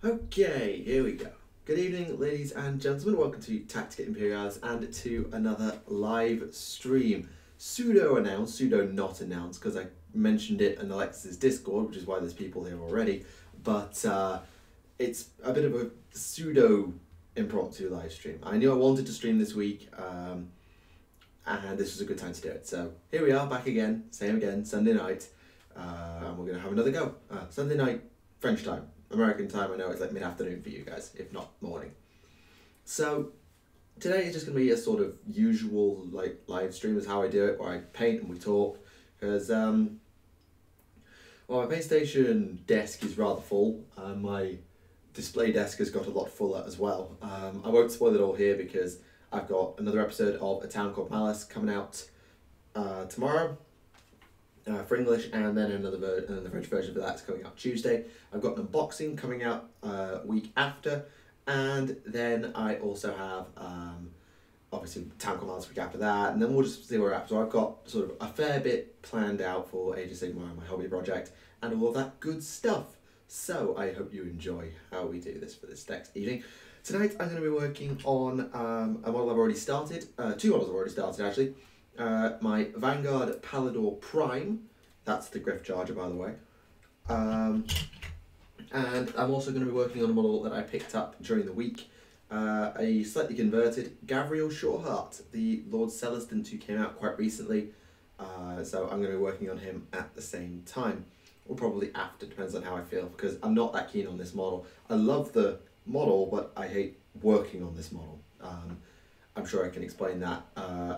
Okay, here we go. Good evening, ladies and gentlemen. Welcome to Tactica Imperialis and to another live stream. Pseudo-announced, pseudo-not announced, because I mentioned it in Alexis's Discord, which is why there's people here already. But it's a bit of a pseudo-impromptu live stream. I knew I wanted to stream this week, and this was a good time to do it. So here we are, back again, same again, Sunday night, and we're going to have another go. Sunday night, French time. American time, I know it's like mid-afternoon for you guys, if not morning. So today is just going to be a sort of usual like live stream is how I do it, where I paint and we talk, because well, my paint station desk is rather full. My display desk has got a lot fuller as well. I won't spoil it all here because I've got another episode of A Town Called Malice coming out tomorrow. For English, and then the French version for that's coming out Tuesday. I've got an unboxing coming out week after, and then I also have obviously Town Called Malice week after that, and then we'll just see where we're at. So I've got sort of a fair bit planned out for Age of Sigmar, my hobby project, and all of that good stuff. So I hope you enjoy how we do this for this next evening. Tonight I'm going to be working on a model I've already started, two models I've already started actually. My Vanguard Palador Prime, that's the Griff Charger by the way, and I'm also going to be working on a model that I picked up during the week, a slightly converted Gavriel Shortheart, the Lord Celestant who came out quite recently, so I'm going to be working on him at the same time, or probably after, depends on how I feel, because I'm not that keen on this model. I love the model, but I hate working on this model. I'm sure I can explain that.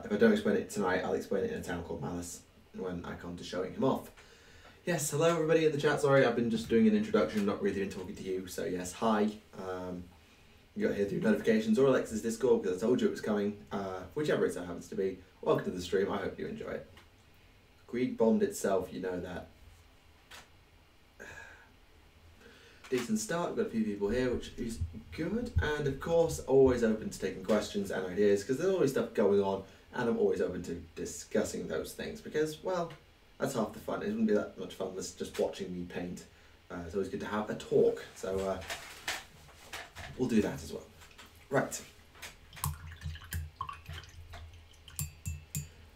If I don't explain it tonight, I'll explain it in A Town Called Malice when I come to showing him off. Yes, hello everybody in the chat. Sorry, I've been just doing an introduction, not really been talking to you. So yes, hi. You got here through notifications or Alexa's Discord because I told you it was coming. Whichever it happens to be. Welcome to the stream. I hope you enjoy it. Greed bombed itself, you know that. Decent start, we've got a few people here, which is good, and of course always open to taking questions and ideas because there's always stuff going on, and I'm always open to discussing those things because, well, that's half the fun. It wouldn't be that much fun just watching me paint. It's always good to have a talk, so we'll do that as well. Right.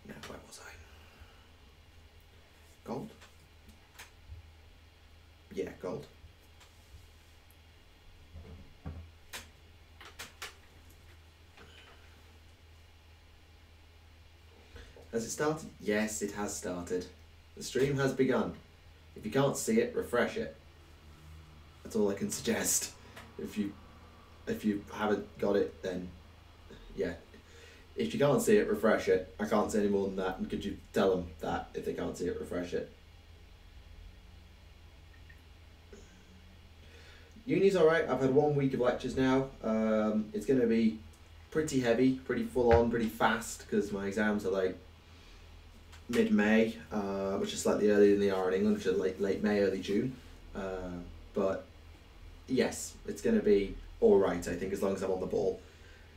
Now, where was I? Gold? Yeah, gold. Has it started? Yes, it has started. The stream has begun. If you can't see it, refresh it. That's all I can suggest. If you haven't got it, then yeah. If you can't see it, refresh it. I can't say any more than that. And could you tell them that if they can't see it, refresh it? Uni's alright. I've had 1 week of lectures now. It's going to be pretty heavy, pretty full on, pretty fast because my exams are like mid-May, which is slightly earlier than they are in England, which is late May, early June. But yes, it's going to be alright, I think, as long as I'm on the ball.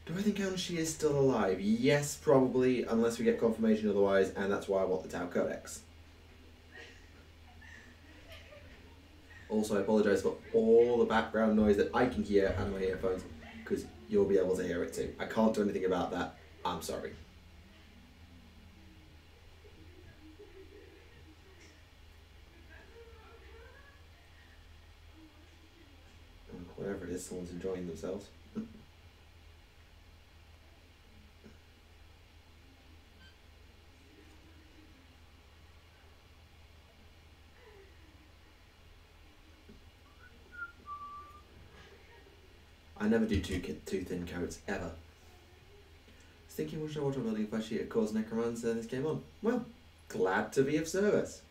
Do I think Anshi is still alive? Yes, probably, unless we get confirmation otherwise, and that's why I want the Tau Codex. Also, I apologise for all the background noise that I can hear on my earphones, because you'll be able to hear it too. I can't do anything about that. I'm sorry. Whatever it is, someone's enjoying themselves. I never do too thin coats, ever. I was thinking, what should I watch on building a flesh sheet of course Necromancer and this came on? Well, glad to be of service.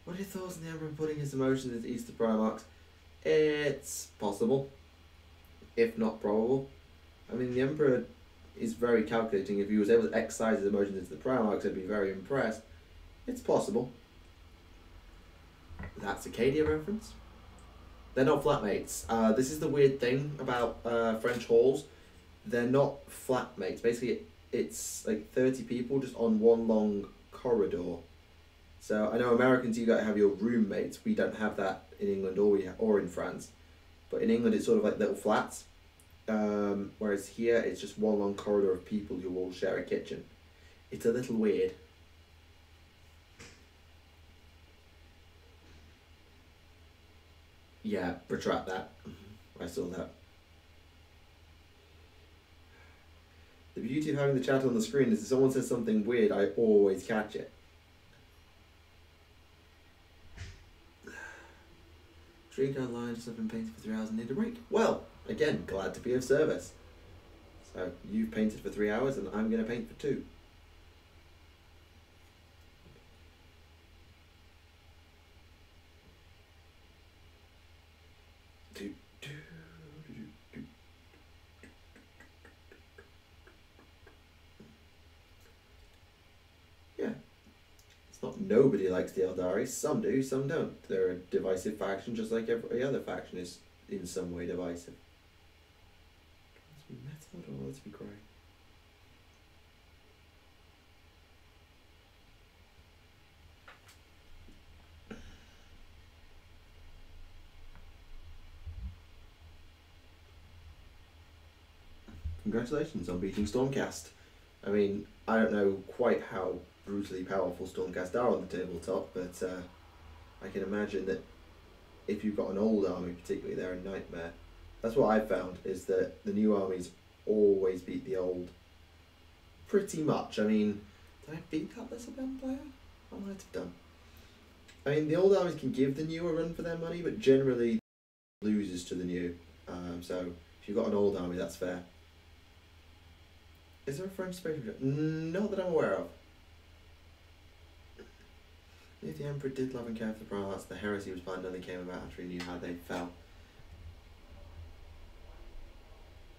What are your thoughts on the Emperor putting his emotions into Easter Primarchs? It's possible, if not probable. I mean, the Emperor is very calculating. If he was able to excise his emotions into the Primarchs, I'd be very impressed. It's possible. That's Acadia reference. They're not flatmates. This is the weird thing about French halls. They're not flatmates. Basically, it's like 30 people just on one long corridor. So I know Americans, you got to have your roommates. We don't have that in England or in France. But in England, it's sort of like little flats. Whereas here, it's just one long corridor of people who all share a kitchen. It's a little weird. Yeah, retract that. I saw that. The beauty of having the chat on the screen is if someone says something weird, I always catch it. Streamed online, just have been painting for 3 hours and need a break. Well, again, glad to be of service. So, you've painted for 3 hours and I'm going to paint for 2. Yeah. It's not nobody likes the Eldari. Some do, some don't. They're a divisive faction just like every other faction is in some way divisive. Let's be metal or let's be grey. Congratulations on beating Stormcast. I mean, I don't know quite how brutally powerful Stormcast are on the tabletop, but I can imagine that if you've got an old army particularly, they're a nightmare. That's what I've found, is that the new armies always beat the old. Pretty much. I mean, did I beat that Lesser Band player? I might have done. I mean, the old armies can give the new a run for their money, but generally loses to the new. So if you've got an old army, that's fair. Is there a French space? Not that I'm aware of. If the Emperor did love and care for the Prowats, the heresy was planned only came about after he knew how they fell.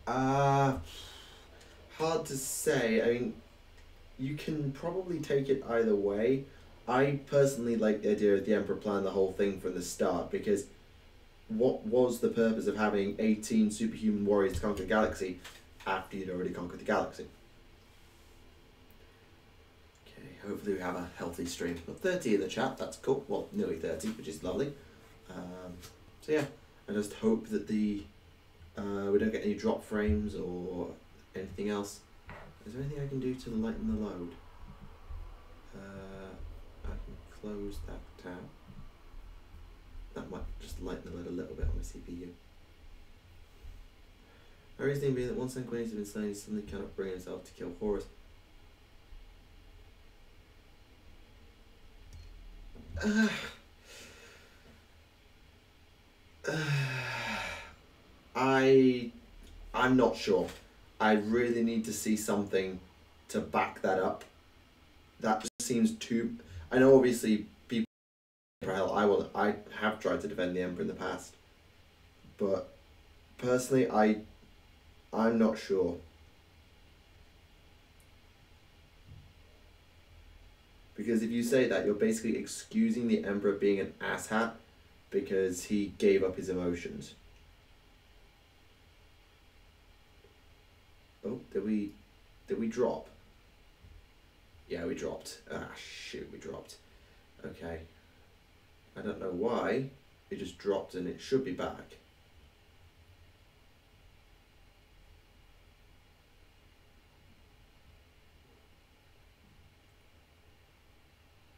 Hard to say. I mean, you can probably take it either way. I personally like the idea of the Emperor planned the whole thing from the start, because what was the purpose of having 18 superhuman warriors to conquer the galaxy after you'd already conquered the galaxy? Okay, hopefully we have a healthy stream. Got 30 in the chat, that's cool. Well, nearly 30, which is lovely. So yeah, I just hope that the we don't get any drop frames or anything else. Is there anything I can do to lighten the load? I can close that tab. That might just lighten the load a little bit on my CPU. My reasoning being that once Sanguinius has been slain, he suddenly cannot bring himself to kill Horus. I'm not sure. I really need to see something to back that up. That just seems too... I know obviously people... Hell, I have tried to defend the Emperor in the past. But personally, I'm not sure. Because if you say that, you're basically excusing the Emperor being an asshat because he gave up his emotions. Oh, did we drop? Yeah, we dropped. Ah, shoot, we dropped. Okay. I don't know why. It just dropped and it should be back.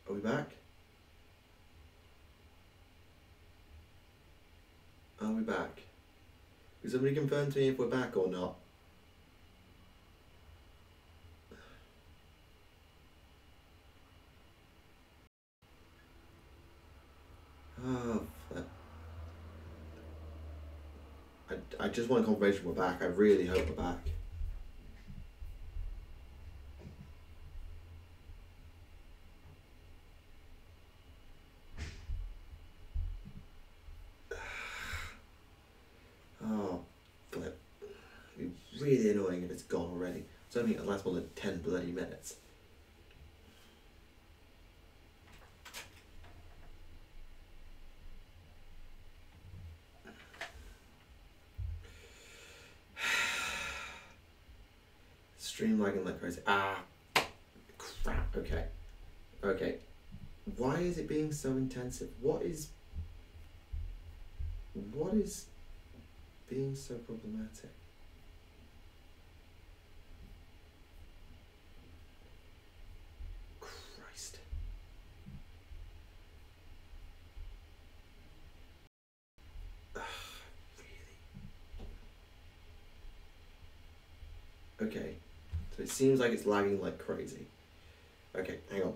Are we back? Are we back? Can somebody confirm to me if we're back or not? Oh, I just want confirmation we're back. I really hope we're back. Oh, flip. It'd be really annoying if it's gone already. It's only going to last more than 10 bloody minutes. Stream lagging like crazy. Ah, crap. Okay. Okay. Why is it being so intensive? What is being so problematic? Christ. Really? Okay. So it seems like it's lagging like crazy. Okay, hang on.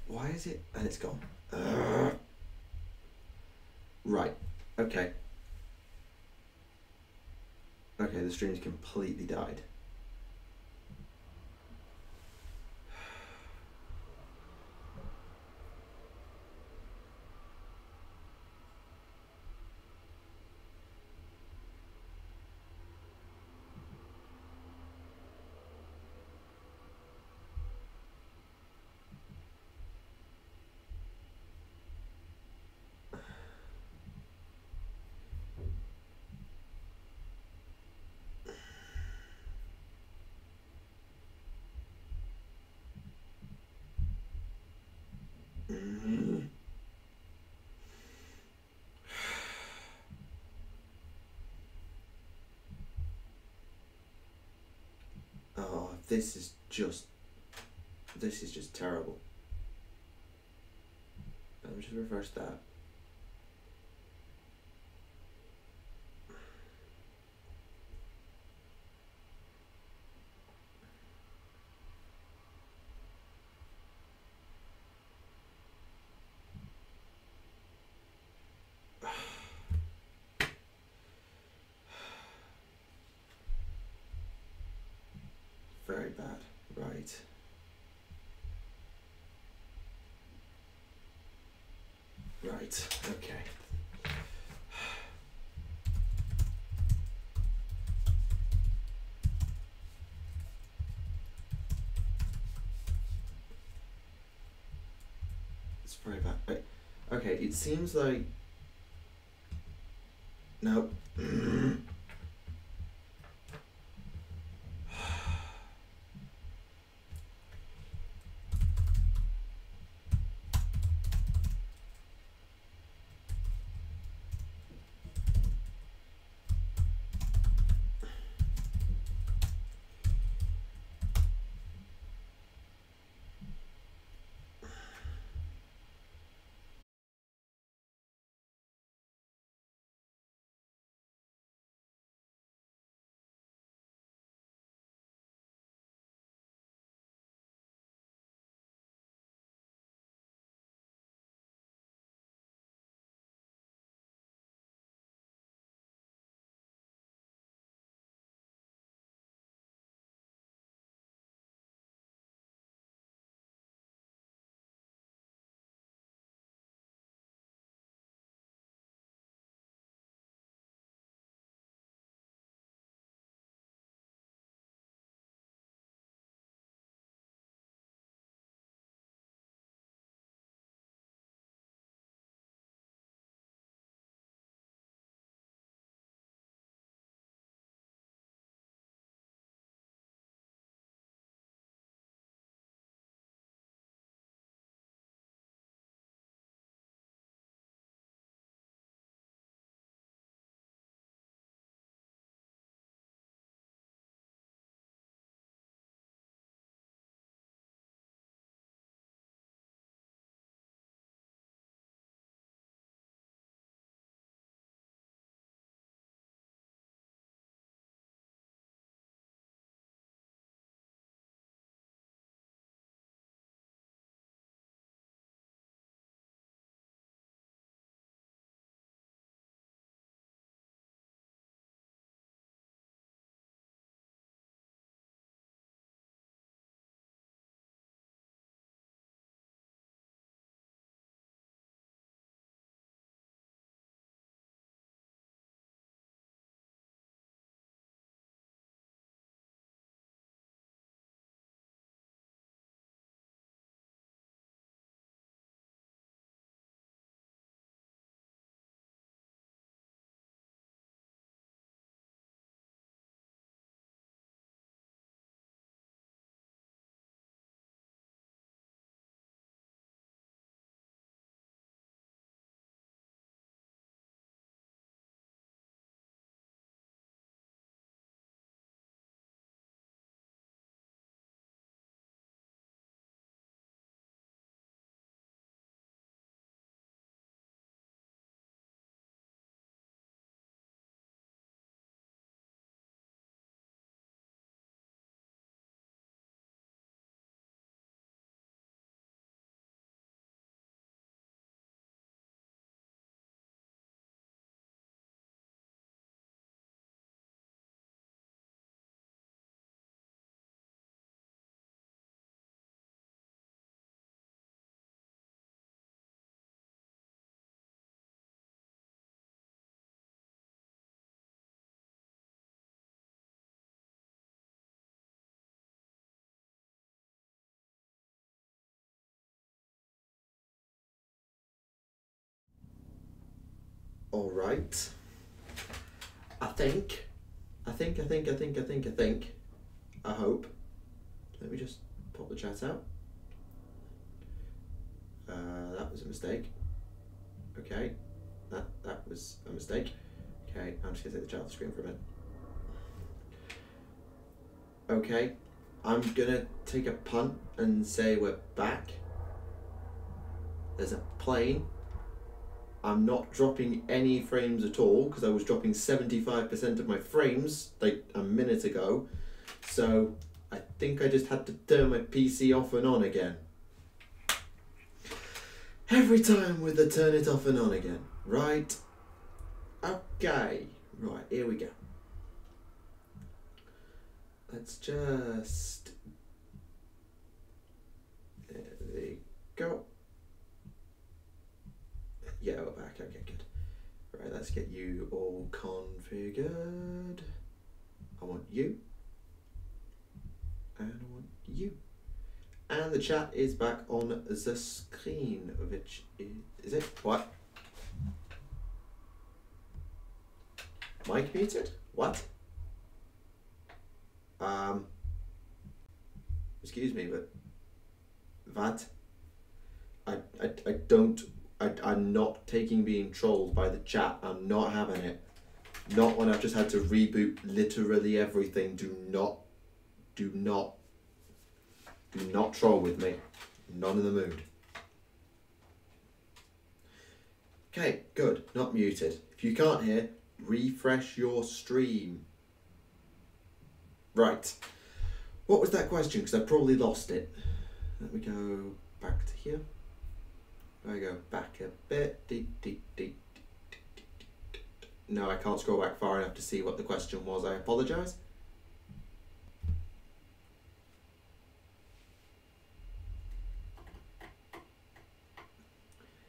Why is it? And it's gone. Right. Okay. Okay, the stream's completely died. Oh, this is just terrible. Let me just refresh that. Very bad. Right. Right. Okay. It's very bad. Right. Okay, it seems like... Nope. Alright. I hope. Let me just pop the chat out. That was a mistake. Okay. That was a mistake. Okay, I'm just gonna take the chat off the screen for a minute. Okay. I'm gonna take a punt and say we're back. There's a plane. I'm not dropping any frames at all because I was dropping 75% of my frames like a minute ago. So I think I just had to turn my PC off and on again. Every time with the turn it off and on again. Right. Okay. Right, here we go. Let's just... There we go. Yeah, we're back. Okay, good. Right, let's get you all configured. I want you. And I want you. And the chat is back on the screen, which is it? What? Mic muted? What? Excuse me, but that I'm not taking being trolled by the chat. I'm not having it. Not when I've just had to reboot literally everything. Do not troll with me. I'm not in the mood. Okay, good. Not muted. If you can't hear, refresh your stream. Right. What was that question? Because I probably lost it. Let me go back to here. I go back a bit. No, I can't scroll back far enough to see what the question was. I apologise.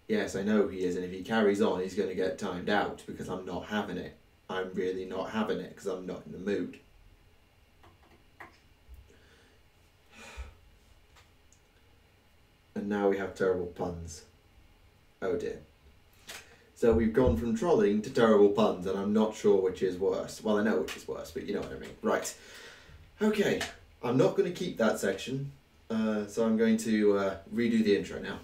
Yes, I know he is, and if he carries on, he's going to get timed out because I'm not having it. I'm really not having it because I'm not in the mood. And now we have terrible puns. Oh dear. So we've gone from trolling to terrible puns, and I'm not sure which is worse. Well, I know which is worse, but you know what I mean. Right. Okay. I'm not going to keep that section, so I'm going to redo the intro now.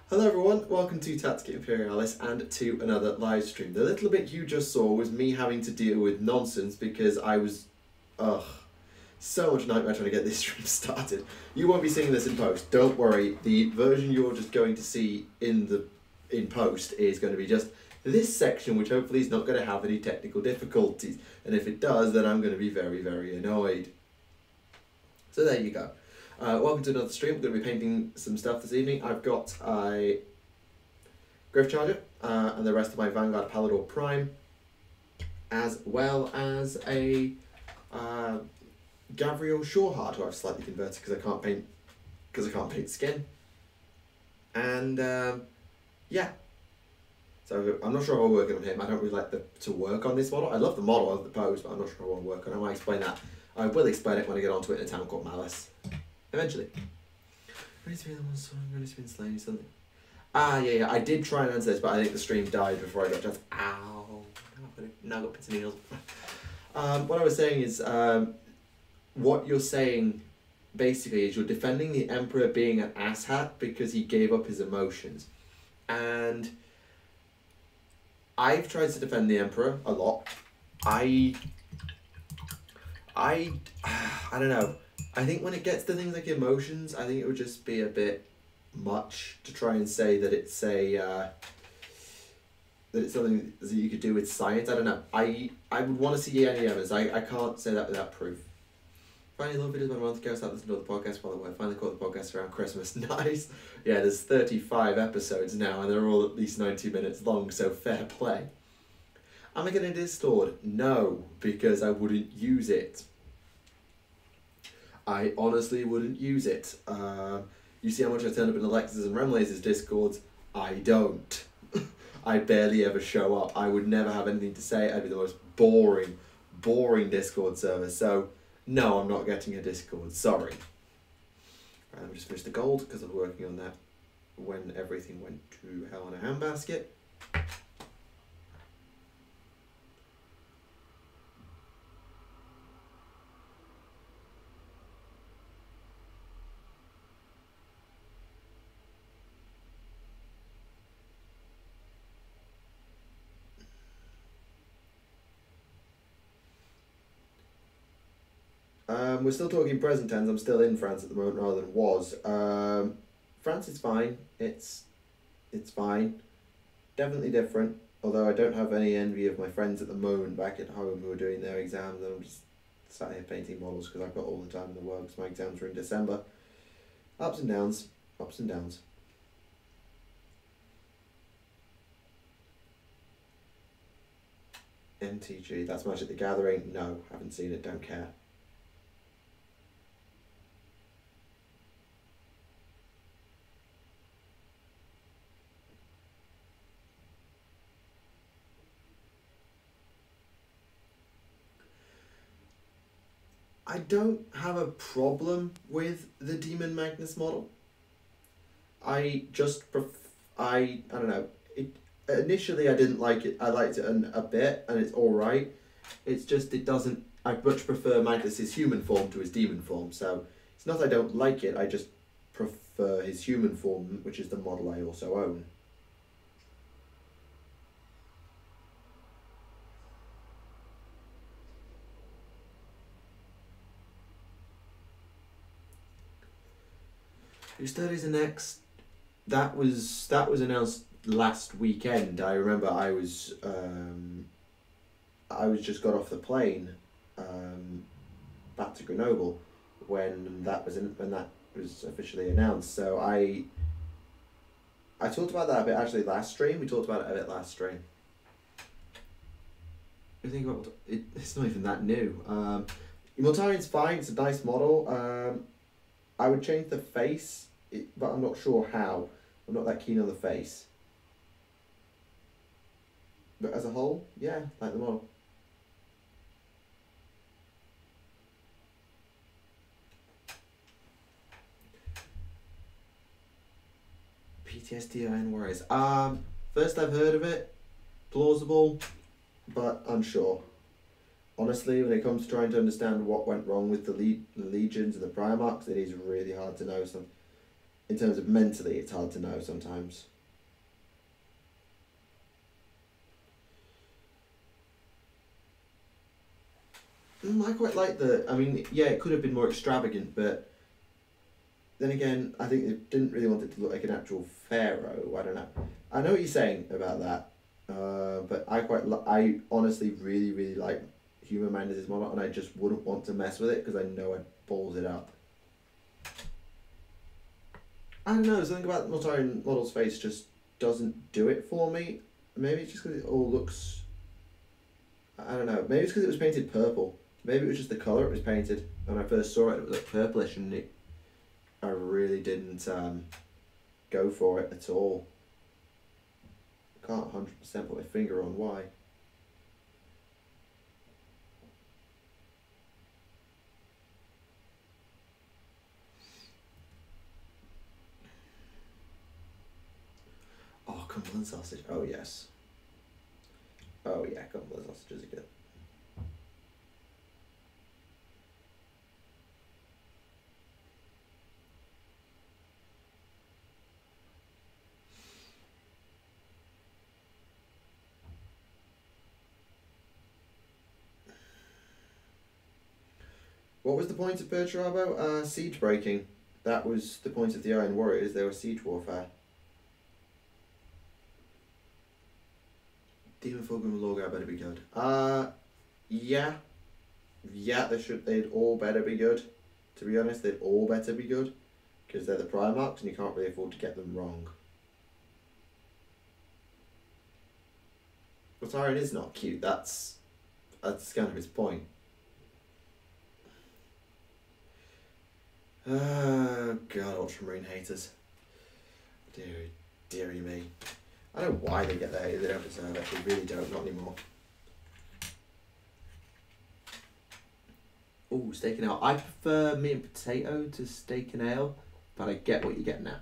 Hello everyone, welcome to Tactica Imperialis and to another live stream. The little bit you just saw was me having to deal with nonsense because I was, so much nightmare trying to get this stream started. You won't be seeing this in post, don't worry. The version you're just going to see in post is going to be just this section, which hopefully is not going to have any technical difficulties. And if it does, then I'm going to be very, very annoyed. So there you go. Welcome to another stream. I'm going to be painting some stuff this evening. I've got a Griff Charger and the rest of my Vanguard Palador Prime, as well as a Gavriel Shoreheart, who I've slightly converted because I can't paint skin. And yeah, so I'm not sure if I'll work on him. I don't really like to work on this model. I love the model, I love the pose, but I'm not sure I want to work on it. I might explain that. I will explain it when I get onto it in a town called Malice. Eventually. Ready to be the one song, ready to be slain, something. Yeah, I did try and answer this, but I think the stream died before I got to. Ow! Now I've got pins and needles. What I was saying is, what you're saying basically is you're defending the Emperor being an asshat because he gave up his emotions. And I've tried to defend the Emperor a lot. I don't know. I think when it gets to things like emotions, I think it would just be a bit much to try and say that it's that it's something that you could do with science. I don't know. I would want to see any evidence. I can't say that without proof. Finally, love videos by a month ago. Start listening to the podcast by the way. Finally caught the podcast around Christmas. Nice. Yeah, there's 35 episodes now, and they're all at least 90 minutes long. So fair play. Am I getting a Discord? No, because I wouldn't use it. I honestly wouldn't use it. You see how much I turn up in Alexa's and Remlaze's Discords? I don't. I barely ever show up. I would never have anything to say. I'd be the most boring Discord server. So, no, I'm not getting a Discord. Sorry. Right, let me just finish the gold because I was working on that when everything went to hell in a handbasket. We're still talking present tense. I'm still in France at the moment rather than was. France is fine. It's fine. Definitely different. Although I don't have any envy of my friends at the moment back at home who are doing their exams, and I'm just sat here painting models because I've got all the time in the world because my exams are in December. Ups and downs. Ups and downs. MTG, that's Magic the Gathering. No, haven't seen it, don't care. I don't have a problem with the Demon Magnus model. I just I don't know. Initially I didn't like it. I liked it a bit, and it's all right. It's just it doesn't. I much prefer Magnus's human form to his demon form. So it's not I don't like it. I just prefer his human form, which is the model I also own. Who studies the next? That was announced last weekend. I remember I was just got off the plane back to Grenoble when that was officially announced. So I talked about that a bit actually last stream. We talked about it a bit last stream. I think about it, it's not even that new. Mortarian's fine. It's a nice model. I would change the face, but I'm not sure how. I'm not that keen on the face. But as a whole, yeah, like the model. PTSD Iron Warriors. First I've heard of it. Plausible, but unsure. Honestly, when it comes to trying to understand what went wrong with the legions and the Primarchs, it is really hard to know. So, in terms of mentally, it's hard to know sometimes. I quite like I mean, yeah, it could have been more extravagant, but then again, I think they didn't really want it to look like an actual pharaoh. I don't know. I know what you're saying about that, but I honestly really, really like Human Magnus' model, and I just wouldn't want to mess with it because I know I'd balls it up. I don't know, something about Mortarion model's face just doesn't do it for me. Maybe it's just because it all looks... I don't know, maybe it's because it was painted purple. Maybe it was just the colour it was painted. When I first saw it, it was like purplish, and I really didn't go for it at all. I can't 100% put my finger on why. Oh, Cumberland sausage. Oh, yes. Oh, yeah, Cumberland sausages are good. What was the point of Perturabo? Siege breaking. That was the point of the Iron Warriors. They were siege warfare. Demon Fulgrim and Lorgar better be good. Yeah. Yeah, they'd all better be good. To be honest, they'd all better be good. Because they're the Primarchs and you can't really afford to get them wrong. Mortarion is not cute. That's kind of his point. Oh god, Ultramarine haters. Dearie me. I don't know why they get there. They don't deserve it. They really don't. Not anymore. Oh, steak and ale. I prefer meat and potato to steak and ale, but I get what you're getting at.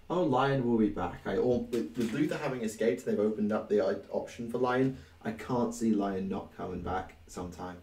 Oh, Lion will be back. With Luther having escaped, they've opened up the option for Lion. I can't see Lion not coming back sometime.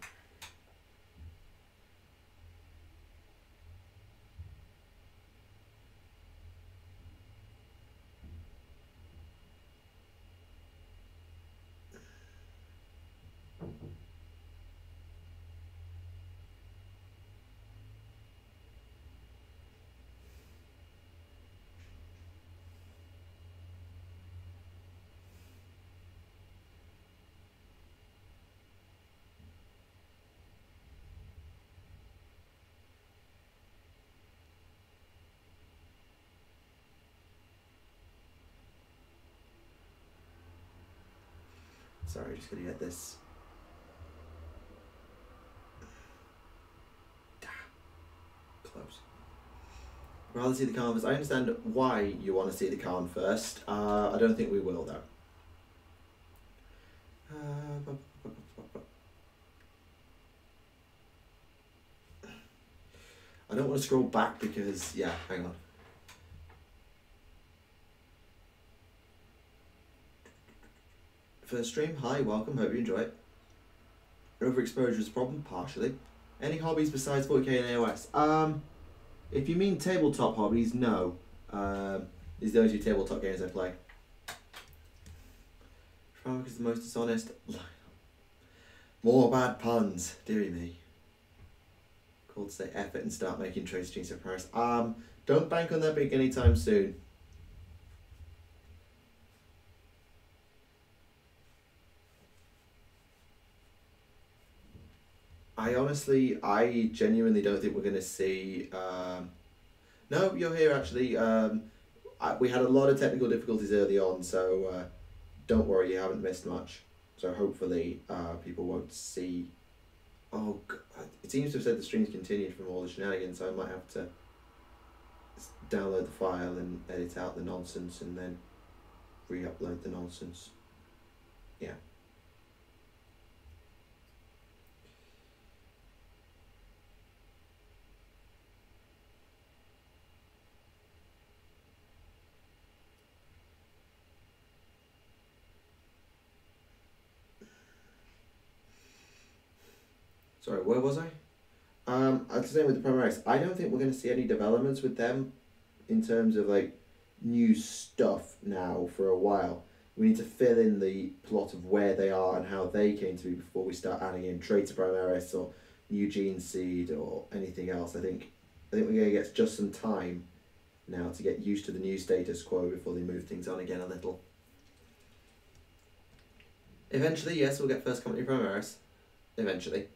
Sorry, just gonna get this. Close. Rather see the Khan first. I understand why you want to see the Khan first. I don't think we will though. I don't want to scroll back because, yeah, hang on. First stream, hi, welcome, hope you enjoy it. Overexposure is a problem, partially. Any hobbies besides 40k and AOS? If you mean tabletop hobbies, no. These are the only two tabletop games I play. Traffic is the most dishonest. More bad puns, dearie me. Called to say effort and start making trade streams of Paris. Don't bank on that being anytime soon. I genuinely don't think we're going to see... no, you're here actually. We had a lot of technical difficulties early on, so don't worry, you haven't missed much. So hopefully people won't see... Oh, God. It seems to have said the stream's continued from all the shenanigans, so I might have to download the file and edit out the nonsense and then re-upload the nonsense. Yeah. Sorry, where was I? I was saying with the Primaris, I don't think we're going to see any developments with them in terms of like new stuff now for a while. We need to fill in the plot of where they are and how they came to be before we start adding in traits of Primaris or new gene seed or anything else. I think we're going to get just some time now to get used to the new status quo before they move things on again a little. Eventually, yes, we'll get first company Primaris. Eventually.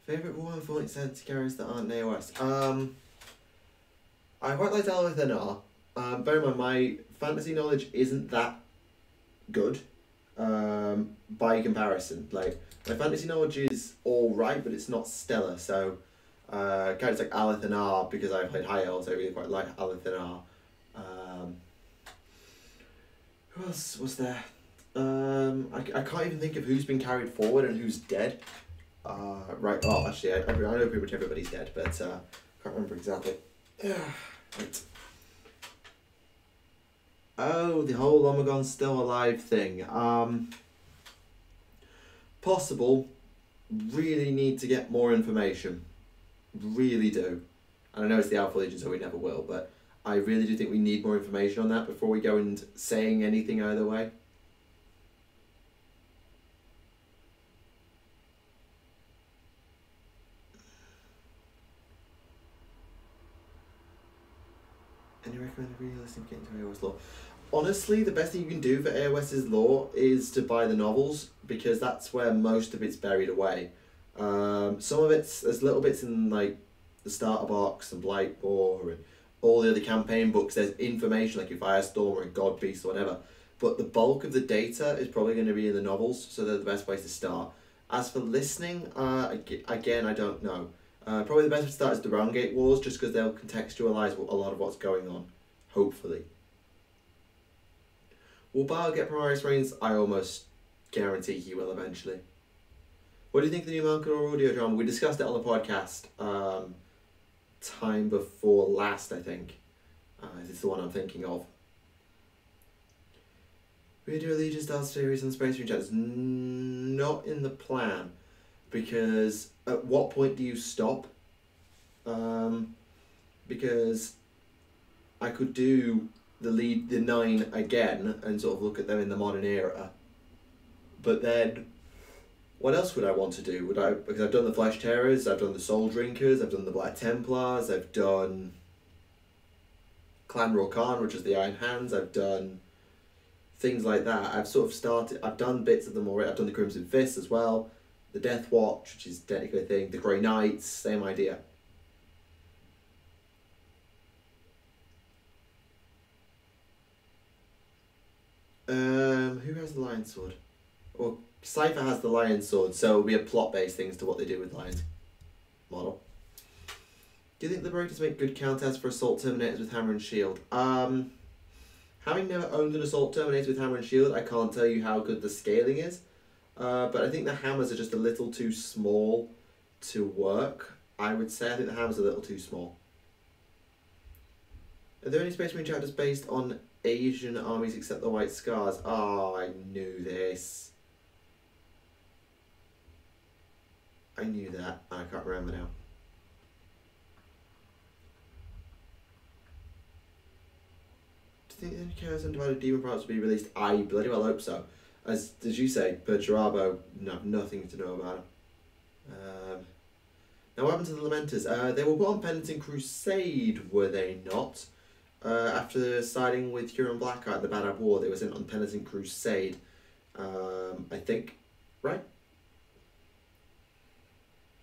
Favourite Warhammer 40 cent carriers that aren't AOS? I quite like Alwith and R. Bear in mind, my fantasy knowledge isn't that good by comparison. Like, my fantasy knowledge is alright, but it's not stellar. So, characters like Alith and R, because I played High Elves, I really quite like Alith and R. Who else was there? I can't even think of who's been carried forward and who's dead. Right, well, actually, I know pretty much everybody's dead, but can't remember exactly. Right. Oh, the whole Omegon's still alive thing. Possible. Really need to get more information. Really do. And I know it's the Alpha Legion, so we never will, but I really do think we need more information on that before we go and saying anything either way. Any recommended reading listening to get into AOS lore? Honestly, the best thing you can do for AOS's lore is to buy the novels, because that's where most of it's buried away. Some of it's, there's little bits in like the starter box and Blightbore and all the other campaign books. There's information like your Firestorm or God Beast or whatever, but the bulk of the data is probably going to be in the novels, so they're the best place to start. As for listening, again, I don't know. Probably the best to start is the Round Gate Wars, just because they'll contextualise a lot of what's going on, hopefully. Will Bile get Primaris Reigns? I almost guarantee he will eventually. What do you think of the new Malcolm audio drama? We discussed it on the podcast time before last, I think. This is the one I'm thinking of. We do a Legion style series on Space Marine chapters. Not in the plan, because at what point do you stop? Because I could do the 9 again and sort of look at them in the modern era, but then what else would I want to do? Because I've done the Flesh Terrors, I've done the Soul Drinkers, I've done the Black Templars, I've done Clan Rokan, which is the Iron Hands, I've done things like that. I've done bits of them already. I've done the Crimson Fist as well, the Death Watch, which is technically a thing, the Grey Knights, same idea. Who has the lion sword? Well, Cypher has the lion sword, so it'll be a plot-based thing as to what they do with lions. Model. Do you think Liberators make good counters for Assault Terminators with Hammer and Shield? Having never owned an Assault Terminator with Hammer and Shield, I can't tell you how good the scaling is. But I think the hammers are just a little too small to work. I would say I think the hammers are a little too small. Are there any Space Marine chapters based on Asian armies except the White Scars? Oh, I knew this. I knew that. I can't remember now. Do you think the Chaos Undivided Demon Products will be released? I bloody well hope so. As you say, Perturabo, no, nothing to know about it. Now what happened to the Lamenters? They were put on Penitent Crusade, were they not? After siding with Huron Blackheart in the Badab War, they were sent on Penitent Crusade. I think, right?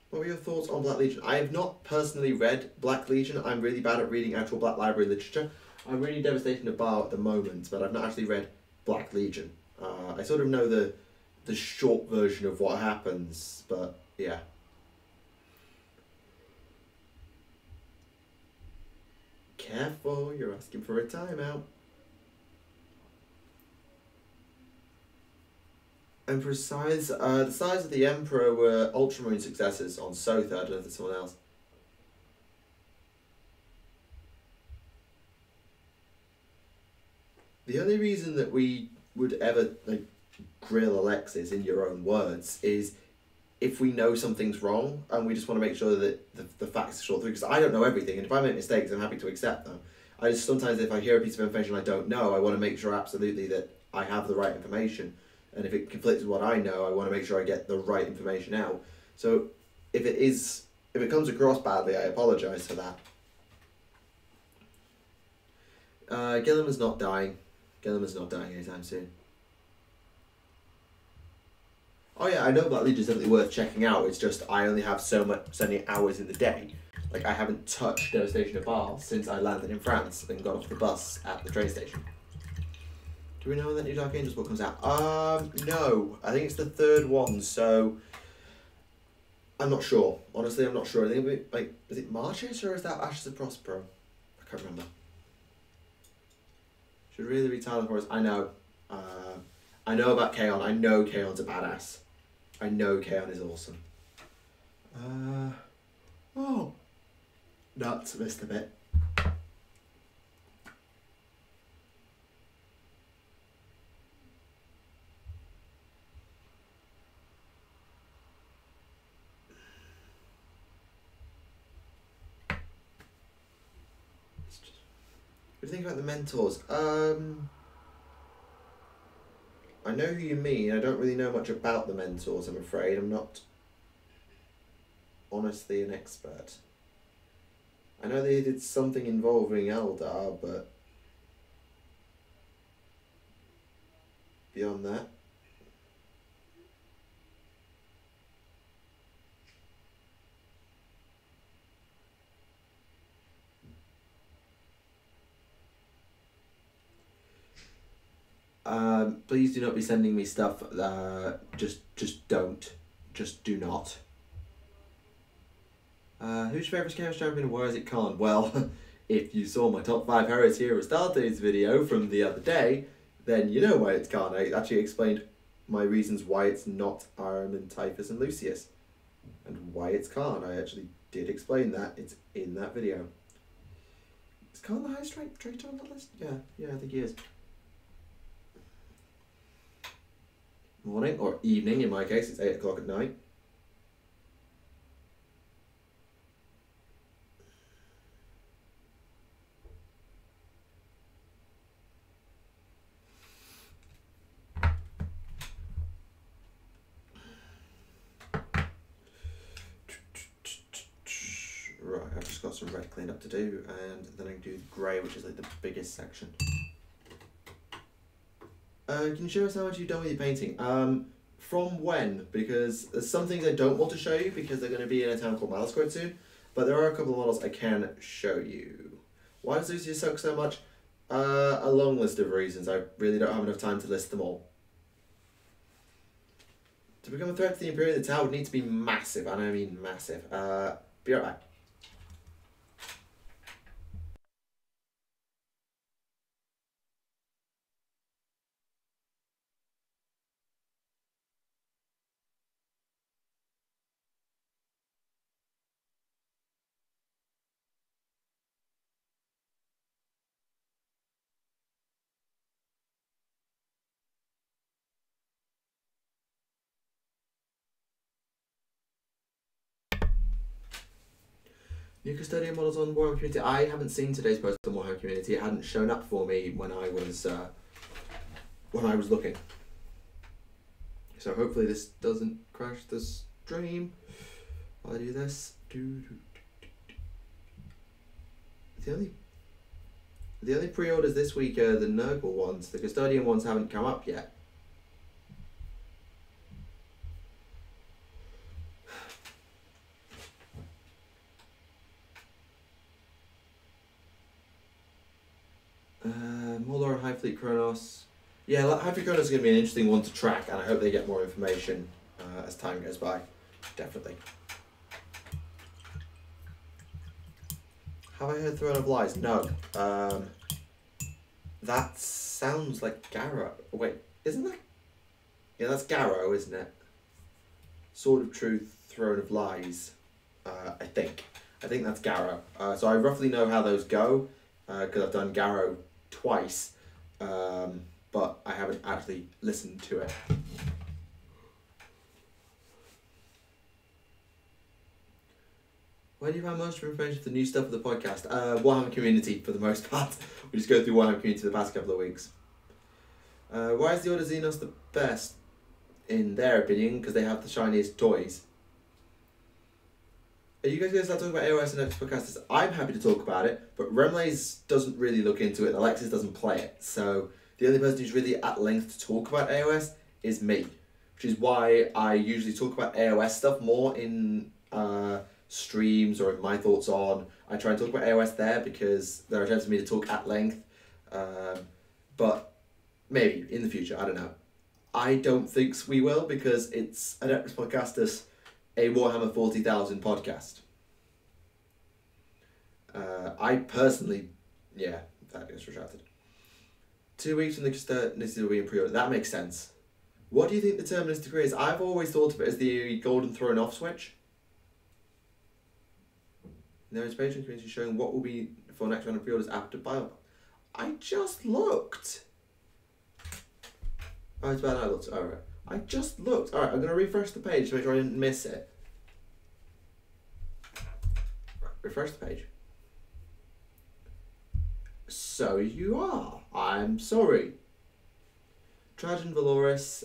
What were your thoughts on Black Legion? I have not personally read Black Legion. I'm really bad at reading actual Black Library literature. I'm reading Devastation of Baal at the moment, but I've not actually read Black Legion. I sort of know the short version of what happens, but yeah. Careful, you're asking for a timeout. Emperor's size. The size of the Emperor were Ultramarine successors on Sotha. I don't know if there's someone else. The only reason that we would ever grill Alexis in your own words is if we know something's wrong and we just want to make sure that the facts are short through, because I don't know everything, and if I make mistakes I'm happy to accept them. I just sometimes if I hear a piece of information I don't know, I want to make sure absolutely that I have the right information, and if it conflicts with what I know, I want to make sure I get the right information out. So if it comes across badly, I apologise for that. Gilliam is not dying. Gilliam is not dying anytime soon. Oh yeah, I know Black Legion is definitely worth checking out. It's just I only have so many hours in the day. Like I haven't touched Devastation of Baal since I landed in France and got off the bus at the train station. Do we know when that new Dark Angels book comes out? No. I think it's the third one, so I'm not sure. Honestly, I'm not sure. I think it'll be, is it Marches or is that Ashes of Prospero? I can't remember. Should really read Tyler for us. I know. I know about Kaon. I know Kaon's a badass. I know Kaon is awesome. Oh. Nuts, missed a bit. What do you think about the mentors? I know who you mean. I don't really know much about the mentors, I'm afraid. I'm not honestly an expert. I know they did something involving Eldar, but beyond that. Please do not be sending me stuff. Just don't. Just do not. Who's your favourite Chaos Champion and why is it Khan? Well, if you saw my top 5 Heroes Hero Astartes video from the other day, then you know why it's Khan. I actually explained my reasons why it's not Ahriman, Typhus and Lucius. And why it's Khan. I actually did explain that. It's in that video. Is Khan the highest ranked traitor on the list? Yeah, I think he is. Morning, or evening in my case, it's 8 o'clock at night. Right, I've just got some red cleanup to do, and then I can do the grey, which is like the biggest section. Can you show us how much you've done with your painting? From when? Because there's some things I don't want to show you because they're going to be in a town called Malice quite soon, but there are a couple of models I can show you. Why does Lucius suck so much? A long list of reasons. I really don't have enough time to list them all. To become a threat to the Imperium, the tower would need to be massive, and I mean massive. Be right back. New custodian models on Warhammer Community. I haven't seen today's post on Warhammer Community. It hadn't shown up for me when I was looking. So hopefully this doesn't crash the stream while I do this. The only pre-orders this week are the Nurgle ones. The custodian ones haven't come up yet. Mordor and High Fleet Kronos. Yeah, High Fleet Kronos is going to be an interesting one to track, and I hope they get more information as time goes by. Definitely. Have I heard Throne of Lies? No. That sounds like Garrow. Wait, isn't that? Yeah, that's Garrow, isn't it? Sword of Truth, Throne of Lies. I think that's Garrow. So I roughly know how those go, because I've done Garrow twice, but I haven't actually listened to it. Where do you find most information for the new stuff for the podcast? Warhammer Community, for the most part. We just go through Warhammer Community the past couple of weeks. Why is the Order Xenos the best, in their opinion? Because they have the shiniest toys. Are you guys going to start talking about AOS in next podcast? I'm happy to talk about it, but Remlays doesn't really look into it, and Alexis doesn't play it. So the only person who's really at length to talk about AOS is me, which is why I usually talk about AOS stuff more in streams or in my thoughts on. I try and talk about AOS there because there are chances for me to talk at length, but maybe in the future, I don't know. I don't think we will, because it's Adeptus Podcastus, a Warhammer 40,000 podcast. I personally, yeah, that gets retracted. 2 weeks from the Custodians will be in pre-order. That makes sense. What do you think the Terminus Decree is? I've always thought of it as the Golden Throne off switch. There is Patreon community showing what will be for next round of pre-orders after Bio. I just looked. Oh, it's bad. I looked. Alright. I just looked. Alright, I'm going to refresh the page to make sure I didn't miss it. Refresh the page. So you are. I'm sorry. Trajan Valoris.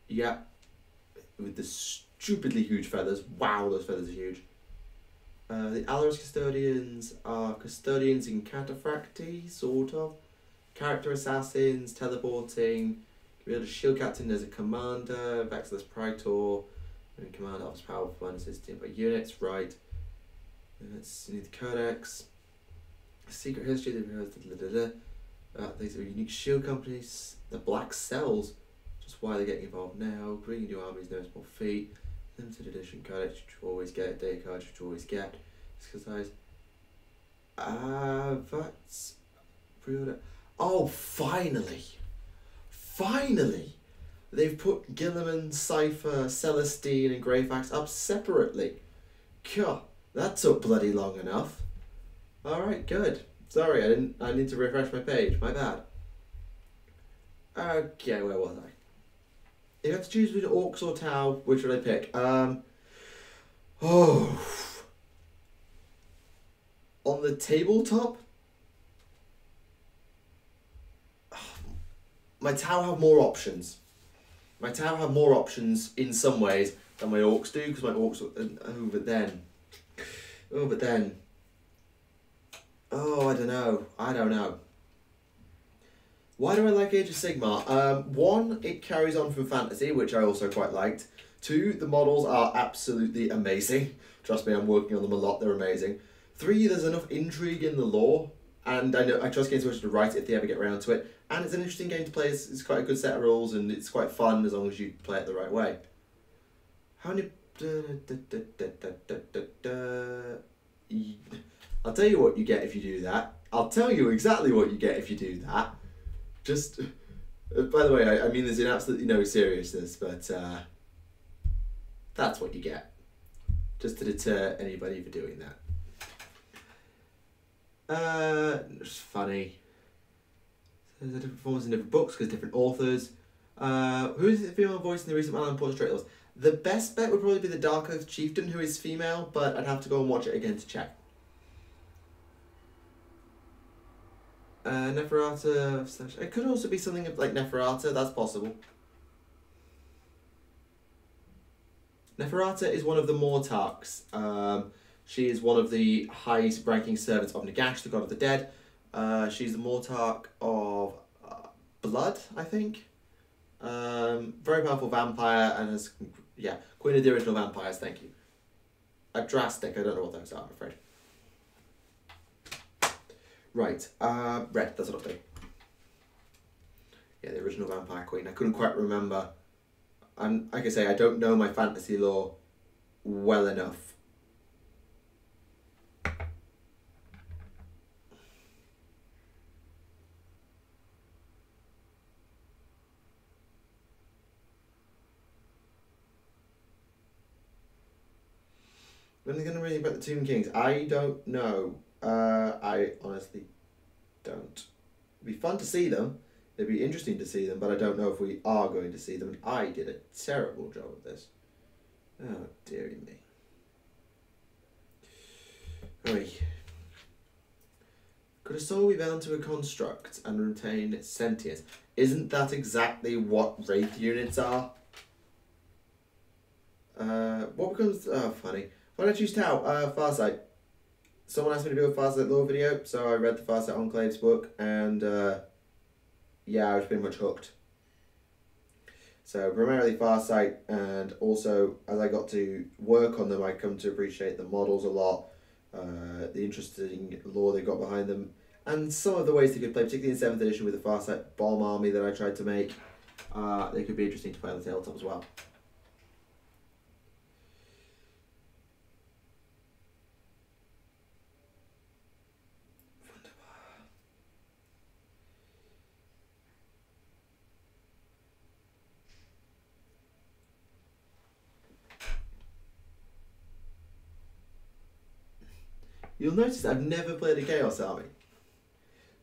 Yeah. With the stupidly huge feathers. Wow, those feathers are huge. The Alaris Custodians are custodians in Cataphracti, sort of. Character assassins, teleporting. We had a shield captain as a commander, Vexless Praetor, and command offers powerful bonuses to by units, right. Let's need the Codex. Secret history, these are unique shield companies. The Black Cells, just why they're getting involved now. Bringing new armies, no small feat. Limited edition Codex, which you always get. Data cards, which you always get. Disguise. That's pre-order. Oh, finally! Finally! They've put Gilliman, Cypher, Celestine and Greyfax up separately. God, that took bloody long enough. Alright, good. Sorry, I need to refresh my page. My bad. Okay, where was I? If you have to choose between Orcs or Tau, which would I pick? On the tabletop, my Tau have more options. My Tau have more options in some ways than my Orcs do, because my Orcs but then, I don't know. Why do I like Age of Sigmar? One, it carries on from fantasy, which I also quite liked. Two, the models are absolutely amazing. Trust me, I'm working on them a lot, they're amazing. Three, there's enough intrigue in the lore And I know I trust Games Workshop to write it if they ever get around to it. And it's an interesting game to play. It's quite a good set of rules, and it's quite fun as long as you play it the right way. How many? I'll tell you what you get if you do that. I'll tell you exactly what you get if you do that. Just, by the way, I mean this in absolutely no seriousness, but that's what you get. Just to deter anybody for doing that. It's funny. There's different performance in different books because different authors. Who is the female voice in the recent Alan Porter Straight Laws? The best bet would probably be the Dark Oath Chieftain, who is female, but I'd have to go and watch it again to check. Neferata. It could also be something like Neferata. That's possible. Neferata is one of the Mortarks. She is one of the highest ranking servants of Nagash, the god of the dead. She's the Mortark of Blood, I think. Very powerful vampire and has, yeah, Queen of the Original Vampires, thank you. Drastic, I don't know what those are, I'm afraid. Right, Red, that's what I'll do. Yeah, the Original Vampire Queen. I couldn't quite remember. Like I say, I don't know my fantasy lore well enough. When are they going to read about the Tomb Kings? I don't know. I honestly don't. It'd be fun to see them. It'd be interesting to see them, but I don't know if we are going to see them. I did a terrible job of this. Oh, dearie me. Right. Could a soul be bound to a construct and retain sentience? Isn't that exactly what Wraith units are? What becomes... Oh, funny. Why did I choose Tau? Farsight. Someone asked me to do a Farsight lore video, so I read the Farsight Enclave's book, and yeah, I was pretty much hooked. So primarily Farsight, and also as I got to work on them, I come to appreciate the models a lot, the interesting lore they got behind them, and some of the ways they could play, particularly in 7th edition with the Farsight bomb army that I tried to make. They could be interesting to play on the tabletop as well. You'll notice I've never played a Chaos Army.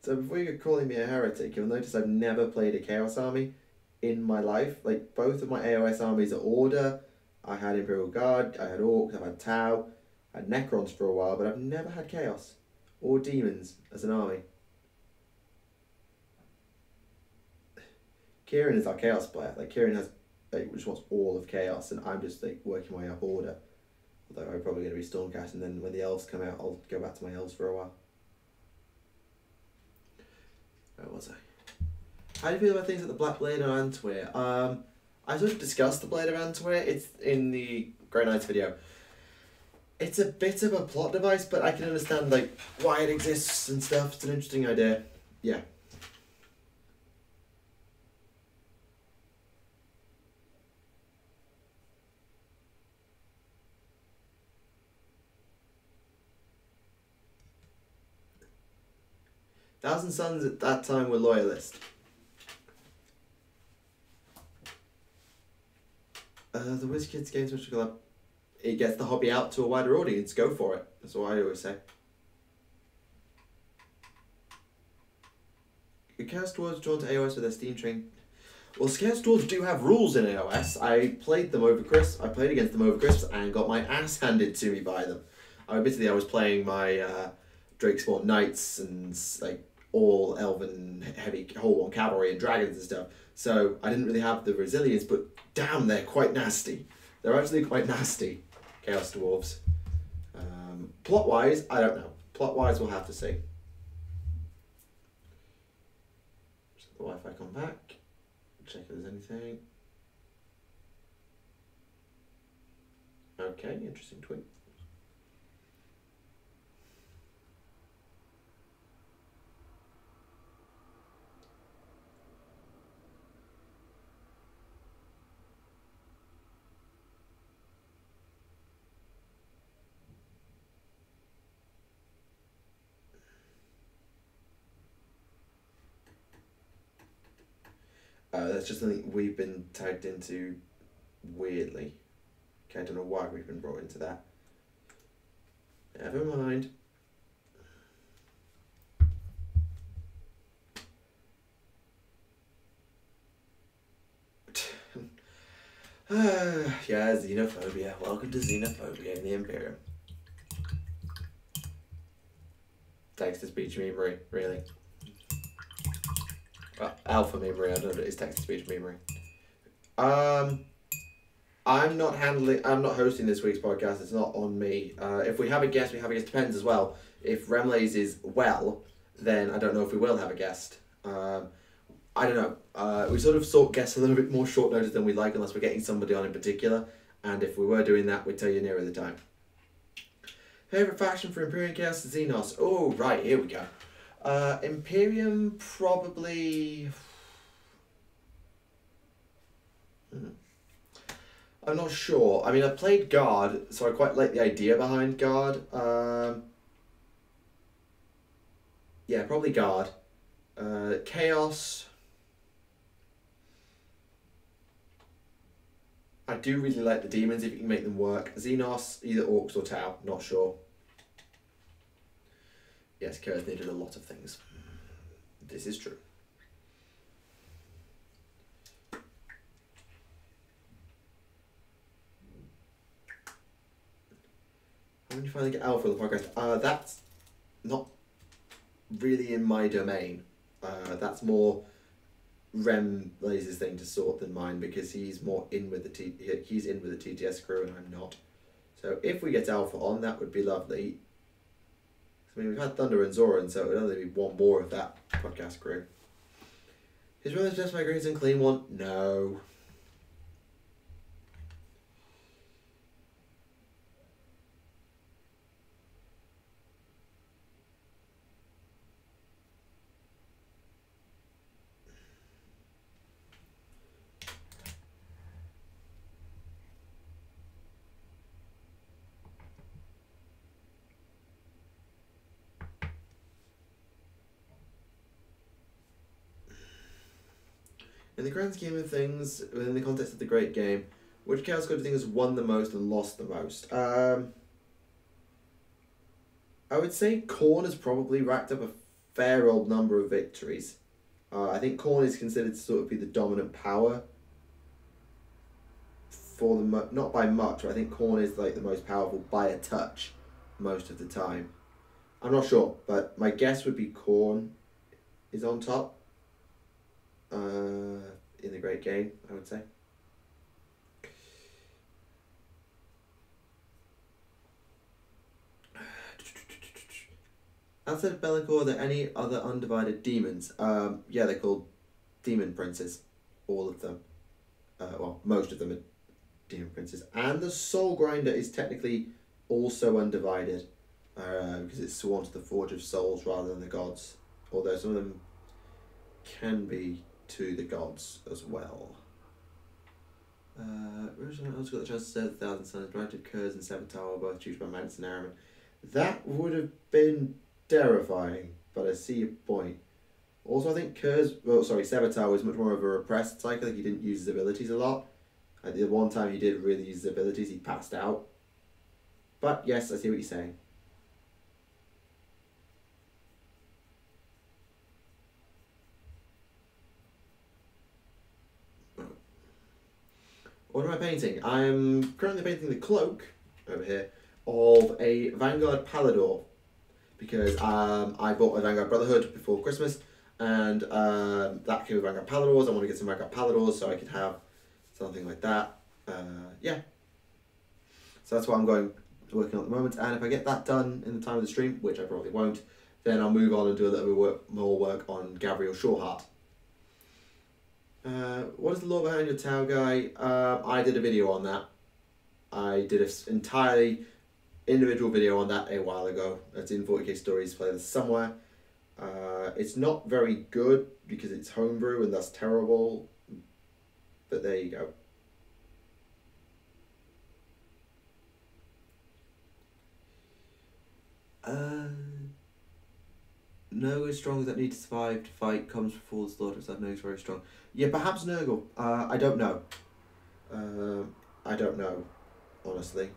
So before you're calling me a heretic, you'll notice I've never played a Chaos Army in my life. Like, both of my AOS armies are Order. I had Imperial Guard, I had Orcs, I've had Tau, I had Necrons for a while, but I've never had Chaos or Demons as an army. Kieran is our Chaos player. Like, Kieran has, like, just wants all of Chaos, and I'm just, like, working my way up Order. Although I'm probably going to be Stormcast, and then when the Elves come out, I'll go back to my Elves for a while. Where was I? How do you feel about things like the Black Blade of Antwer? I sort of discussed the Blade of Antwer. It's in the Grey Knights video. It's a bit of a plot device, but I can understand like why it exists and stuff. It's an interesting idea. Yeah. Thousand Sons at that time were loyalist. The WizKids Games Workshop Club, it gets the hobby out to a wider audience. Go for it. That's what I always say. The Chaos Dwarves drawn to AOS with their Steam Train. Well, Chaos Dwarves do have rules in AOS. I played them over I played against them over Christmas and got my ass handed to me by them. Admittedly, I was playing my Drakespawn Knights and like all Elven heavy whole one cavalry and dragons and stuff. So I didn't really have the resilience, but damn, they're quite nasty. They're actually quite nasty, Chaos Dwarves. Plot-wise, I don't know. Plot-wise, we'll have to see. Just let the Wi-Fi come back. Check if there's anything. Okay, interesting tweet. That's just something we've been tagged into weirdly. Okay, I don't know why we've been brought into that. Never mind. Yeah, xenophobia. Welcome to xenophobia in the Imperium. Text-to-speech memory, really. Alpha memory, I don't know if it is text-to-speech memory. I'm not hosting this week's podcast. It's not on me. If we have a guest, we have a guest. Depends as well. If Remlays is well, then I don't know if we will have a guest. I don't know. We sort of sought guests a little bit more short notice than we like, unless we're getting somebody on in particular. And if we were doing that, we'd tell you nearer the time. Favorite faction for Imperium Chaos? Xenos. Oh, right, here we go. Imperium, probably... I'm not sure. I mean, I played Guard, so I quite like the idea behind Guard. Yeah, probably Guard. Chaos... I do really like the demons if you can make them work. Xenos, either Orcs or Tau, not sure. Yes, Chaos needed a lot of things. This is true. How did you finally get Alpha on the podcast? That's not really in my domain. That's more Remlays' thing to sort than mine, because he's more in with the TTS crew and I'm not. So if we get Alpha on, that would be lovely. I mean, we've had Thunder and Zoran, so it would only be one more of that podcast crew. Is Remlays just my greatest and clean one? No. In the grand scheme of things, within the context of the great game, which Chaos Squad do you think has won the most and lost the most? I would say Khorne has probably racked up a fair old number of victories. I think Khorne is considered to sort of be the dominant power for the not by much, but I think Khorne is like the most powerful by a touch most of the time. I'm not sure, but my guess would be Khorne is on top. In the great game, I would say. Outside of Be'lakor, are there any other undivided demons? Yeah, they're called demon princes. All of them. Well, most of them are demon princes. And the soul grinder is technically also undivided, because it's sworn to the forge of souls rather than the gods. Although some of them can be to the gods as well. Originally, I also got the chance to serve the Thousand Suns. Brighted Kurz and Saboteur were both choose by Manson and Araman. That would have been terrifying, but I see your point. Also, I think Saboteur was much more of a repressed psycho. Like, he didn't use his abilities a lot. The one time he did really use his abilities, he passed out. But yes, I see what you're saying. What am I painting? I'm currently painting the cloak over here of a Vanguard Palador, because I bought a Vanguard Brotherhood before Christmas, and that came with Vanguard Paladors. I want to get some Vanguard Paladors so I could have something like that. Yeah. So that's what I'm working on at the moment, and if I get that done in the time of the stream, which I probably won't, then I'll move on and do a little bit more work on Gabriel Shawheart. What is the lore behind your Tau guy? I did a video on that. I did an entirely individual video on that a while ago. It's in 40k Stories playlist somewhere. It's not very good because it's homebrew and that's terrible, but there you go. Nurgle is strong that need to survive to fight, comes before the slaughter, so I know he's very strong. Yeah, perhaps Nurgle. I don't know. I don't know, honestly.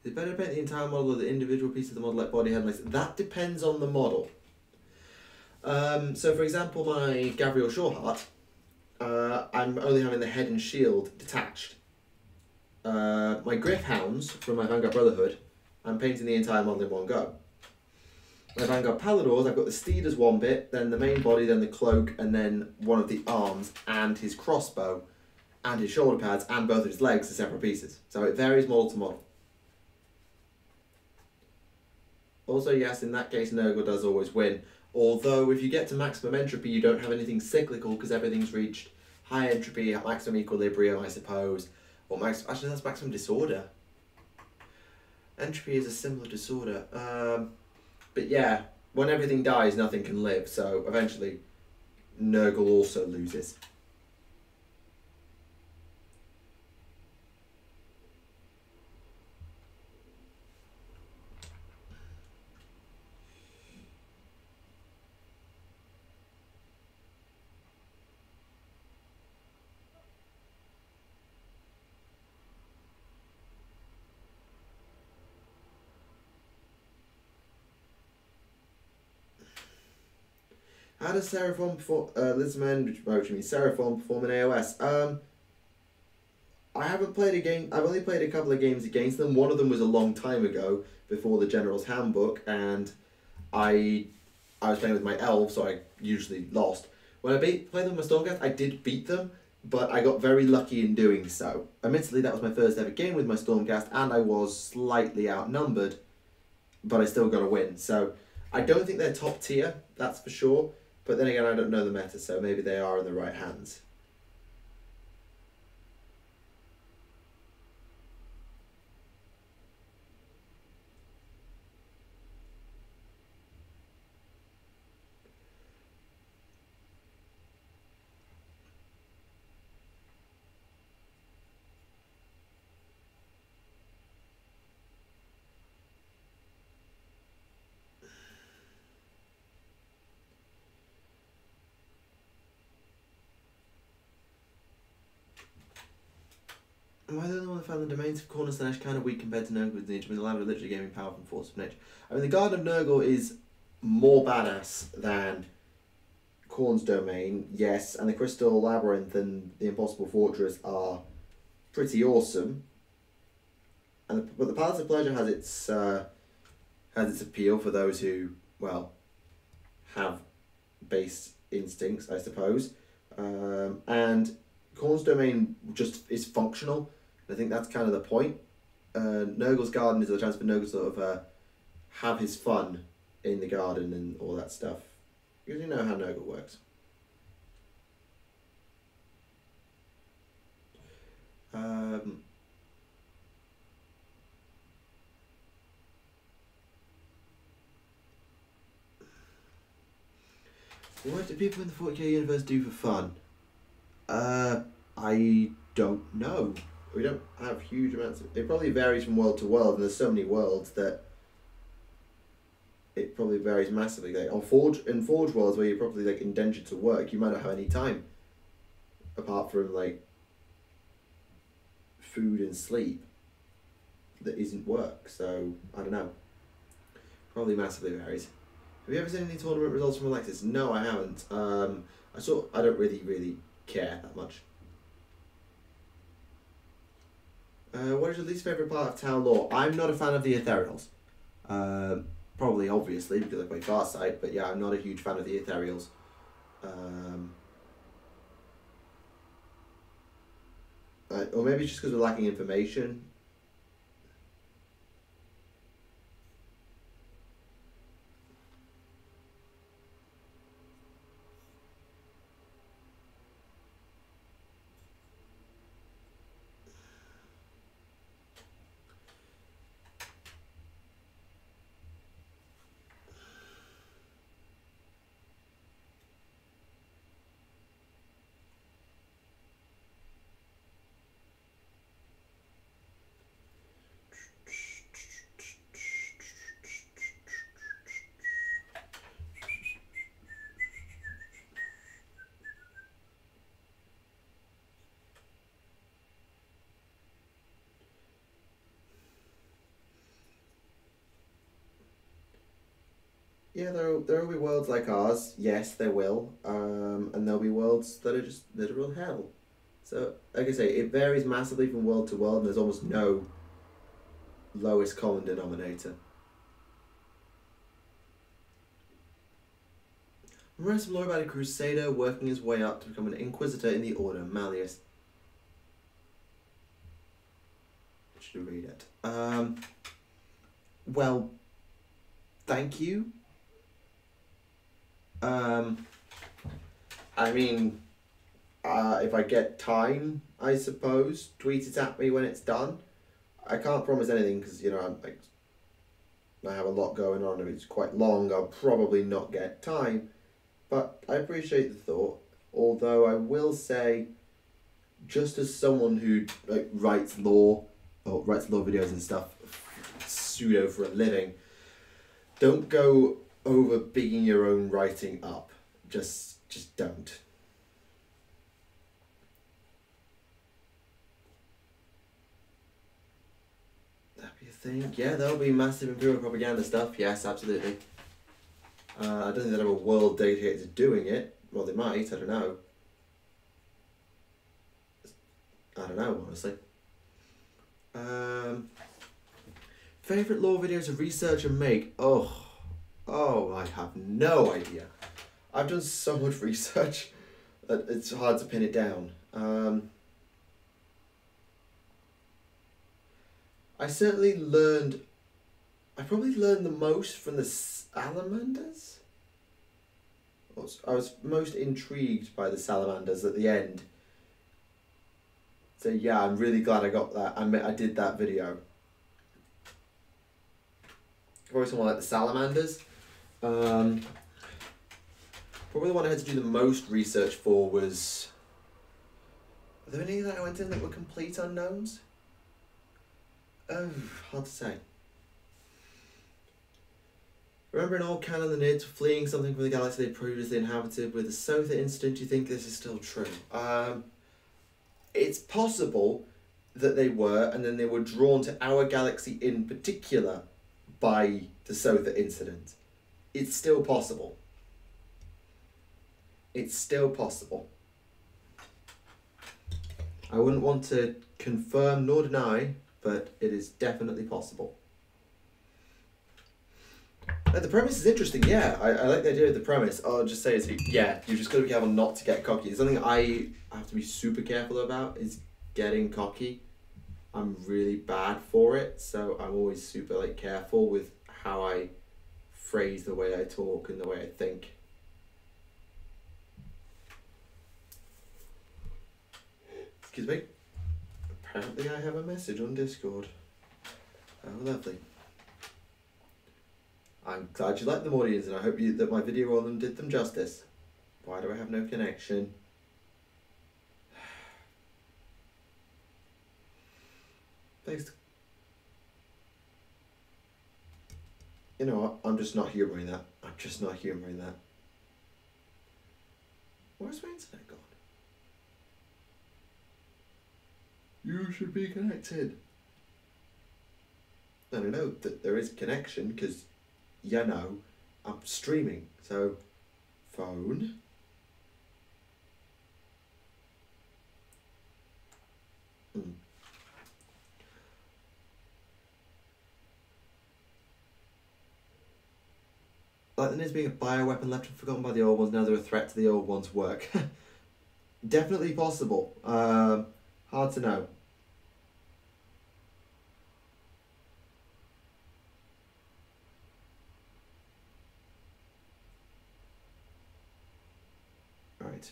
Is it better to paint the entire model or the individual piece of the model like body, head, legs? That depends on the model. So for example, my Gabriel Shawheart, I'm only having the head and shield detached. My Griffhounds from my Vanguard Brotherhood, I'm painting the entire model in one go. My Vanguard Paladors, I've got the steed as one bit, then the main body, then the cloak, and then one of the arms, and his crossbow, and his shoulder pads, and both of his legs as separate pieces. So it varies model to model. Also, yes, in that case, Nurgle does always win. Although, if you get to maximum entropy, you don't have anything cyclical because everything's reached high entropy, at maximum equilibrium, I suppose. Or actually, that's maximum disorder. Entropy is a similar disorder. But yeah, when everything dies, nothing can live. So eventually, Nurgle also loses. How does Seraphon perform? Which means Seraphon perform in AOS? I haven't played a game. I've only played a couple of games against them. One of them was a long time ago, before the General's Handbook, and I was playing with my elves, so I usually lost. When I played them with my Stormcast, I did beat them, but I got very lucky in doing so. Admittedly, that was my first ever game with my Stormcast, and I was slightly outnumbered, but I still got a win. So I don't think they're top tier, that's for sure. But then again, I don't know the meta, so maybe they are in the right hands. Am I the only one that found the domains of Cornerstone Ash kind of weak compared to Nurgle's nature? I mean, the land of literally gave me power from force of nature. I mean, the Garden of Nurgle is more badass than Khorne's domain, yes, and the Crystal Labyrinth and the Impossible Fortress are pretty awesome. But the Palace of Pleasure has its appeal for those who, well, have base instincts, I suppose. And Khorne's domain just is functional. I think that's kind of the point. Nurgle's garden is a chance for Nurgle to sort of have his fun in the garden and all that stuff. Because you know how Nurgle works. What do people in the 40k universe do for fun? I don't know. We don't have huge amounts of... It probably varies from world to world, and there's so many worlds that it probably varies massively. Like in Forge worlds, where you're probably like indentured to work, you might not have any time apart from like food and sleep that isn't work. So I don't know. Probably massively varies. Have you ever seen any tournament results from Alexis? No, I haven't. I don't really care that much. What is your least favourite part of Town Lore? I'm not a fan of the Ethereals. Probably, obviously, because I play Farsight, but yeah, I'm not a huge fan of the Ethereals. Or maybe just because we're lacking information. Yeah, there will be worlds like ours. Yes, there will. And there'll be worlds that are just literal hell. So, like I say, it varies massively from world to world, and there's almost no lowest common denominator. Remember some lore about a crusader working his way up to become an inquisitor in the Order of Malleus. Should read it. Well, thank you. I mean, if I get time, I suppose, tweet it at me when it's done. I can't promise anything because, you know, I have a lot going on. If it's quite long, I'll probably not get time. But I appreciate the thought. Although I will say, just as someone who writes law videos and stuff, pseudo for a living, don't go over bigging your own writing up. Just don't. That'd be a thing. Yeah, there'll be massive imperial propaganda stuff. Yes, absolutely. I don't think they'll have a world dedicated to doing it. Well, they might. I don't know. Honestly. Favorite lore videos to research and make? Oh, I have no idea. I've done so much research that it's hard to pin it down. I probably learned the most from the salamanders. I was most intrigued by the salamanders at the end. So yeah, I'm really glad I got that. I did that video. Probably someone like the salamanders. Probably the one I had to do the most research for was... Are there any that I went in that were complete unknowns? Oh, hard to say. Remember in old canon the Nids fleeing something from the galaxy they previously inhabited. With the Sotha incident, do you think this is still true? It's possible that they were, and then they were drawn to our galaxy in particular by the Sotha incident. It's still possible. It's still possible. I wouldn't want to confirm nor deny, but it is definitely possible. The premise is interesting, yeah. I like the idea of the premise. I'll just say is, yeah, you've just got to be careful not to get cocky. Something I have to be super careful about is getting cocky. I'm really bad for it, so I'm always super careful with how I phrase the way I talk and the way I think. Excuse me. Apparently I have a message on Discord. Oh, lovely. I'm glad you liked them, audience, and I hope that my video on them did them justice. Why do I have no connection? Thanks. You know what? I'm just not humouring that. Where's my internet gone? You should be connected. I don't know that there is connection because, you know, I'm streaming. So, phone. Like the Nids being a bioweapon left and forgotten by the old ones, now they're a threat to the old ones' work. Definitely possible. Hard to know. Right.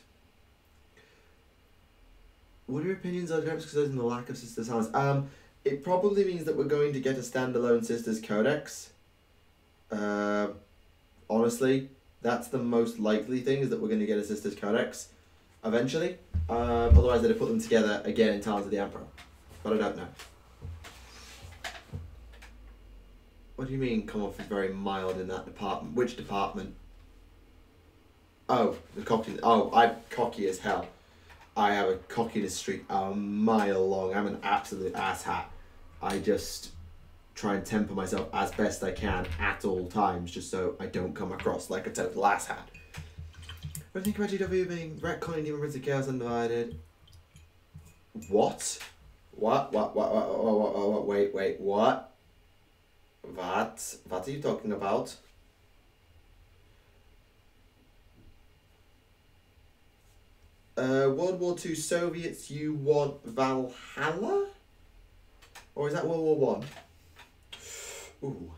What are your opinions on the lack of Sisters Silence? It probably means that we're going to get a standalone Sisters Codex. Honestly, that's the most likely thing, is that we're going to get a Sisters Codex eventually. Otherwise they'd have put them together again in Talons of the Emperor. But I don't know. What do you mean come off very mild in that department? Which department? Oh, the cocky. Oh, I'm cocky as hell. I have a cockiness streak a mile long. I'm an absolute asshat. I just try and temper myself as best I can at all times, just so I don't come across like a total asshat. What do you think about GW being retconning Demon Prince of Chaos Undivided? What? What? Wait, what? What? What are you talking about? World War II Soviets, you want Valhalla? Or is that World War One? Ooh.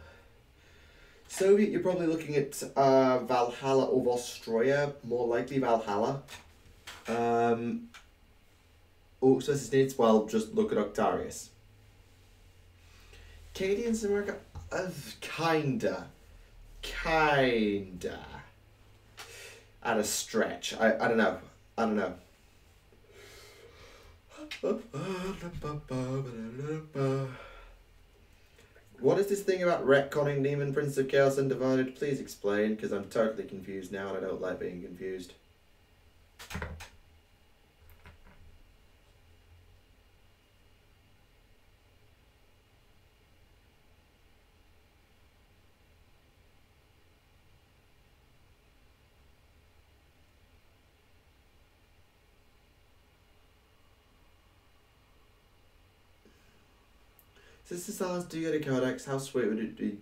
Soviet, you're probably looking at Valhalla of Austria, more likely Valhalla. Orcs versus Nids, well, just look at Octarius. Canadians in America? Kinda. At a stretch. I don't know. What is this thing about retconning Demon Prince of Chaos Undivided? Please explain, because I'm totally confused now and I don't like being confused. Since the Salons do get a codex, how sweet would it be?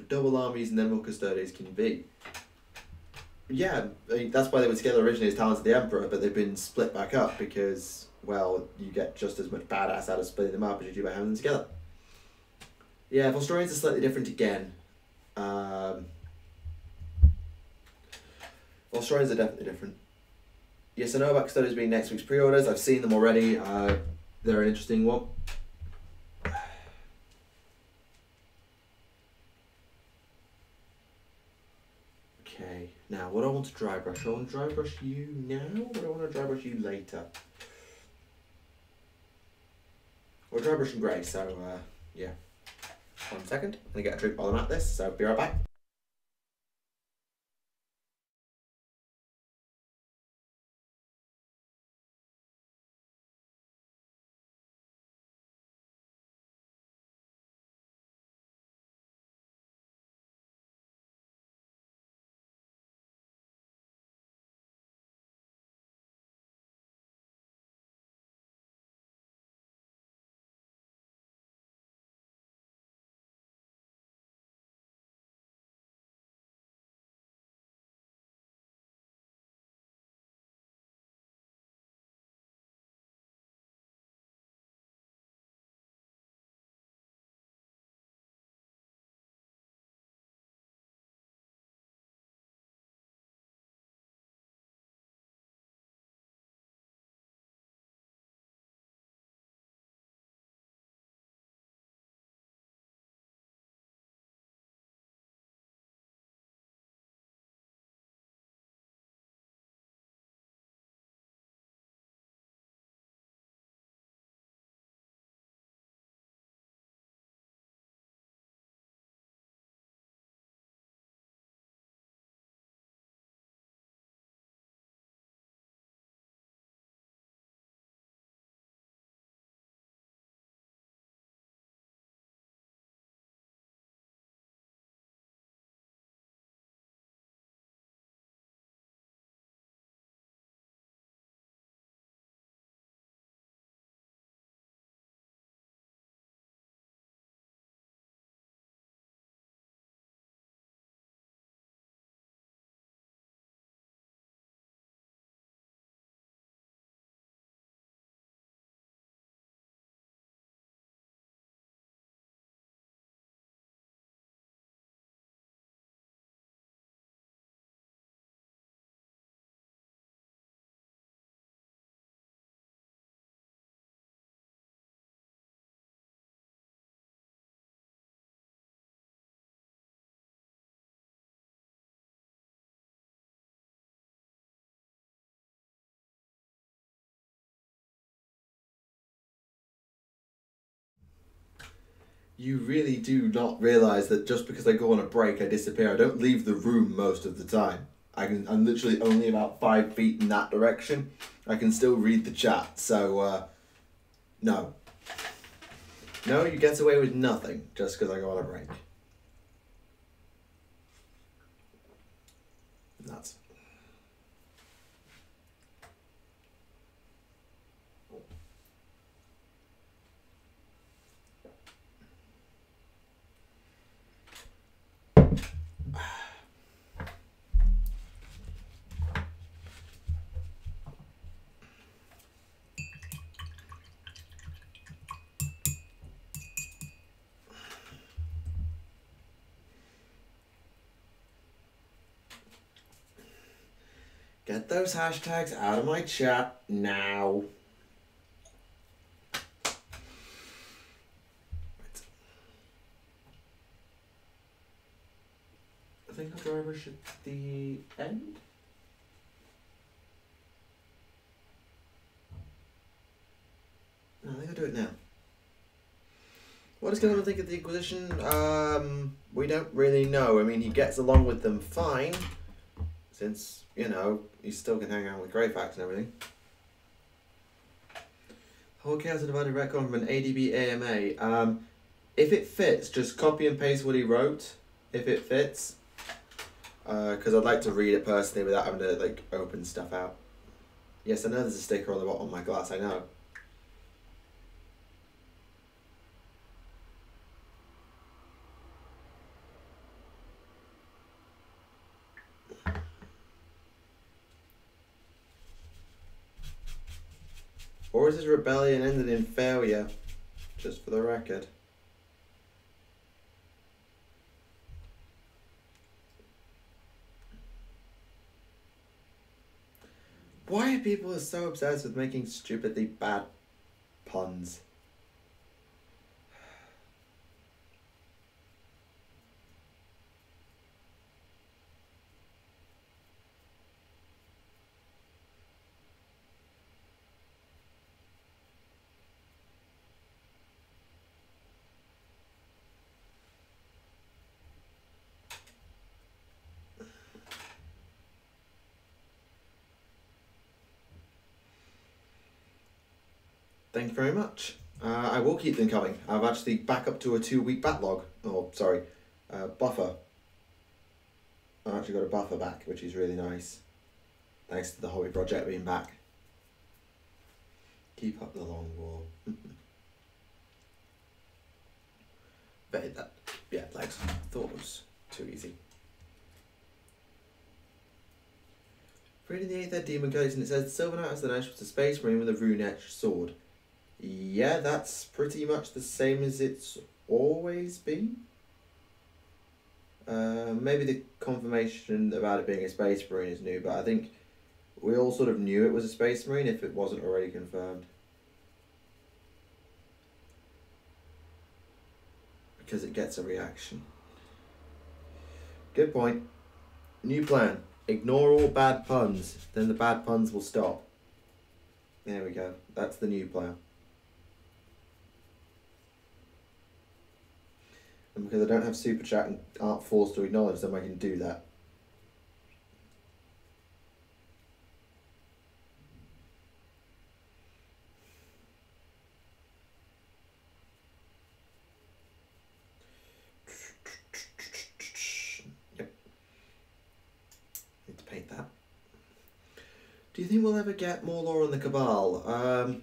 Double armies and then more custodians can you be? Yeah, I mean, that's why they were together originally as Talons of the Emperor, but they've been split back up because, well, you get just as much badass out of splitting them up as you do by having them together. Yeah, Australians are slightly different again. Australians are definitely different. Yes, I know about custodians being next week's pre-orders. I've seen them already. They're an interesting one. Okay, now what do I want to dry brush? Do I want to dry brush you now, or do I want to dry brush you later? We're dry brushing grey, so yeah. 1 second, I'm gonna get a drink while I'm at this, so be right back. You really do not realise that just because I go on a break, I disappear. I don't leave the room most of the time. I'm literally only about 5 feet in that direction. I can still read the chat, so no. No, you get away with nothing just because I go on a break. Nuts. Get those hashtags out of my chat now. I think I'll go over to the end. No, I think I'll do it now. What is Gilliman think of the Inquisition? We don't really know. I mean, he gets along with them fine, since, you know, he still can hang out with Greyfax and everything. Whole chaos divided retcon from an ADB AMA. If it fits, just copy and paste what he wrote. If it fits, because I'd like to read it personally without having to like open stuff out. Yes, I know there's a sticker on the bottom of my glass. I know. Or is his rebellion ended in failure? Just for the record. Why are people so obsessed with making stupidly bad puns? Thank you very much. I will keep them coming. I've actually back up to a 2-week backlog. Oh, sorry, buffer. I've actually got a buffer back, which is really nice. Thanks to the hobby project being back. Keep up the long wall. But that, yeah, like, thought it was too easy. Reading the 8th Ed Demon Codes, and it says Silver Knight as the Nash was a space marine with a rune-etched sword. Yeah, that's pretty much the same as it's always been. Maybe the confirmation about it being a space marine is new, but I think we all sort of knew it was a space marine if it wasn't already confirmed. Because it gets a reaction. Good point. New plan. Ignore all bad puns, then the bad puns will stop. There we go. That's the new plan. And because I don't have super chat and aren't forced to acknowledge them, I can do that. Yep. Need to paint that. Do you think we'll ever get more lore on the Cabal?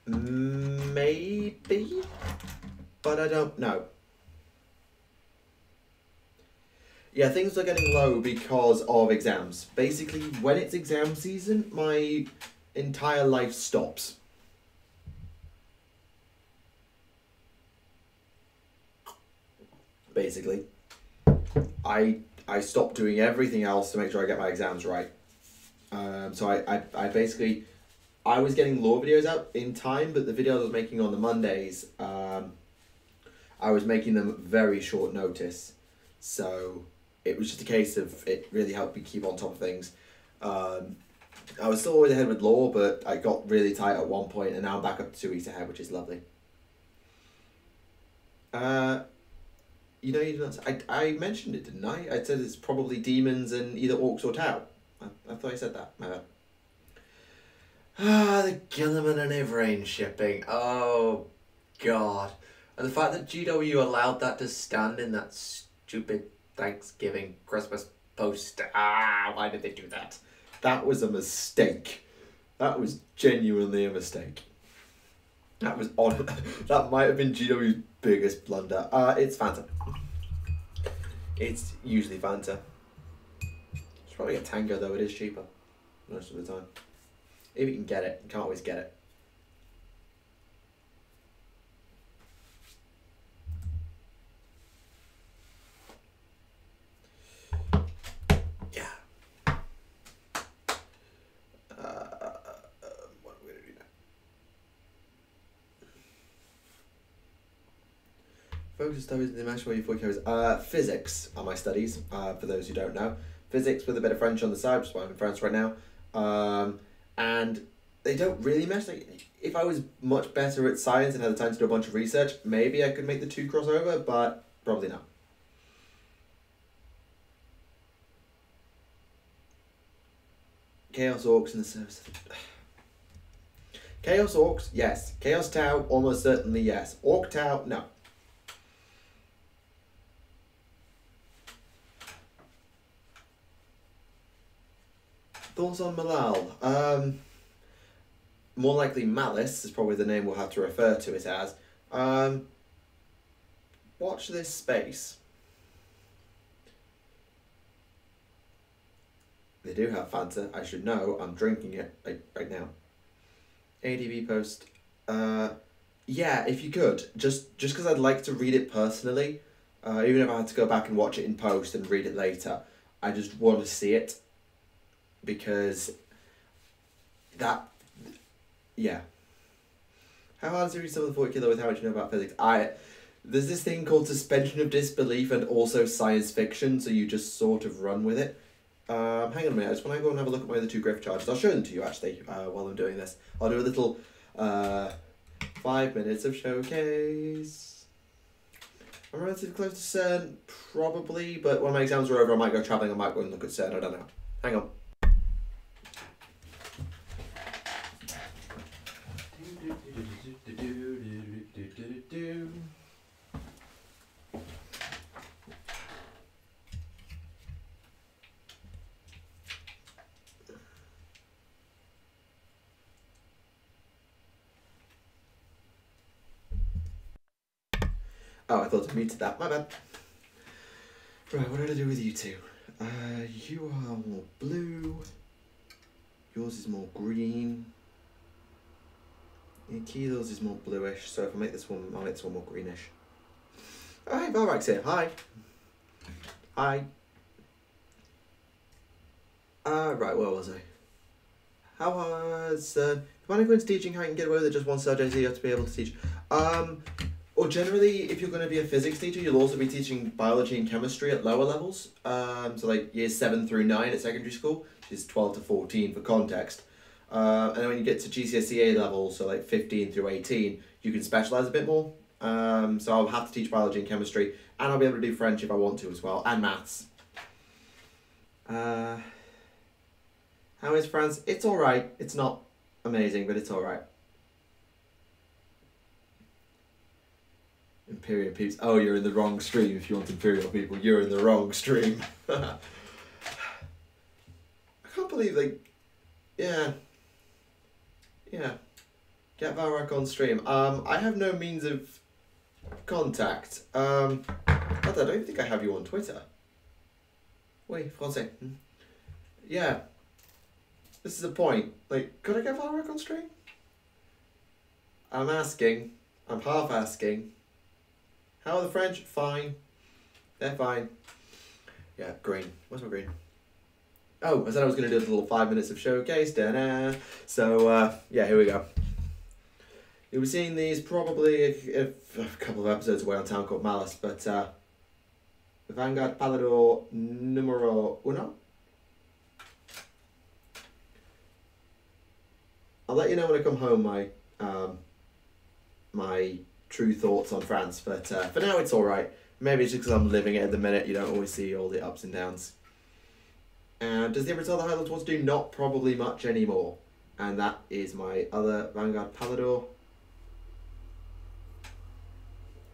Maybe, but I don't know. Yeah, things are getting low because of exams. Basically, when it's exam season, my entire life stops. Basically, I stop doing everything else to make sure I get my exams right. So I basically, I was getting lore videos out in time, but the videos I was making on the Mondays, I was making them very short notice. So it was just a case of, it really helped me keep on top of things. I was still always ahead with lore, but I got really tight at one point, and now I'm back up to 2 weeks ahead, which is lovely. You know, you didn't, I mentioned it, didn't I? I said it's probably demons and either orcs or Tau. I thought I said that. My bad. Ah, the Gilliman and Ivrain shipping. Oh, god. And the fact that GW allowed that to stand in that stupid Thanksgiving Christmas poster. Why did they do that? That was a mistake. That was genuinely a mistake. That was odd. That might have been GW's biggest blunder. It's Fanta. It's usually Fanta. It's probably a Tango though, it is cheaper most of the time. If you can get it, you can't always get it. Yeah. What are we gonna do now? Focus studies in the dimension where you focus. Physics are my studies, for those who don't know. Physics with a bit of French on the side, which is why I'm in France right now. And they don't really mesh. Like, if I was much better at science and had the time to do a bunch of research, maybe I could make the two crossover, but probably not. Chaos Orcs in the service. Chaos Orcs, yes. Chaos Tau, almost certainly yes. Orc Tau, no. Thoughts on Malal? More likely Malice is probably the name we'll have to refer to it as. Watch this space. They do have Fanta. I should know. I'm drinking it right now. ADV post. Yeah, if you could. Just because I'd like to read it personally. Even if I had to go back and watch it in post and read it later. I just want to see it. Because that, yeah. How hard is it to read some of the 40 kilo with how much you know about physics? There's this thing called suspension of disbelief and also science fiction, so you just sort of run with it. Hang on a minute, I just want to go and have a look at my other two griff charges. I'll show them to you actually while I'm doing this. I'll do a little 5 minutes of showcase. I'm relatively close to CERN, probably, but when my exams are over I might go travelling, I might go and look at CERN, I don't know. Hang on. Oh, I thought I muted that. My bad. Right, what did I do with you two? You are more blue. Yours is more green. Yeah, Kilo's is more bluish, so if I make this one, I'll make this one more greenish. Oh, hey, Valrax here. Hi. Hi. Right, where was I? How was, when I go into teaching, how you can get away with it just one subject, you have to be able to teach. Or generally, if you're going to be a physics teacher, you'll also be teaching biology and chemistry at lower levels. So like years 7 through 9 at secondary school, which is 12 to 14 for context. And then when you get to GCSE A level, so like 15 through 18, you can specialise a bit more. So I'll have to teach biology and chemistry, and I'll be able to do French if I want to as well, and maths. How is France? It's alright. It's not amazing, but it's alright. Imperial peeps. Oh, you're in the wrong stream if you want Imperial people. You're in the wrong stream. I can't believe, like, yeah. Yeah. Get Valrak on stream. I have no means of contact. I don't even think I have you on Twitter. Wait, français. Yeah. This is a point. Like, could I get Valrak on stream? I'm asking. I'm half asking. How are the French? Fine. They're fine. Yeah, green. Where's my green? Oh, I said I was going to do a little 5 minutes of showcase. Da-da. So, yeah, here we go. You'll be seeing these probably a couple of episodes away on Town Called Malice, but the Vanguard Palador numero uno. I'll let you know when I come home my my true thoughts on France, but for now it's alright. Maybe it's just because I'm living it at the minute, you don't always see all the ups and downs. Does the Emperor tell the High Lords what to do? Not probably much anymore. And that is my other Vanguard Palador.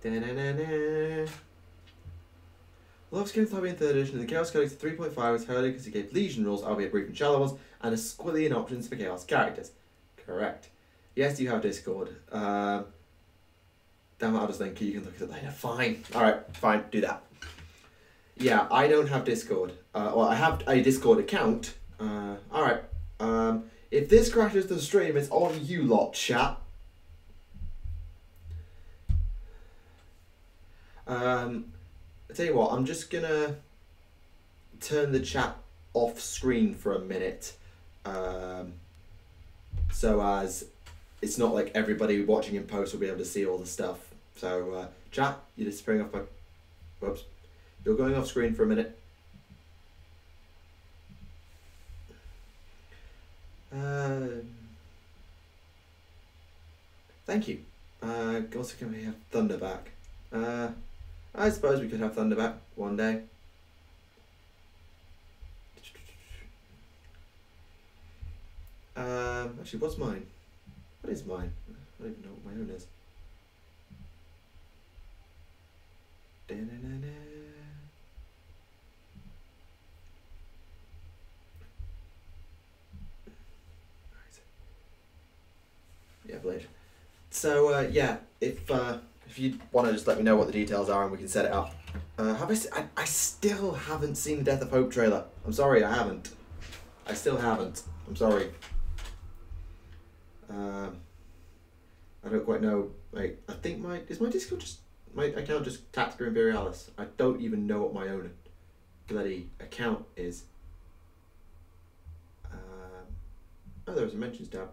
Da-na-na-na. Love Skin Hobby in 3rd edition, the Chaos Codex 3.5 was heralded because it gave Legion rules, albeit brief and shallow ones, and a squillion options for Chaos characters. Correct. Yes, you have Discord. Damn it, I'll just link you, you can look at it later. Fine. Alright, fine, do that. Yeah, I don't have Discord. Well, I have a Discord account. Alright. If this crashes the stream, it's on you lot, chat. I tell you what, I'm just gonna turn the chat off screen for a minute, so as it's not like everybody watching in post will be able to see all the stuff. So chat, you're disappearing off my, whoops, you're going off screen for a minute. Thank you. Also, can we have Thunder back? I suppose we could have Thunder back one day. Actually, what's mine? What is mine? I don't even know what my own is. Da-na-na-na. Yeah, Blade. So yeah, if you want to just let me know what the details are and we can set it up. I still haven't seen the Death of Hope trailer. I'm sorry, I haven't. I still haven't. I'm sorry. I don't quite know. Like, I think is my Discord just my account just Tactica Imperialis. I don't even know what my own bloody account is. Oh, there was a mentions tab.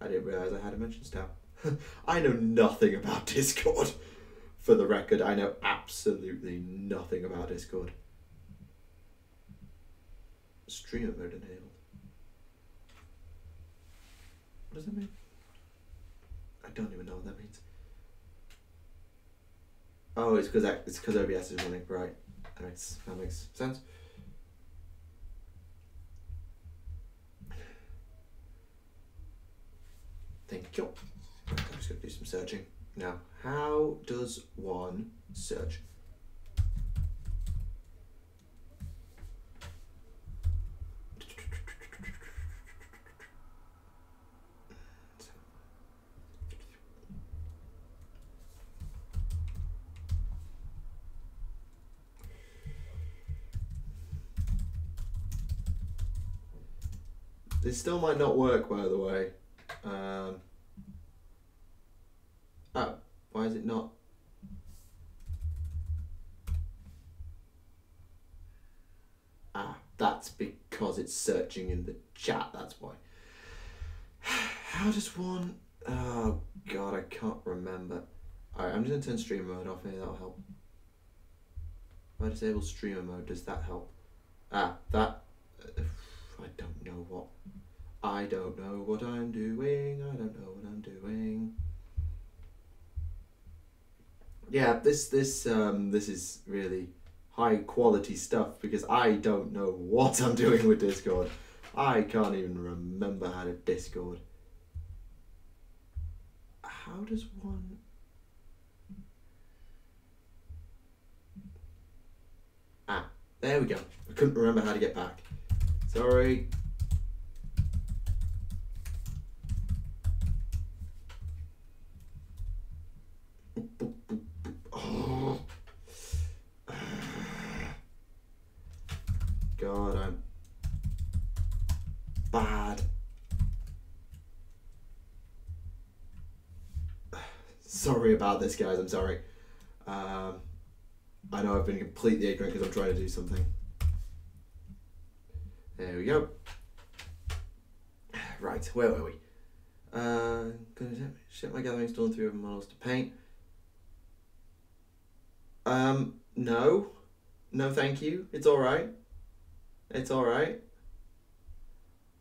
I didn't realise I had a mentions tab. I know nothing about Discord. For the record, I know absolutely nothing about Discord. Streamer mode enabled. What does that mean? I don't even know what that means. Oh, it's because OBS is running, right? That makes sense. Thank you. I'm just going to do some searching. Now, how does one search? This still might not work, by the way. Oh, why is it not? Ah, that's because it's searching in the chat, that's why. How does one... Oh, God, I can't remember. Alright, I'm just going to turn streamer mode off here, that'll help. If I disable streamer mode, does that help? Ah, that... I don't know what... I don't know what I'm doing. I don't know what I'm doing. Yeah, this is really high quality stuff because I don't know what I'm doing with Discord. I can't even remember how to Discord. How does one... Ah, there we go. I couldn't remember how to get back. Sorry. Oh. God, I'm bad. Sorry about this, guys. I'm sorry. I know I've been completely ignorant because I'm trying to do something. There we go. Right, where were we? Gonna ship my gathering store and 3 other models to paint. No. No, thank you. It's alright. It's alright.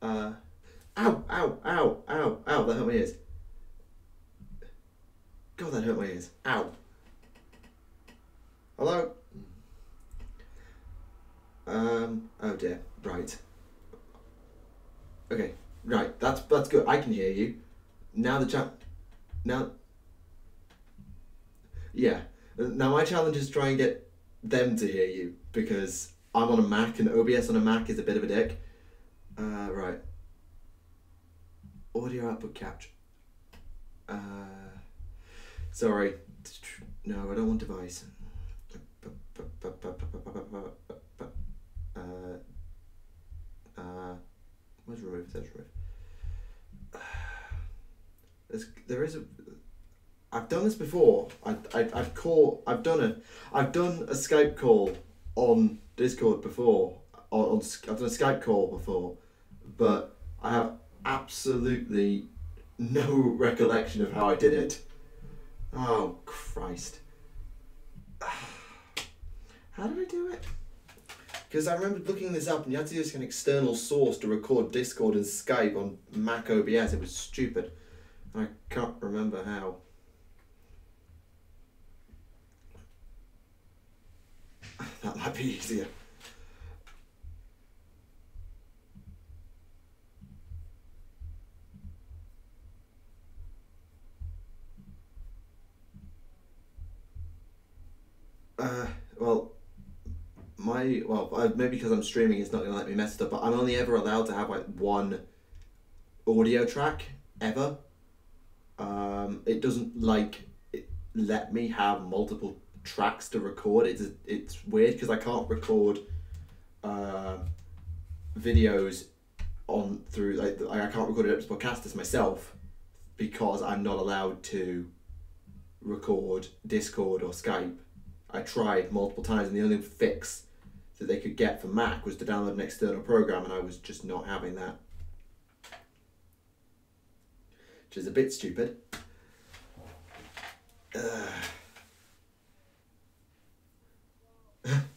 Ow, ow, ow, ow, ow, that hurt my ears. God, that hurt my ears. Ow. Hello? Oh dear. Right. Okay, right, that's good. I can hear you. Now the chat... Now... Yeah. Now my challenge is try and get them to hear you, because I'm on a Mac and OBS on a Mac is a bit of a dick. Right. Audio output capture. Sorry. No, I don't want device. Where's remove? There's remove. There is a. I've done this before. I've done a Skype call on Discord before. I've done a Skype call before, but I have absolutely no recollection of how I did it. Oh Christ! How did I do it? Because I remember looking this up, and you had to use an external source to record Discord and Skype on Mac OBS. It was stupid. I can't remember how. That might be easier. Maybe because I'm streaming, it's not going to let me mess it up, but I'm only ever allowed to have like one audio track, ever. It doesn't let me have multiple tracks to record. It's weird because I can't record videos through I can't record it as podcasters myself, because I'm not allowed to record Discord or Skype. I tried multiple times, and the only fix that they could get for Mac was to download an external program, and I was just not having that, which is a bit stupid.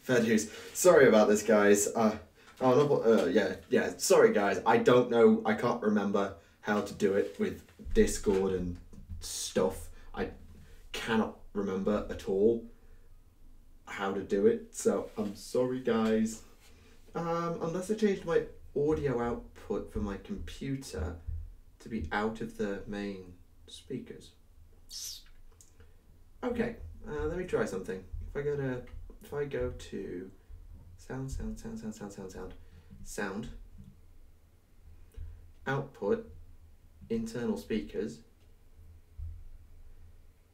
Fair news. Sorry about this, guys. Sorry, guys. I don't know. I can't remember how to do it with Discord and stuff. I cannot remember at all how to do it, so I'm sorry, guys. Unless I changed my audio output for my computer to be out of the main speakers. Okay, let me try something. If I go to sound, output, internal speakers,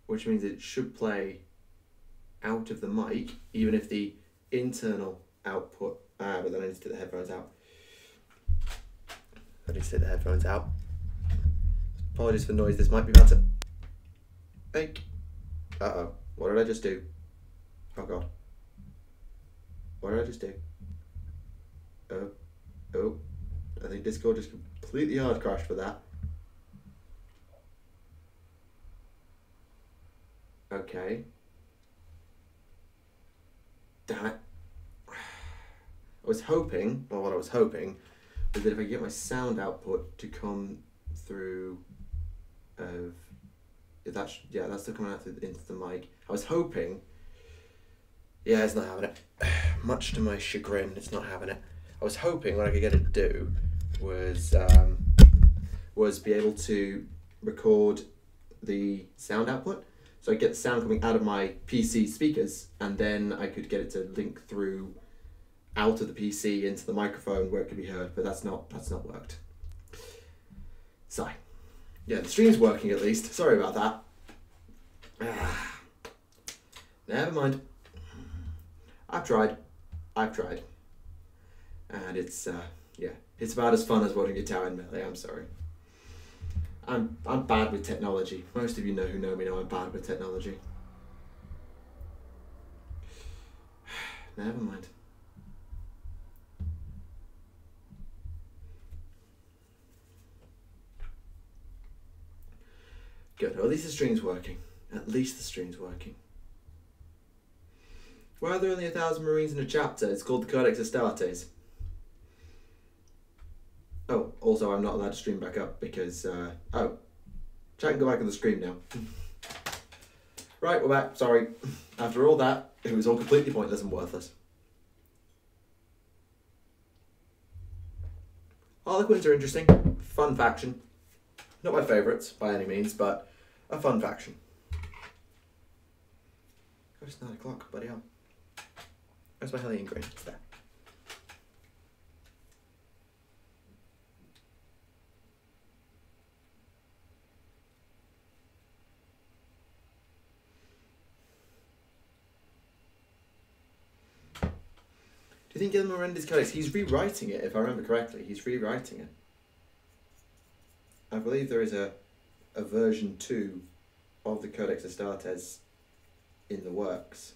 which means it should play out of the mic, even if the internal output, but then I need to take the headphones out. Apologies for the noise, this might be better. Uh-oh, what did I just do? Oh God. What did I just do? Oh, I think Discord just completely hard crashed for that. Okay. Damn it. What I was hoping was that if I get my sound output to come through that's still coming out into the mic. I was hoping, yeah, it's not having it. Much to my chagrin, it's not having it. I was hoping what I could get it to do was be able to record the sound output. So I get the sound coming out of my PC speakers, and then I could get it to link through out of the PC into the microphone where it could be heard, but that's not worked. Sigh. Yeah, the stream's working at least. Sorry about that. Never mind. I've tried. And it's about as fun as watching guitar in Melee, I'm sorry. I'm bad with technology. Most of you who know me know I'm bad with technology. Never mind. Good. Well, at least the stream's working. Why are there only 1,000 Marines in a chapter? It's called the Codex Astartes. Oh, also I'm not allowed to stream back up because, chat can go back on the stream now. Right, we're back, sorry. After all that, it was all completely pointless and worthless. Harlequins are interesting. Fun faction. Not my favourites by any means, but a fun faction. It's 9 o'clock, bloody hell. Where's my Hellion green? It's there. Do you think Gil Miranda's codex? He's rewriting it, if I remember correctly. He's rewriting it. I believe there is a version 2 of the Codex Astartes in the works.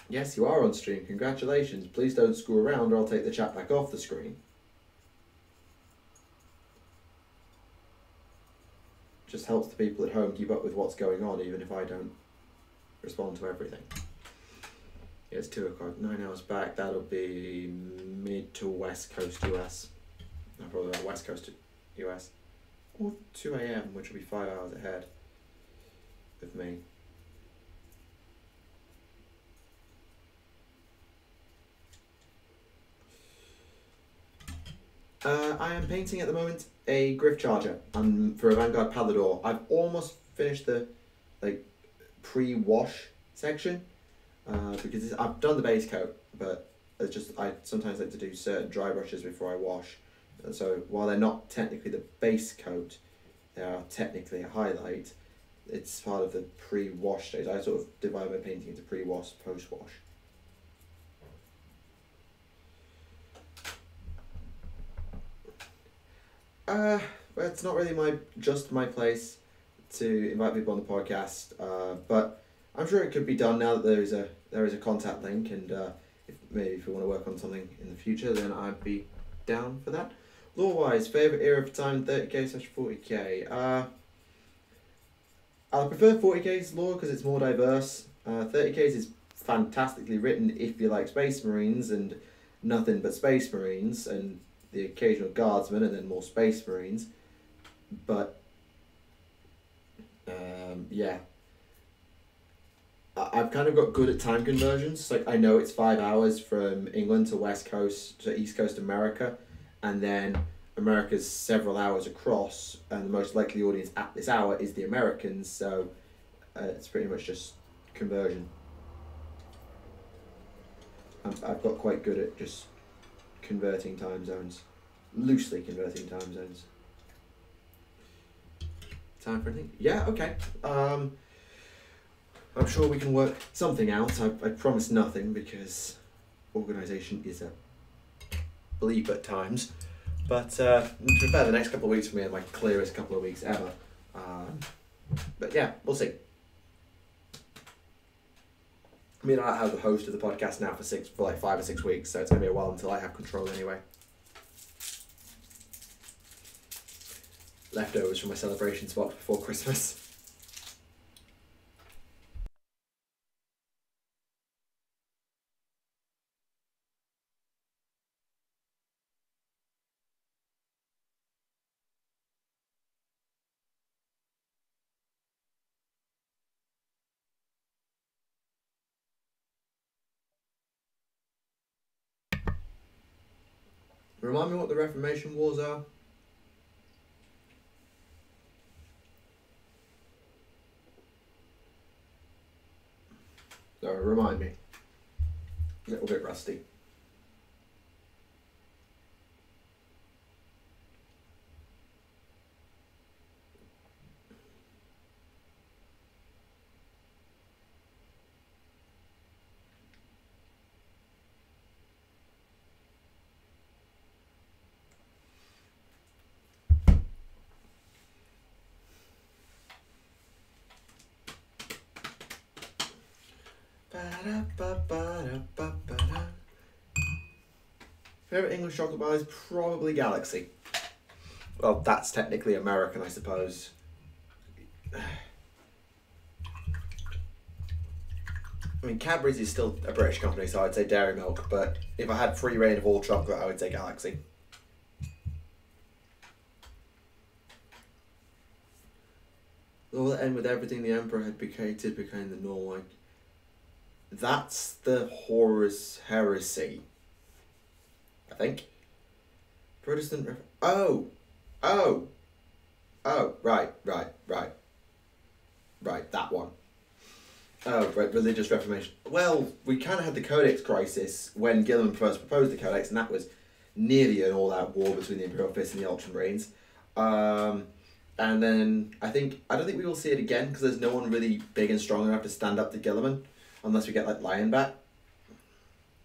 Yes, you are on stream. Congratulations. Please don't screw around or I'll take the chat back off the screen. Just helps the people at home keep up with what's going on, even if I don't respond to everything. Yeah, it's 2 o'clock, 9 hours back. That'll be mid to west coast US. No, probably west coast US. Or 2 a.m, which will be 5 hours ahead of me. I am painting at the moment a Griff Charger for a Vanguard Palador. I've almost finished the pre-wash section because I've done the base coat, but it's just I sometimes like to do certain dry brushes before I wash. So while they're not technically the base coat, they are technically a highlight. It's part of the pre-wash stage. I sort of divide my painting into pre-wash, post-wash. Well, it's not really just my place to invite people on the podcast, but I'm sure it could be done now that there is a contact link, and if you want to work on something in the future, then I'd be down for that. Lore-wise, favourite era of time, 30k/40k. I prefer 40k's lore because it's more diverse. 30k's is fantastically written if you like Space Marines and nothing but Space Marines and the occasional Guardsmen and then more Space Marines. But yeah, I've kind of got good at time conversions. Like I know it's 5 hours from England to West Coast to East Coast America, and then America's several hours across, and the most likely audience at this hour is the Americans, so it's pretty much just conversion. I've got quite good at just converting time zones, loosely converting time zones. Time for anything? Yeah, okay. I'm sure we can work something out. I promise nothing because organisation is a bleep at times. But to be fair, the next couple of weeks for me are my clearest couple of weeks ever. But yeah, we'll see. I mean, I have the host of the podcast now for like 5 or 6 weeks, so it's going to be a while until I have control anyway. Leftovers from my celebrations box before Christmas. Remind me what the Reformation Wars are? No, remind me. A little bit rusty. Favorite English chocolate bar is probably Galaxy. Well, that's technically American, I suppose. I mean, Cadbury's is still a British company, so I'd say Dairy Milk, but if I had free reign of all chocolate, I would say Galaxy. Will it end with everything the Emperor had created became the normal? That's the Horus Heresy, I think. Protestant... Oh! Oh, right, that one. Oh, right, religious reformation. Well, we kind of had the Codex crisis when Gilliman first proposed the Codex, and that was nearly an all-out war between the Imperial Fists and the Ultramarines. And then I don't think we will see it again because there's no one really big and strong enough to stand up to Gilliman, unless we get like Lionbat.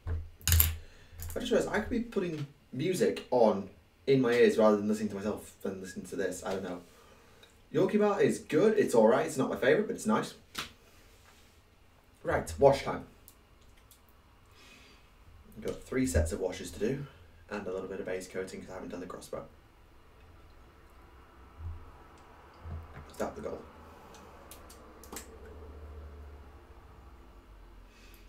I just realised I could be putting music on in my ears rather than listening to myself than listening to this. I don't know. Yorkie Bar is good. It's alright. It's not my favourite, but it's nice. Right, wash time. I've got 3 sets of washes to do and a little bit of base coating because I haven't done the crossbow. Is that the goal?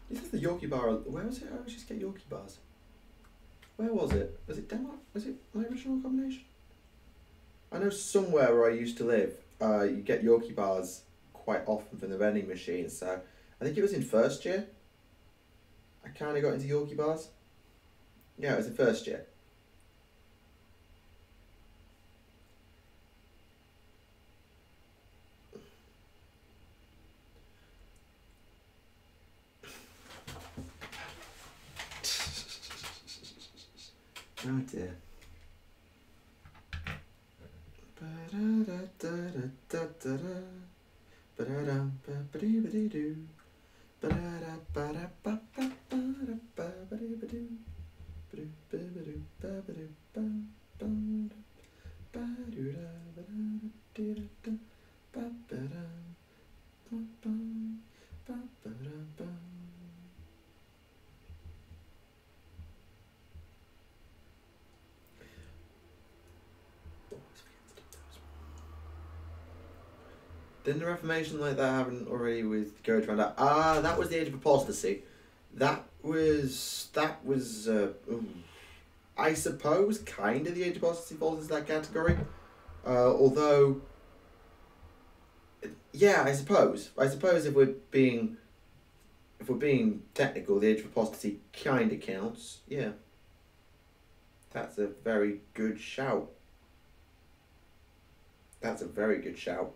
This is the Yorkie Bar. Where was it? I always just get Yorkie Bars. Where was it? Was it Denmark? Was it my original combination? I know somewhere where I used to live, you get Yorkie Bars quite often from the vending machine, so I think it was in first year. I kind of got into Yorkie Bars. Yeah, it was in first year. Oh dear. Didn't the Reformation like that happen already with Go Around? That was the Age of Apostasy. That was I suppose kind of the Age of Apostasy falls into that category. Although, yeah, I suppose if we're being technical, the Age of Apostasy kind of counts. Yeah, that's a very good shout. That's a very good shout.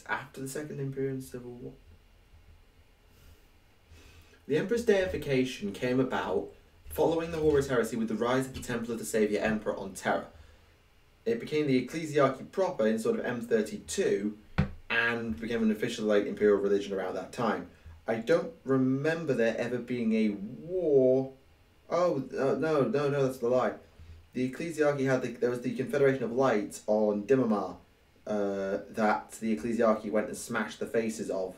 After the Second Imperial Civil War. The Emperor's deification came about following the Horus Heresy with the rise of the Temple of the Saviour Emperor on Terra. It became the ecclesiarchy proper in sort of M32 and became an official imperial religion around that time. I don't remember there ever being a war. Oh, no, that's the lie. The ecclesiarchy there was the Confederation of Light on Dimamar. That the ecclesiarchy went and smashed the faces of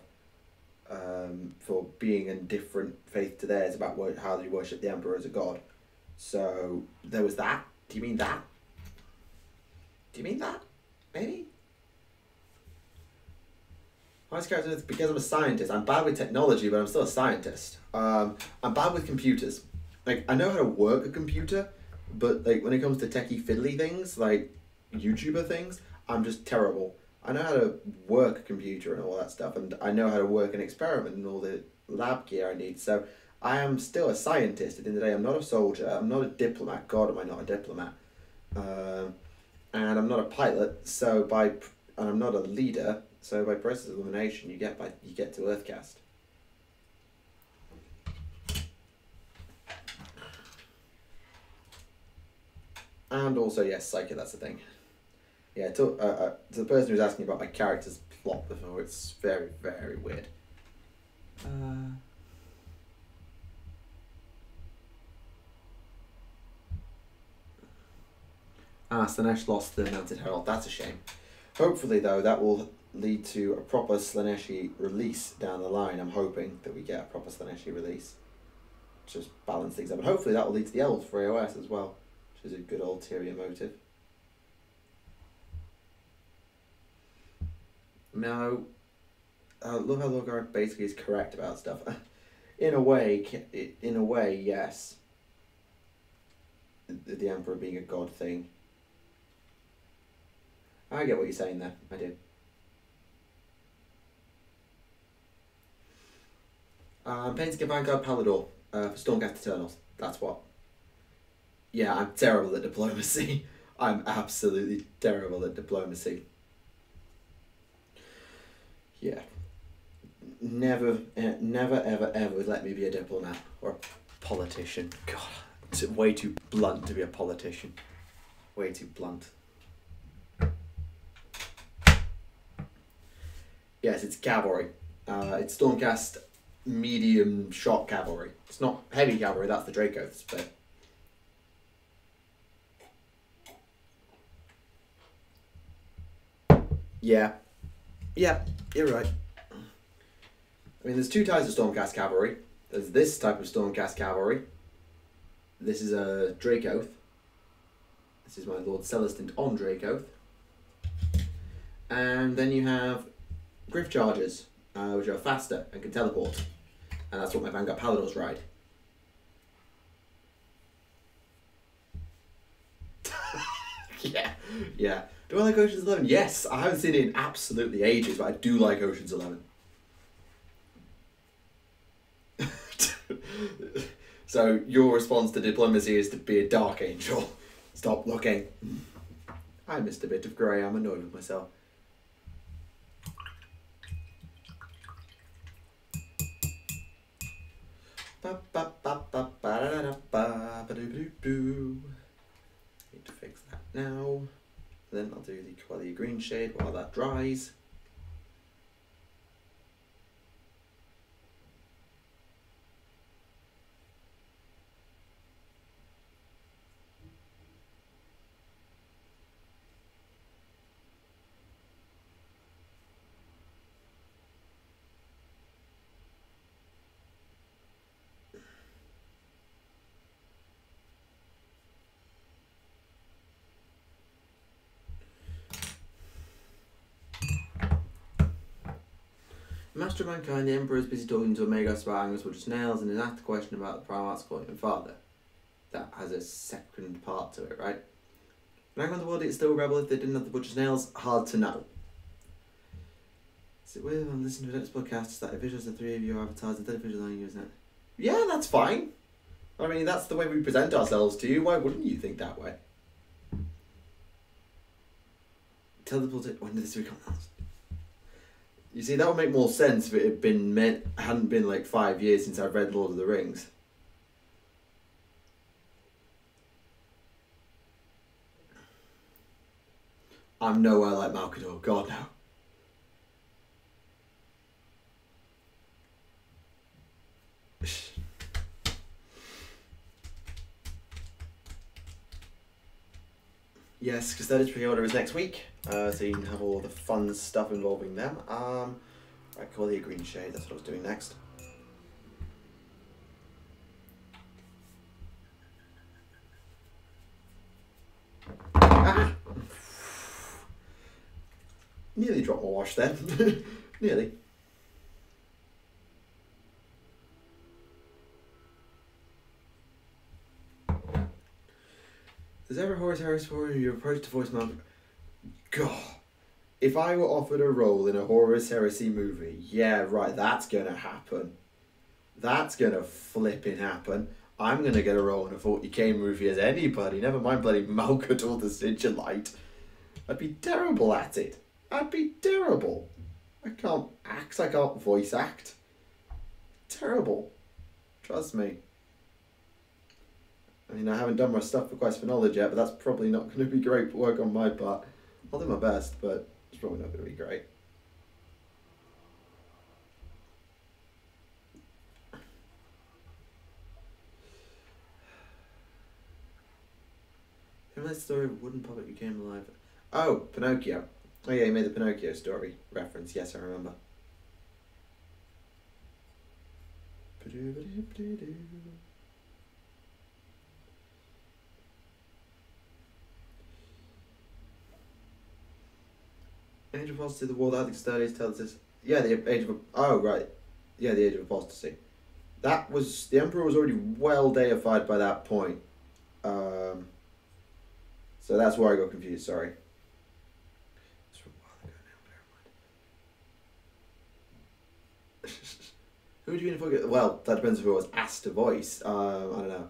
for being a different faith to theirs about how they worship the emperor as a god. So there was that. Do you mean that? Do you mean that? Maybe? Highest character because I'm a scientist. I'm bad with technology, but I'm still a scientist. I'm bad with computers. I know how to work a computer, but when it comes to techie fiddly things, like YouTuber things, I'm just terrible. I know how to work a computer and all that stuff, and I know how to work an experiment and all the lab gear I need. So I am still a scientist. At the end of the day, I'm not a soldier. I'm not a diplomat. God, am I not a diplomat? And I'm not a pilot. And I'm not a leader. So by process of elimination, you get to Earthcast. And also, yes, Psyche. That's the thing. Yeah, to the person who's asking about my character's plot before, it's very, very weird. Slaanesh lost the Mounted Herald. That's a shame. Hopefully, though, that will lead to a proper Slaaneshi release down the line. I'm hoping that we get a proper Slaaneshi release. Just balance things up. And hopefully that will lead to the Elves for AOS as well, which is a good ulterior motive. No, I love how Lorgar basically is correct about stuff. In a way, yes. The Emperor being a god thing. I get what you're saying there. I do. Painting a Vanguard Palador for Stormcast Eternals. That's what. Yeah, I'm terrible at diplomacy. I'm absolutely terrible at diplomacy. Yeah. Never, ever let me be a diplomat or a politician. God, it's way too blunt to be a politician. Way too blunt. Yes, it's cavalry. It's Stormcast medium shot cavalry. It's not heavy cavalry, that's the Dracos, but... Yeah. Yeah, you're right. I mean, there's two types of Stormcast cavalry. There's this type of Stormcast cavalry. This is a Dracoth. This is my Lord Celestant on Dracoth. And then you have Griff Chargers, which are faster and can teleport. And that's what my Vanguard Paladors ride. Yeah. Do I like Ocean's 11? Yes, I haven't seen it in absolutely ages, but I do like Ocean's 11. So your response to diplomacy is to be a dark angel. Stop looking. I missed a bit of grey. I'm annoyed with myself. Need to fix that now. Then I'll do the quality green shade while that dries. Master of Mankind, the Emperor is busy talking to Omega about Angus Wood Snails and is asked a question about the Primarchs calling him father. That has a second part to it, right? When I go on the world, it's still a rebel if they didn't have the Butcher's Nails? Hard to know. Is it weird when I listen to the next podcast? Is that visuals the three of you are avatars instead of visualizing you, isn't it? Yeah, that's fine. I mean, that's the way we present ourselves to you. Why wouldn't you think that way? Teleport. When did this become announced? You see, that would make more sense if it had been hadn't been like 5 years since I've read Lord of the Rings. I'm nowhere like Malkador. God, no. Yes, because that is pre-order is next week, so you can have all the fun stuff involving them. Right, call the green shade, that's what I was doing next. Ah! Nearly dropped my wash then. Nearly. Is there a Horus Heresy for you approach to voice Malkador? God. If I were offered a role in a Horus Heresy movie, yeah, right, that's gonna happen. That's gonna flipping happen. I'm gonna get a role in a 40k movie as anybody, never mind bloody Malkador the Sigilite. I'd be terrible at it. I'd be terrible. I can't act, I can't voice act. Terrible. Trust me. I mean, I haven't done my stuff for Quest for Knowledge yet, but that's probably not going to be great work on my part. I'll do my best, but it's probably not going to be great. Who made the story of Wooden Puppet became alive? Oh, Pinocchio. Oh yeah, he made the Pinocchio story reference. Yes, I remember. Age of Apostasy, the War that Studies tells us. Yeah, the Age of... Oh, right. Yeah, the Age of Apostasy. That was... The Emperor was already well deified by that point. So that's where I got confused, sorry. It's from a while ago now, bear in mind. Who would you be in for? Well, that depends on who I was asked to voice. I don't know.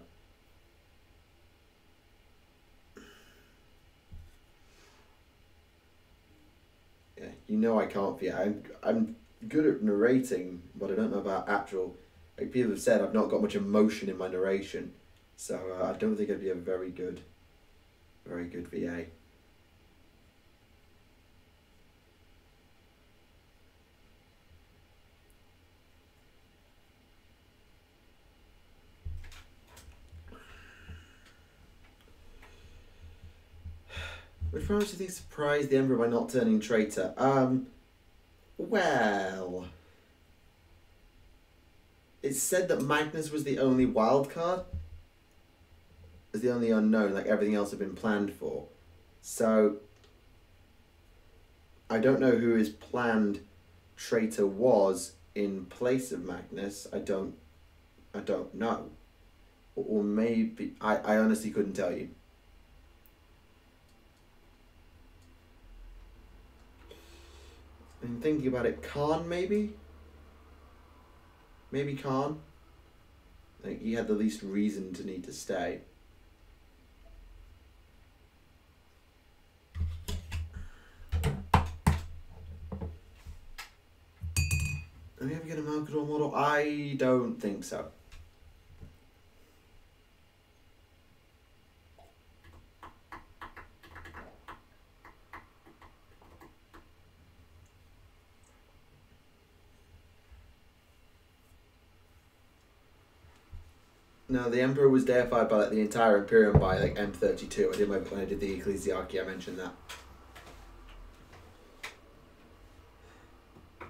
Yeah, you know I can't be. I'm good at narrating, but I don't know about actual. Like people have said, I've not got much emotion in my narration, so I don't think I'd be a very good VA. Which promise do you think surprised the Emperor by not turning traitor? Well, it's said that Magnus was the only wild card, as the only unknown, like everything else had been planned for. So, I don't know who his planned traitor was in place of Magnus. I don't know. Or maybe, I honestly couldn't tell you. I'm thinking about it, Khan maybe? Maybe Khan? Like, he had the least reason to need to stay. Are we ever going to market or model? I don't think so. No, the Emperor was deified by like the entire Imperium by like M32. When I did the Ecclesiarchy, I mentioned that. Do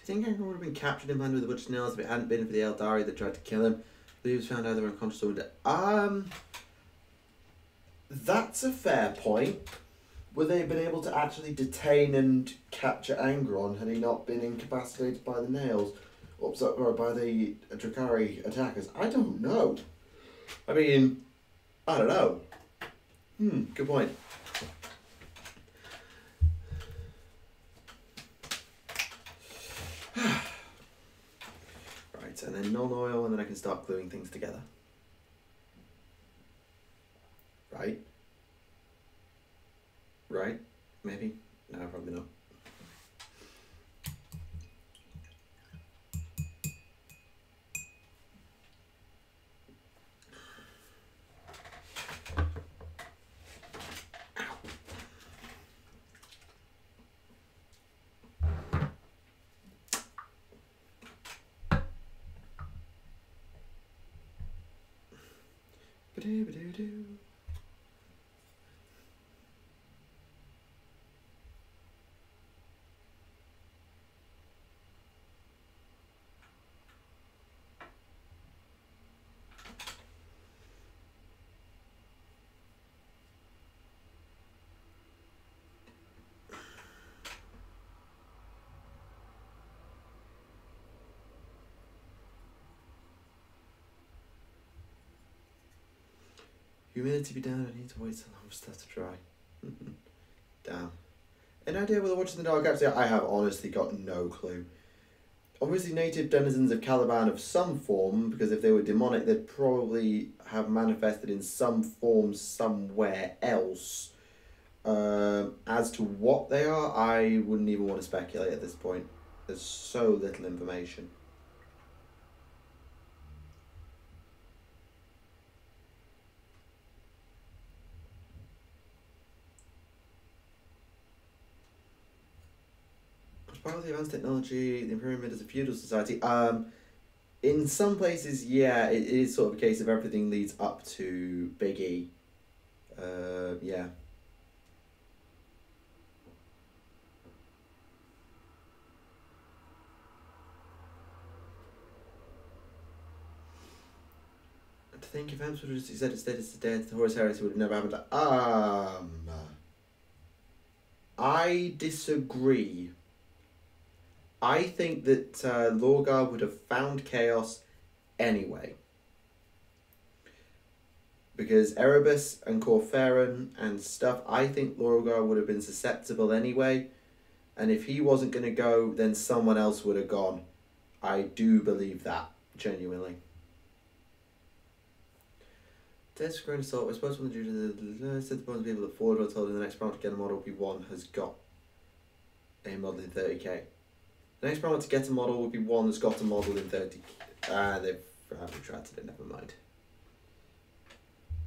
you think Angkor would have been captured in hand with the Butcher Nails if it hadn't been for the Eldari that tried to kill him? He was found either unconscious or dead. That's a fair point. Would they have been able to actually detain and capture Angron had he not been incapacitated by the nails? Or by the Drakari attackers? I don't know. I mean, I don't know. Good point. Right, and then non-oil, and then I can start gluing things together. Right? Right? Maybe? No, probably not. Ba-do-ba-do-do. Humidity be down, I need to wait till long for stuff to dry. Damn. An idea whether watching the dark actually, I have honestly got no clue. Obviously native denizens of Caliban of some form, because if they were demonic they'd probably have manifested in some form somewhere else. As to what they are, I wouldn't even want to speculate at this point. There's so little information. Part of the advanced technology, the Imperium is a feudal society. In some places, yeah, it is sort of a case of everything leads up to Big E. Yeah. To think if Amps would have said instead it's dead, the Horus Heresy would have never happened. I disagree. I think that Lorgar would have found chaos anyway. Because Erebus and Corferan and stuff, I think Lorgar would have been susceptible anyway. And if he wasn't going to go, then someone else would have gone. I do believe that, genuinely. Dead screen assault was supposed to be due to the said the people that Ford were told in the next round to get a Model would be one has got a model in 30k. The next round to get a model would be one that's got a model in 30k. They've retracted it, never mind.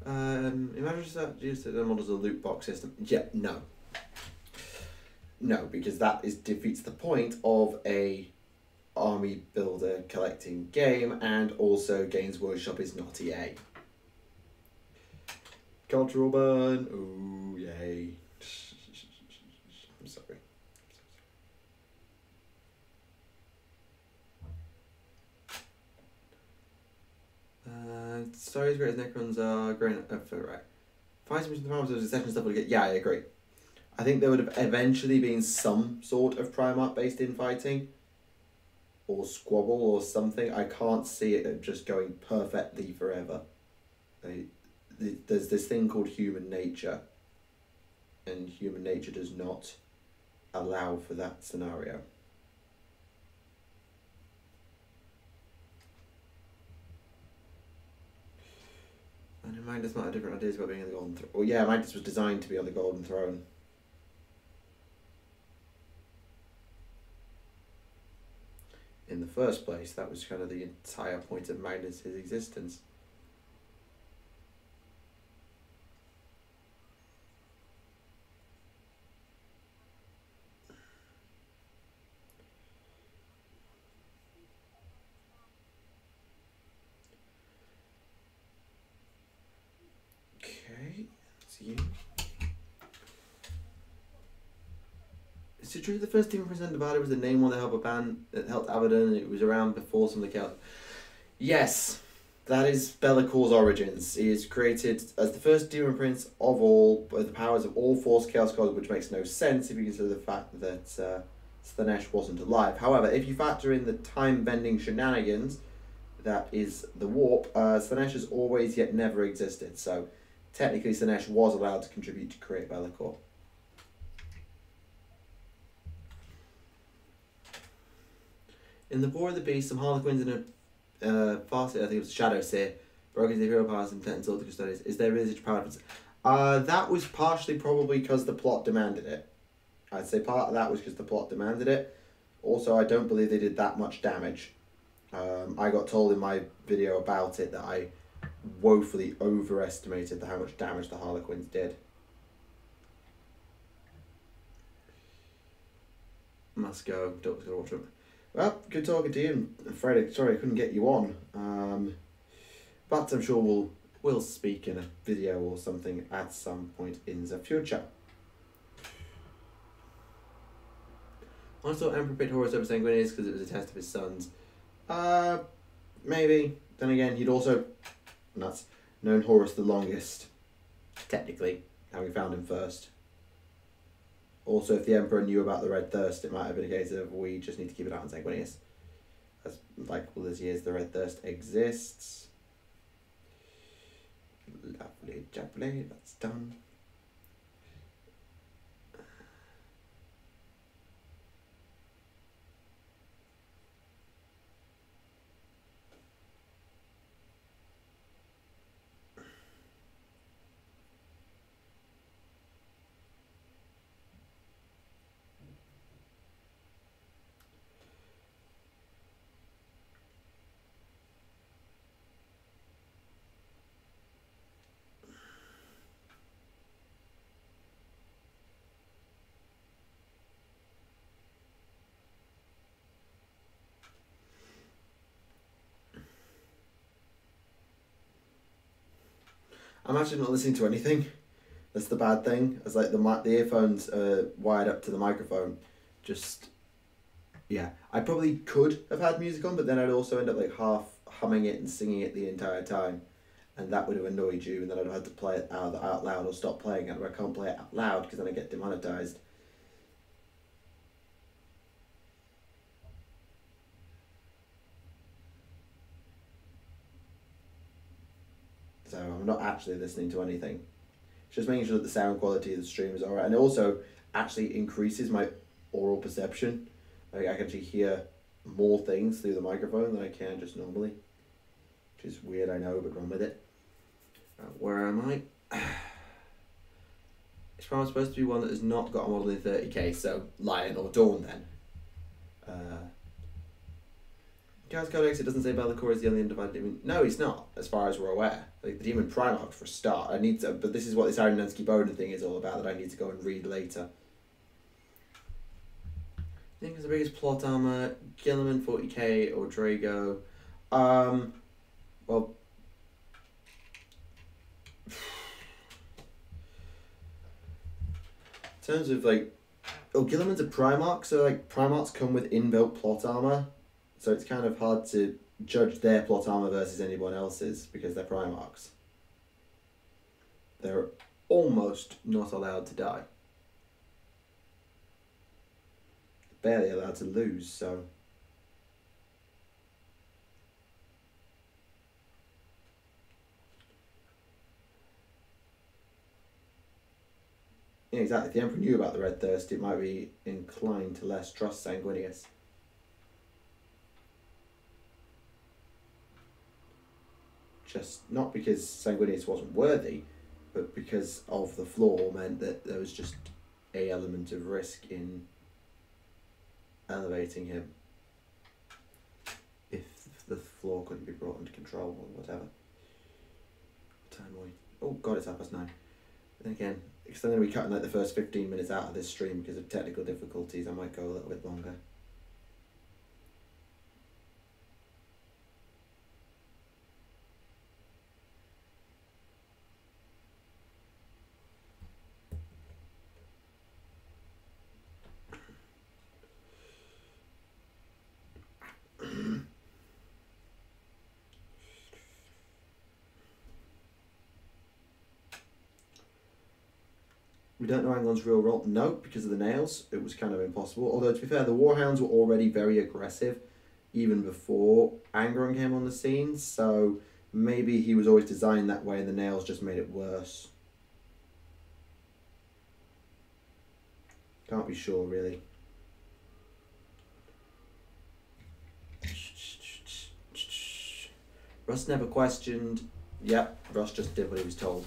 Imagine that used the models a loot box system. Yeah, no. No, because that defeats the point of a army builder collecting game, and also Games Workshop is not EA. Cultural burn, ooh, yay. I'm sorry. Stories great as Necrons are great for right. Fighting Mission Primarchs was a second stuff would get. Yeah, I agree. I think there would have eventually been some sort of Primarch based in fighting, or squabble or something. I can't see it just going perfectly forever. There's this thing called human nature, and human nature does not allow for that scenario. And in Mindus might have different ideas about being on the Golden Throne. Well, yeah, Mindus was designed to be on the Golden Throne. In the first place, that was kind of the entire point of Mindus' existence. Okay, that's you. Is it true the first team presented about it was the name one that helped Abaddon, and it was around before some of the Celts? Yes, that is Be'lakor's origins. He is created as the first demon prince of all, with the powers of all Force Chaos gods, which makes no sense if you consider the fact that Slanesh wasn't alive. However, if you factor in the time-bending shenanigans, that is the warp, Slanesh has always yet never existed, so technically Slanesh was allowed to contribute to create Be'lakor. In the War of the Beast, some Harlequins in a farce, I think it was Shadow Seer, broke into hero powers and threatened all the custodians. Is there really such power difference? That was partially probably because the plot demanded it. I'd say part of that was because the plot demanded it. Also, I don't believe they did that much damage. I got told in my video about it that I woefully overestimated how much damage the Harlequins did. Must go. Duck's gonna watch them. Well, good talking to you. I'm afraid sorry I couldn't get you on. But I'm sure we'll speak in a video or something at some point in the future. Also, Emperor picked Horus over Sanguinius because it was a test of his sons. Maybe. Then again, he'd also known Horus the longest, technically, having found him first. Also, if the Emperor knew about the Red Thirst, it might have been a case of we just need to keep it out on Sanguinius. As like all those years the Red Thirst exists. Lovely jubbly, that's done. I'm actually not listening to anything. That's the bad thing. It's like the earphones are wired up to the microphone. Just, yeah. I probably could have had music on, but then I'd also end up like half humming it and singing it the entire time. And that would have annoyed you, and then I'd have had to play it out loud or stop playing it, or I can't play it out loud because then I get demonetized. So I'm not actually listening to anything. It's just making sure that the sound quality of the stream is alright. And it also actually increases my aural perception. Like I can actually hear more things through the microphone than I can just normally. Which is weird, I know, but run with it. Where am I? It's probably supposed to be one that has not got a model in 30k, so Lion or Dawn then. Chaos Codex, it doesn't say Be'lakor is the only undivided demon. No, he's not, as far as we're aware. Like, the Demon Primarch for a start. I need to, but this is what this Iron Nensky Boden thing is all about, that I need to go and read later. I think it's the biggest plot armor, Gilliman 40k or Drago. Well, in terms of like, Gilliman's a Primarch, so like Primarchs come with inbuilt plot armor, so it's kind of hard to judge their plot armor versus anyone else's because they're Primarchs. They're almost not allowed to die. Barely allowed to lose, so. Yeah, exactly. If the Emperor knew about the Red Thirst, it might be inclined to less trust Sanguinius. Just not because Sanguinius wasn't worthy, but because of the flaw meant that there was just a element of risk in elevating him if the flaw couldn't be brought under control or whatever. What time are we? Oh god, it's 9:30. Then again, because I'm going to be cutting like the first 15 minutes out of this stream because of technical difficulties, I might go a little bit longer. We don't know Anglon's real role. No, because of the nails. It was kind of impossible. Although, to be fair, the Warhounds were already very aggressive even before Angron came on the scene. So maybe he was always designed that way and the nails just made it worse. Can't be sure, really. Russ never questioned. Yep, Russ just did what he was told.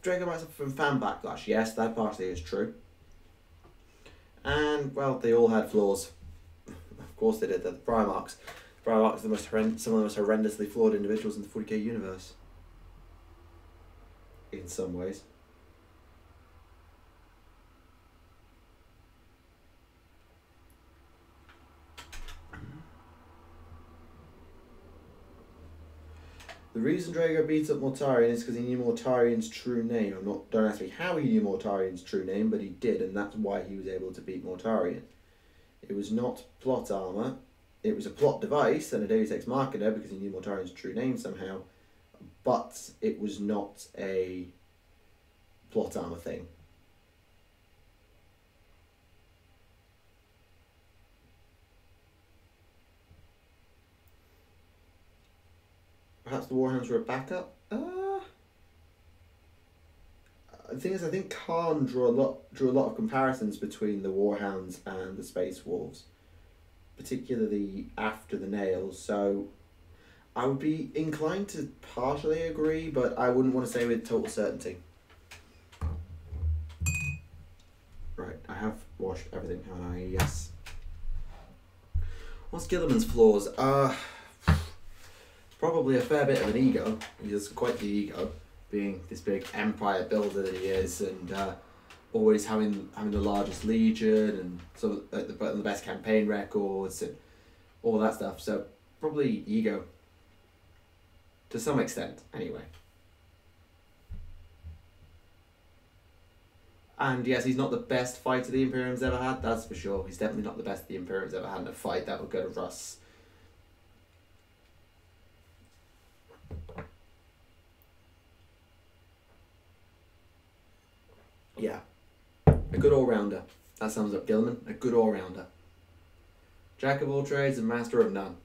Draco might suffer from fan backlash. Yes, that partly is true. And, well, they all had flaws. Of course they did. They're the Primarchs. Primarchs are some of the most horrendously flawed individuals in the 40k universe. In some ways. The reason Drago beat up Mortarion is because he knew Mortarion's true name. Don't ask me how he knew Mortarion's true name, but he did, and that's why he was able to beat Mortarion. It was not plot armor. It was a plot device and a Deus Ex Machina because he knew Mortarion's true name somehow, but it was not a plot armor thing. Perhaps the Warhounds were a backup? The thing is, I think Khan drew a lot of comparisons between the Warhounds and the Space Wolves, particularly after the nails, so I would be inclined to partially agree, but I wouldn't want to say with total certainty. Right, I have washed everything, haven't I? Yes. What's Gilliman's flaws? Probably a fair bit of an ego. He has quite the ego, being this big empire builder that he is, and always having the largest legion and some of the best campaign records and all that stuff. So probably ego, to some extent, anyway. And yes, he's not the best fighter the Imperium's ever had. That's for sure. He's definitely not the best the Imperium's ever had in a fight. That would go to Russ. Yeah, a good all-rounder. That sums up Gilliman, a good all-rounder. Jack of all trades and master of none.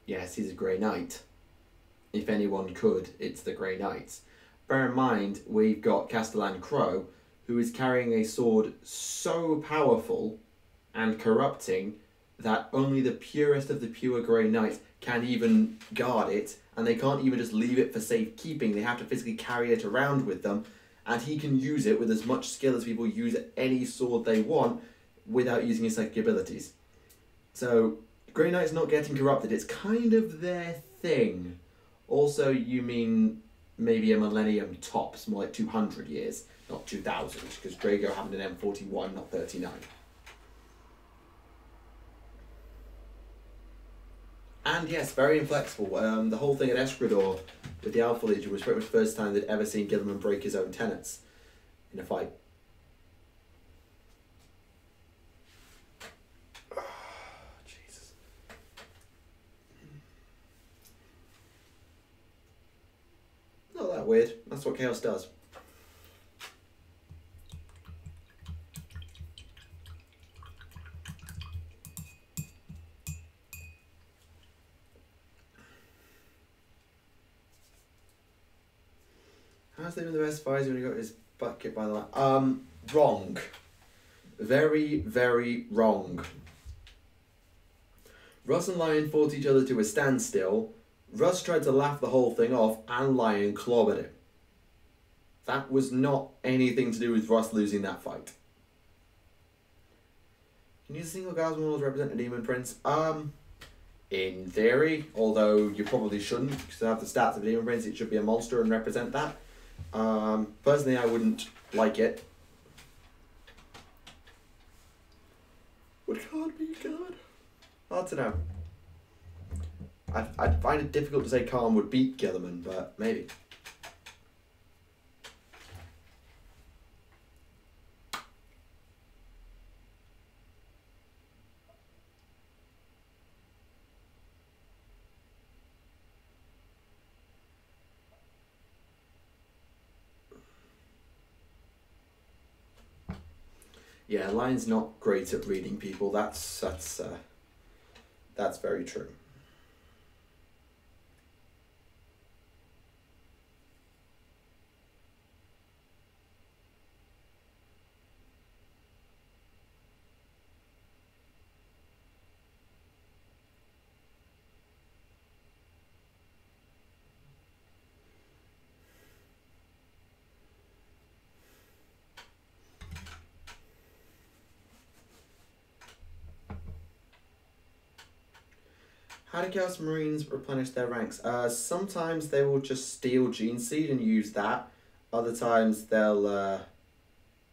Yes, he's a Grey Knight. if anyone could, it's the Grey Knights. Bear in mind, we've got Castellan Crow, who is carrying a sword so powerful and corrupting that only the purest of the pure Grey Knights can even guard it, and they can't even just leave it for safekeeping. They have to physically carry it around with them, and he can use it with as much skill as people use any sword they want without using his psychic abilities. So, Grey Knight's not getting corrupted. It's kind of their thing. Also, you mean maybe a millennium tops, more like 200 years, not 2000, because Drago happened in M41, not 39. And yes, very inflexible. The whole thing at Escrador with the Alpha Legion was pretty much the first time they'd ever seen Guilliman break his own tenets in a fight. Oh, Jesus. Not that weird. That's what Chaos does. How's they been the best fighter when he got his butt kicked by the line? Wrong. Very, very wrong. Russ and Lion fought each other to a standstill. Russ tried to laugh the whole thing off, and Lion clobbered him. That was not anything to do with Russ losing that fight. Can you use a single Gauss model to represent a demon prince? In theory, although you probably shouldn't, because to have the stats of a demon prince, it should be a monster and represent that. Personally, I wouldn't like it. But can't be good. Hard to know. I'd find it difficult to say Khan would beat Guilliman, but maybe. Yeah, Lion's not great at reading people. That's very true. How do Chaos Marines replenish their ranks? Sometimes they will just steal Gene Seed and use that. Other times they'll,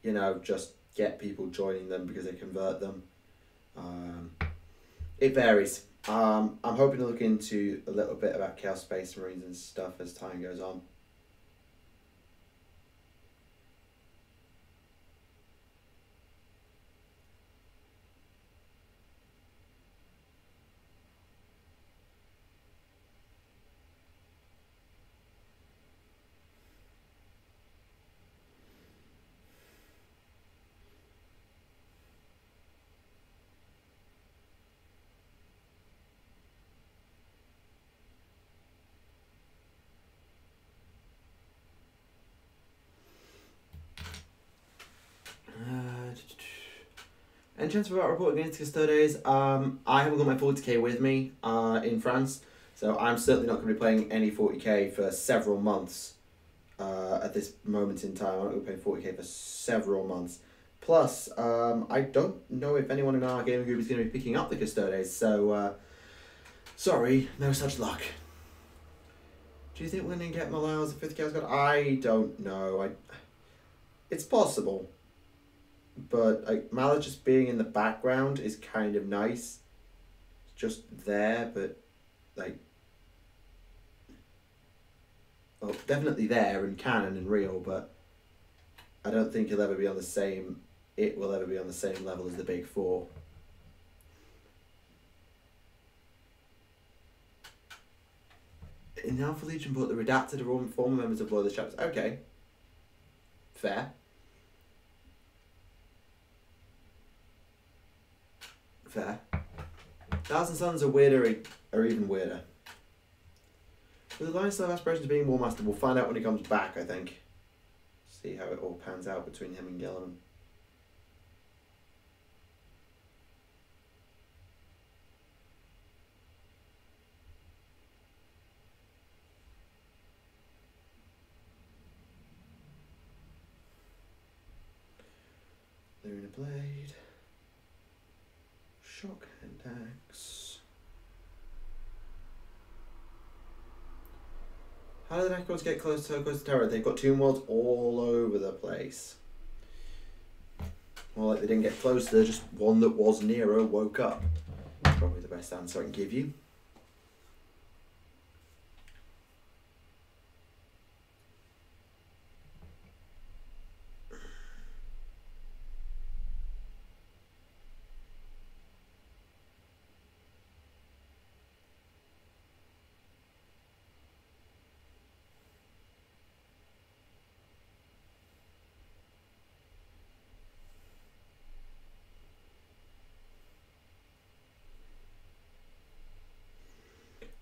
you know, just get people joining them because they convert them. It varies. I'm hoping to look into a little bit about Chaos Space Marines and stuff as time goes on. And chance for that report against Custodes. I haven't got my 40k with me in France, so I'm certainly not going to be playing any 40k for several months at this moment in time. I'm not going to be playing 40k for several months. Plus, I don't know if anyone in our gaming group is going to be picking up the Custodes, so sorry, no such luck. Do you think we're going to get Malau as a 5th Chaos God? I don't know. It's possible. But like Mallet just being in the background is kind of nice. Just there, but like, well, definitely there in canon and real, but I don't think he'll ever be on the same. It will ever be on the same level as the Big Four. In the Alpha Legion book, the redacted are former members of Loyalist chapters. Okay, fair. Fair. Thousand Sons are weirder, are even weirder. With the Lion still have aspirations of being War Master, we'll find out when he comes back, I think. See how it all pans out between him and Gilliman. Luna Blade. Shock and Axe. How do the Necrons get close to Terra? They've got Tomb Worlds all over the place. Well, like they didn't get close, they're just one that was Nero woke up. Probably the best answer I can give you.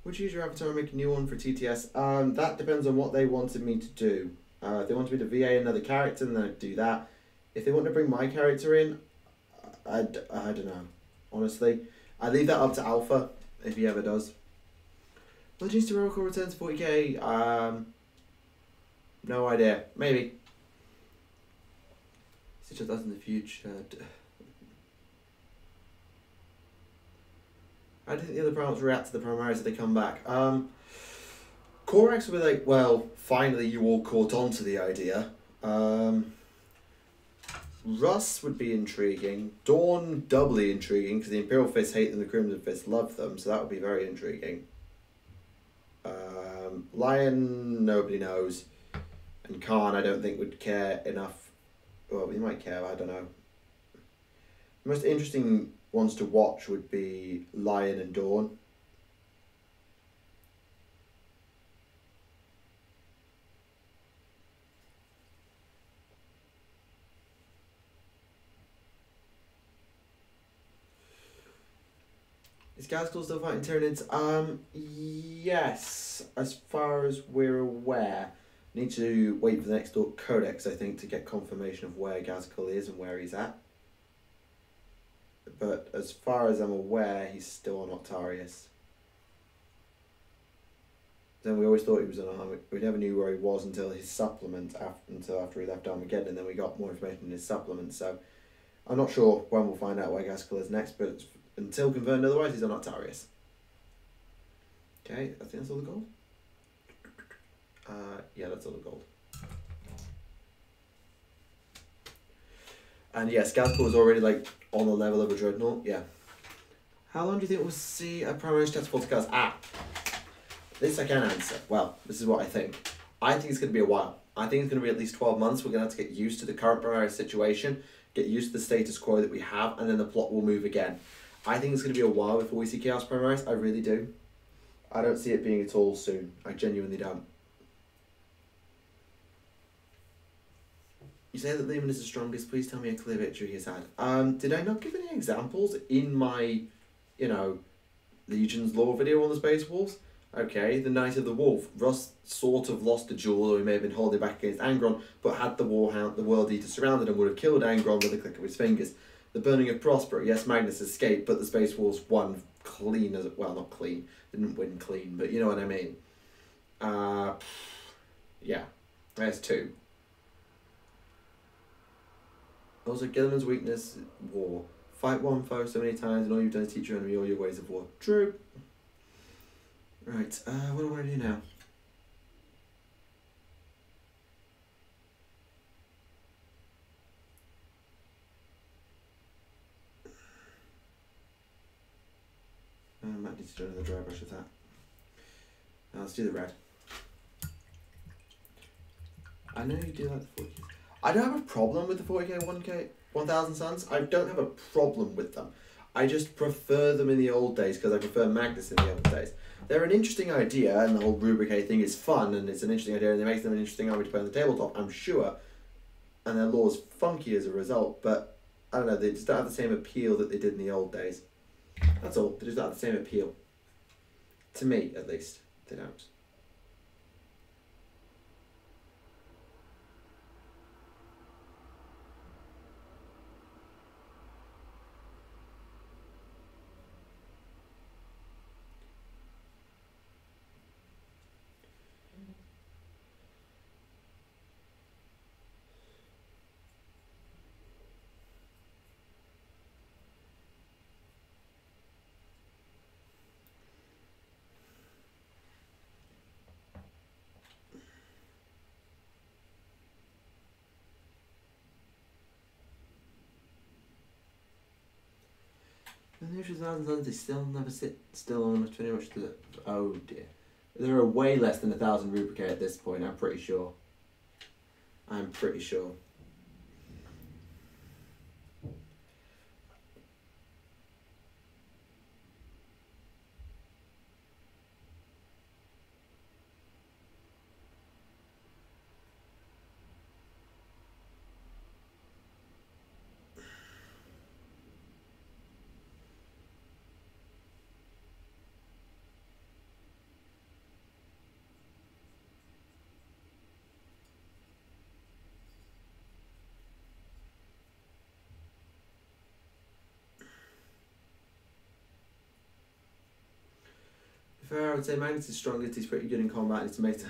Would you use your avatar and make a new one for TTS? That depends on what they wanted me to do. If they wanted me to VA another character, then I'd do that. If they want to bring my character in, I don't know. Honestly, I leave that up to Alpha if he ever does. Legends to Oracle returns 40k. No idea. Maybe. It's just us in the future. How do you think the other Primates react to the Primaris if they come back? Korax will be like, well, finally you all caught on to the idea. Russ would be intriguing. Dawn, doubly intriguing, because the Imperial Fists hate them, the Crimson Fists love them, so that would be very intriguing. Lion, nobody knows. And Khan, I don't think would care enough. Well, he might care, I don't know. The most interesting ones to watch would be Lion and Dawn. Is Gaskell still fighting Tyranids? Yes, as far as we're aware. Need to wait for the next Codex, I think, to get confirmation of where Gaskell is and where he's at. But as far as I'm aware, he's still on Octarius. Then we always thought he was on Armageddon. We never knew where he was until his supplement, until after he left Armageddon, and then we got more information in his supplement. So I'm not sure when we'll find out where Gaskell is next, but until confirmed otherwise, he's on Octarius. Okay, I think that's all the gold. Yeah, that's all the gold. And yes, Gaskell was already like on the level of a Dreadnought, yeah. How long do you think we'll see a primary stats for cars? This I can answer. Well, this is what I think. I think it's going to be a while. I think it's going to be at least 12 months. We're going to have to get used to the current primary situation, get used to the status quo that we have, and then the plot will move again. I think it's going to be a while before we see Chaos Primaris. I really do. I don't see it being at all soon. I genuinely don't. You say that Lehman is the strongest. Please tell me a clear victory he's had. Did I not give any examples in my, Legion's lore video on the Space Wolves? Okay, the Knight of the Wolf. Russ sort of lost a duel, or he may have been holding back against Angron, but had the Warhound, the World Eater surrounded him, would have killed Angron with a click of his fingers. The Burning of Prospero. Yes, Magnus escaped, but the Space Wolves won clean as well, not clean. Didn't win clean, but you know what I mean. Yeah, there's two. Also, Gilliman's weakness, war. Fight one foe so many times, and all you've done is teach your enemy all your ways of war. True. Right, what do I want to do now? I might need to do another dry brush of that. Now let's do the red. I know you do like the 40k. I don't have a problem with the 40k, 1k, 1000 Suns. I don't have a problem with them. I just prefer them in the old days because I prefer Magnus in the old days. They're an interesting idea, and the whole Rubric thing is fun, and it's an interesting idea, and it makes them an interesting army to play on the tabletop, I'm sure. And their lore's funky as a result, but I don't know, they just don't have the same appeal that they did in the old days. That's all. They just don't have the same appeal. To me, at least, they don't. And the issues they still never sit still on enough to pretty much the. Oh dear. There are way less than 1,000 rubricae at this point, I'm pretty sure. I'm pretty sure. Fair, I would say Magnus is strongest, he's pretty good in combat, it's made to...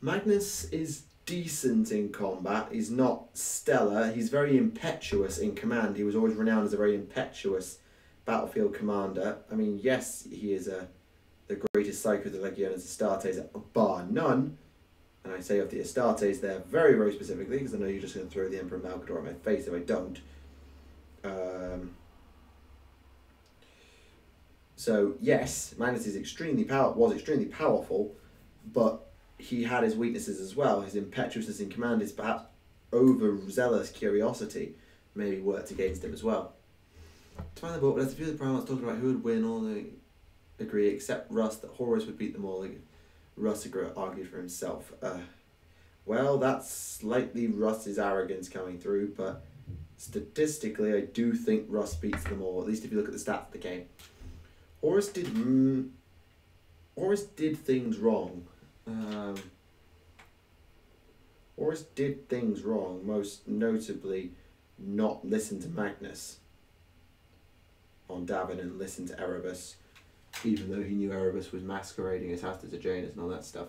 Magnus is decent in combat, he's not stellar, he's very impetuous in command. He was always renowned as a very impetuous battlefield commander. I mean, yes, he is the greatest Psycho of the Legiones Astartes, bar none. And I say of the Astartes there very, very specifically, because I know you're just going to throw the Emperor Malcador at my face if I don't. So yes, Magnus is extremely powerful, but he had his weaknesses as well. His impetuousness in command, his perhaps overzealous curiosity, maybe worked against him as well. To find the book, but as a few of the primates talking about who would win, all they agree except Russ that Horus would beat them all. Russ argued for himself. Well, that's slightly Russ's arrogance coming through, but statistically, I do think Russ beats them all. At least if you look at the stats of the game. Horus did things wrong. Horus did things wrong, most notably not listen to Magnus on Davin and listen to Erebus, even though he knew Erebus was masquerading as Hasta to Janus and all that stuff.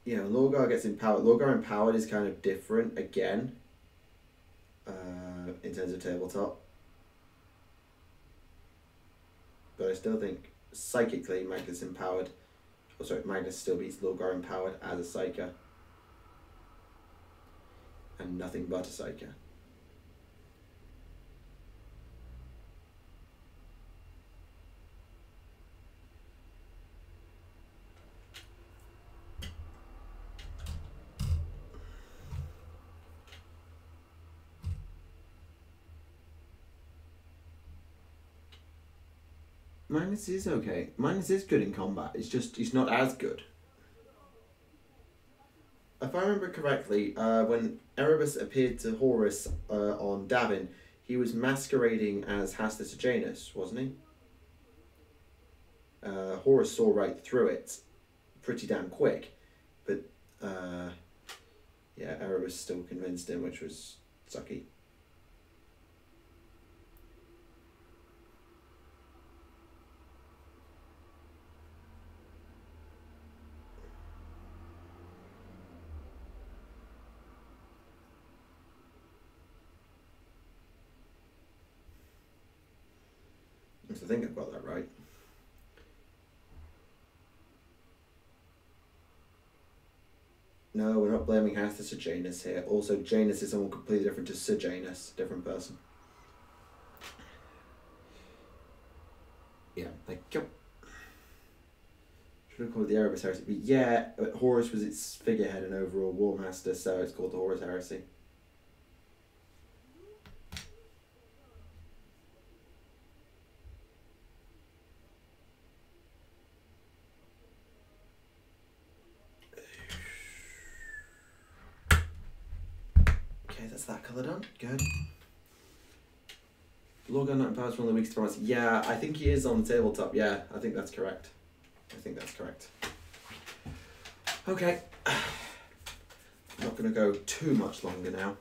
Yeah, when Lorgar gets empowered, Lorgar empowered is kind of different again. In terms of tabletop, but I still think psychically Magnus empowered, Magnus still beats Lorgar empowered as a Psyker, and nothing but a Psyker. Magnus is okay. Magnus is good in combat. It's just he's not as good. If I remember correctly, when Erebus appeared to Horus on Davin, he was masquerading as Hasta to Janus, wasn't he? Horus saw right through it, pretty damn quick, but yeah, Erebus still convinced him, which was sucky. I think I've got that right. No, we're not blaming Hasta to Janus here. Also, Janus is someone completely different to Sejanus, different person. Yeah, thank you. Should have called it the Erebus Heresy, but yeah, Horus was its figurehead and overall war master, so it's called the Horus Heresy. That's that colour done. Good. Lorgar not empowered for one of the weakest primates. Yeah, I think he is on the tabletop. Yeah, I think that's correct. Okay. I'm not going to go too much longer now.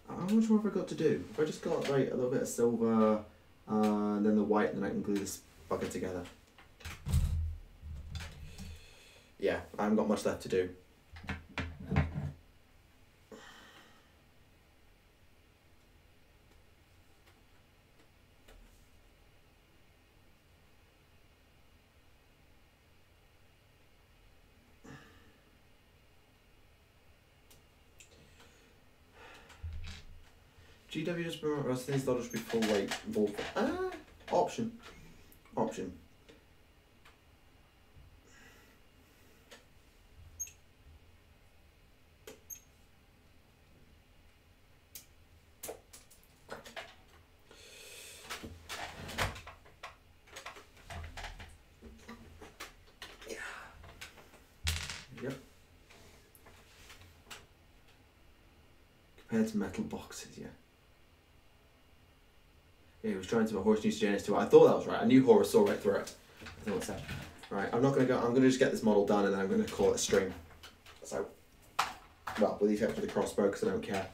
How much more have I got to do? If I just got like a little bit of silver, and then the white, and then I can glue this bucket together. Yeah, I haven't got much left to do. GW just been these will just be full weight ball. Option. Yep. Compared to metal boxes, yeah. Yeah, he was trying to put horse news Janus too. I thought that was right. I knew Horus saw right through it. I thought so. Right, I'm not gonna go. I'm gonna just get this model done, and then I'm gonna call it a stream. So, well, with the effect of the crossbow, because I don't care.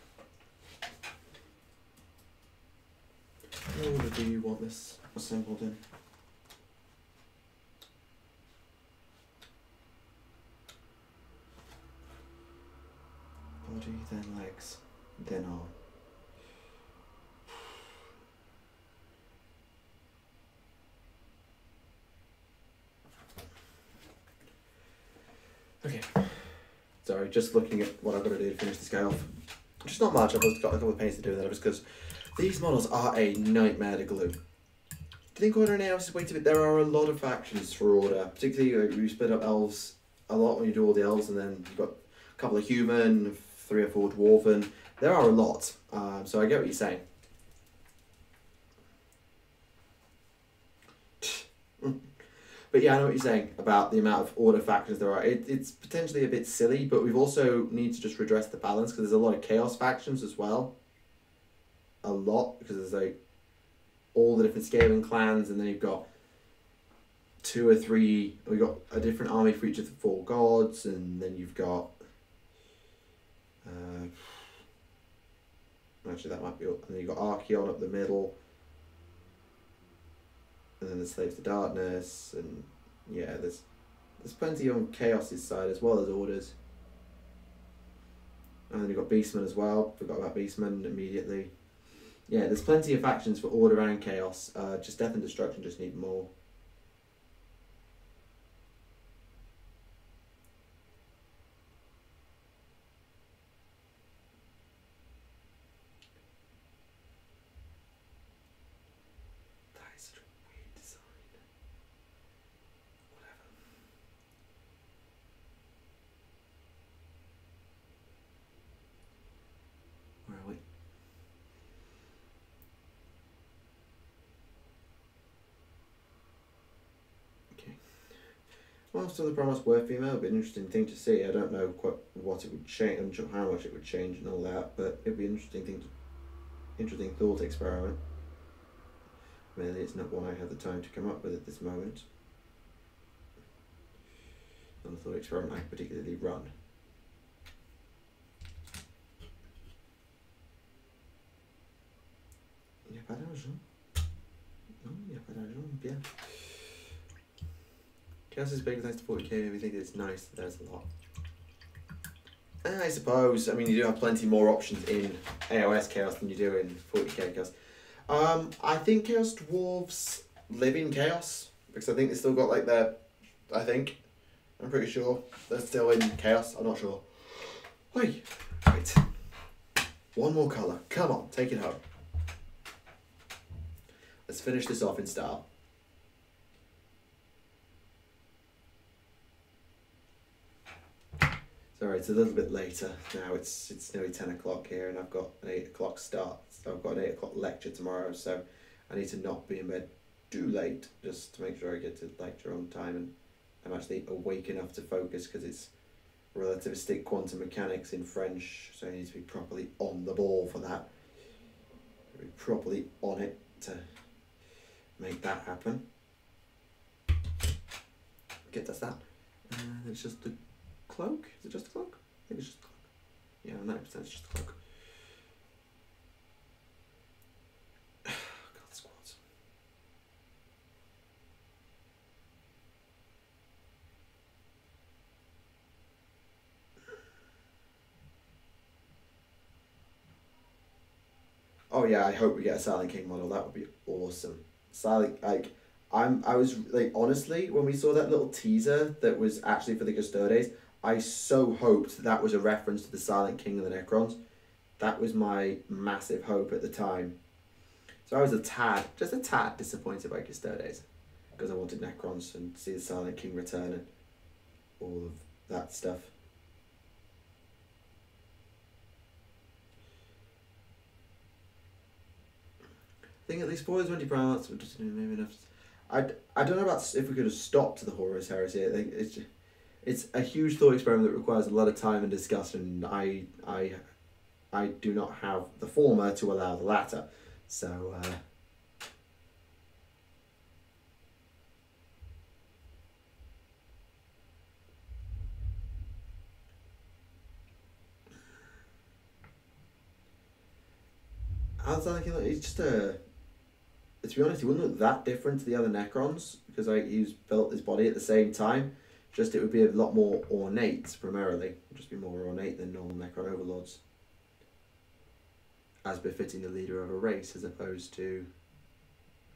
What order do you want this assembled in? Body, then legs, then arm. Okay. Sorry, just looking at what I've got to do to finish this guy off. Just not much, I've just got a couple of paints to do that, just because these models are a nightmare to glue. Do you think Order and Chaos is way too bit? There are a lot of factions for Order, particularly you split up elves a lot when you do all the elves, and then you've got a couple of human, 3 or 4 dwarven. There are a lot, so I get what you're saying. But yeah, I know what you're saying about the amount of Order factions there are. It's potentially a bit silly, but we've also need to just redress the balance, because there's a lot of Chaos factions as well. A lot, because there's like all the different scaling clans, and then you've got 2 or 3, we've got a different army for each of the 4 gods, and then you've got actually that might be, and then you've got Archeon up the middle, and then the Slaves to Darkness, and yeah, there's plenty on Chaos's side as well as Orders. And then you've got Beastmen as well, forgot about Beastmen immediately. Yeah, there's plenty of factions for Order and Chaos, just Death and Destruction just need more. Whilst the promise were female, it'd be an interesting thing to see. I don't know quite what it would change, how much it would change and all that, but it'd be an interesting thought experiment. Really, it's not one I have the time to come up with at this moment. Not a thought experiment I particularly run. Il n'y a pas d'argent. Non, il n'y a pas d'argent, bien. Chaos is big thanks to 40k, maybe think it's nice that there's a lot. I suppose, I mean, you do have plenty more options in AOS Chaos than you do in 40k Chaos. I think Chaos Dwarves live in Chaos, because I think they still got like their, I'm pretty sure they're still in Chaos, I'm not sure. Wait, right. One more colour, come on, take it home. Let's finish this off in style. Sorry, it's a little bit later now. It's nearly 10 o'clock here, and I've got an 8 o'clock start. So I've got an 8 o'clock lecture tomorrow, so I need to not be in bed too late, just to make sure I get to the lecture on time and I'm actually awake enough to focus, because it's relativistic quantum mechanics in French, so I need to be properly on the ball for that. Be properly on it to make that happen. Okay, that's that. And it's just the cloak? Is it just a cloak? I think it's just a cloak. Yeah, 90% it's just a cloak. God, the squads. Oh yeah, I hope we get a Silent King model. That would be awesome. Silent, like, I was like, honestly, when we saw that little teaser that was actually for the Custodes, I so hoped that was a reference to the Silent King and the Necrons. That was my massive hope at the time. So I was just a tad disappointed by Custodes, because I wanted Necrons and see the Silent King return and all of that stuff. I think at least 420 prowess would just maybe enough. I don't know about if we could have stopped the Horus Heresy. I think it's a huge thought experiment that requires a lot of time and discussion. I do not have the former to allow the latter. So how's that looking? It's just a. To be honest, he wouldn't look that different to the other Necrons because he's built his body at the same time. Just it would be a lot more ornate primarily. It would just be more ornate than normal Necron overlords, as befitting the leader of a race as opposed to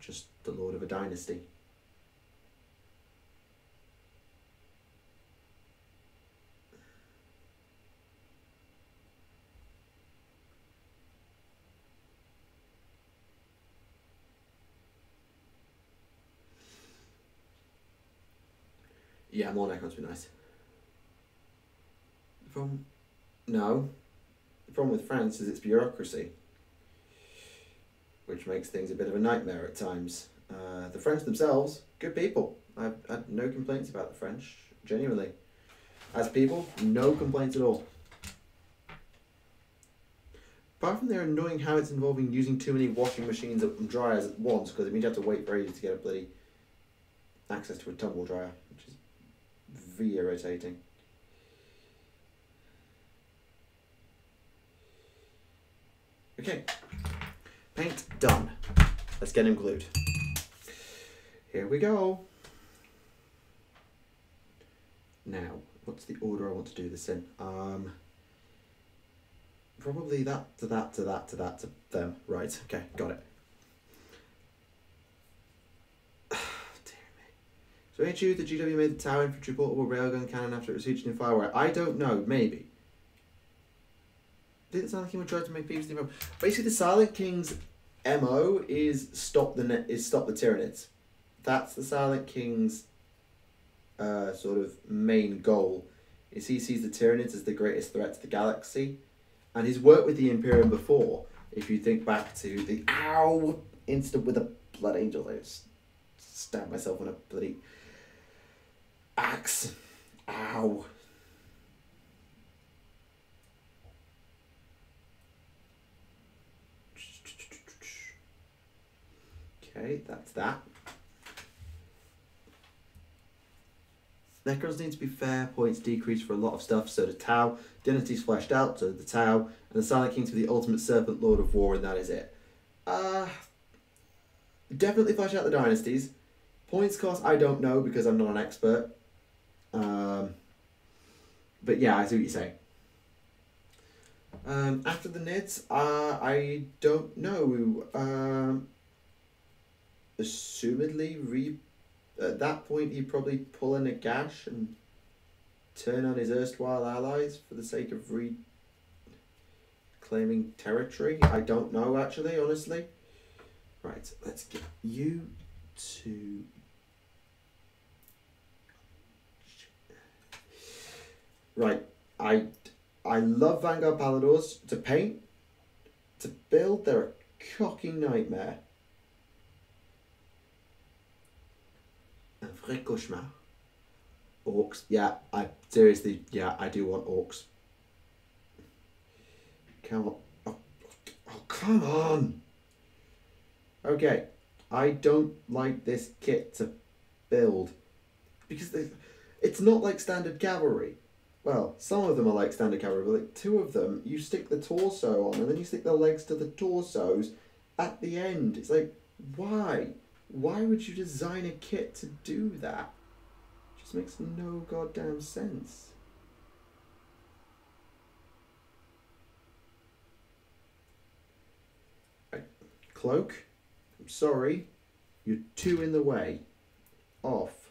just the lord of a dynasty. Yeah, more Necrons would be nice. No. The problem with France is its bureaucracy, which makes things a bit of a nightmare at times. The French themselves, good people. I've had no complaints about the French, genuinely. As people, no complaints at all. Apart from their annoying habits involving using too many washing machines and dryers at once, because it means you have to wait for ages to get a bloody access to a tumble dryer, which is very irritating. Okay, paint done. Let's get him glued. Here we go. Now, what's the order I want to do this in? Probably that to that to that to that to them. Right, okay, got it. Dear me. So ain't you the GW made the tower infantry portable railgun cannon after it was featured in Firewire? I don't know, maybe. Did the Silent King would try to make previously? Basically, the Silent King's MO is stop the Tyranids. That's the Silent King's sort of main goal. Is he sees the Tyranids as the greatest threat to the galaxy, and he's worked with the Imperium before. If you think back to the incident with the Blood Angel, I just stabbed myself with a bloody axe. Ow. Okay, that's that. Necrons need to be fair, points decrease for a lot of stuff, so do Tau. Dynasty's fleshed out, so do the Tau. And the Silent King to be the ultimate Serpent Lord of War, and that is it. Definitely flesh out the dynasties. Points cost, I don't know because I'm not an expert. But yeah, I see what you're saying. After the Nids, I don't know. Assumedly, at that point, he'd probably pull in a gash and turn on his erstwhile allies for the sake of reclaiming territory. I don't know, actually, honestly. Right, let's get you to... Right, I love Vanguard Paladors. To paint, to build, they're a cocking nightmare. Un vrai cauchemar. Orcs. Yeah, I do want orcs. Come on. Oh, come on. Okay. I don't like this kit to build. Because it's not like standard cavalry. Well, some of them are like standard cavalry, but like two of them, you stick the torso on and then you stick the legs to the torsos at the end. It's like, why? Why would you design a kit to do that? It just makes no goddamn sense. Right. Cloak, I'm sorry, you're two in the way. Off.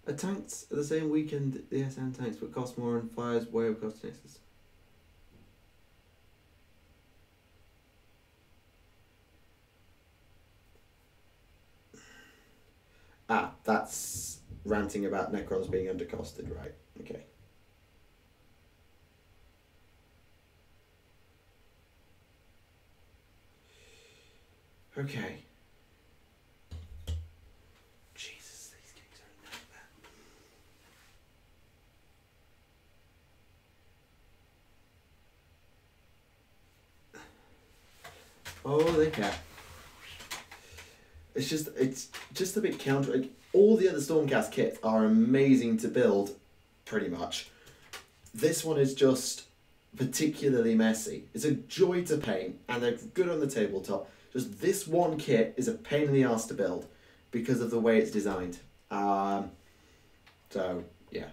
Are tanks the same weekend the SM tanks but cost more and flyers way over cost Nexus? Ah, that's ranting about Necrons being undercosted, right? Okay. Okay. Jesus, these games are a nightmare. Oh, they care. It's just a bit counter. Like, all the other Stormcast kits are amazing to build, pretty much. This one is just particularly messy. It's a joy to paint, and they're good on the tabletop. Just this one kit is a pain in the ass to build because of the way it's designed. So yeah.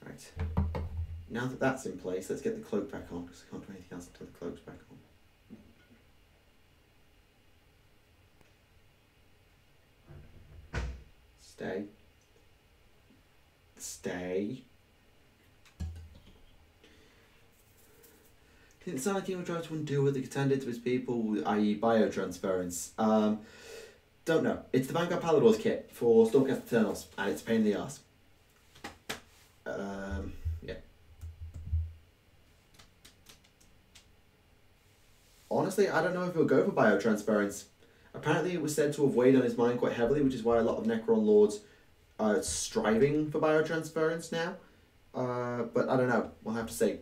Right. Now that that's in place, let's get the cloak back on, because I can't do anything else until the cloak's back on. Stay. Stay. I think the Silent King will try to undo what the contender to his people, i.e. biotransference. Don't know. It's the Vanguard Paladors kit for Stormcast Eternals, and it's a pain in the arse. Yeah. Honestly, I don't know if he'll go for biotransference. Apparently it was said to have weighed on his mind quite heavily, which is why a lot of Necron Lords are striving for biotransference now. But I don't know. We'll have to see.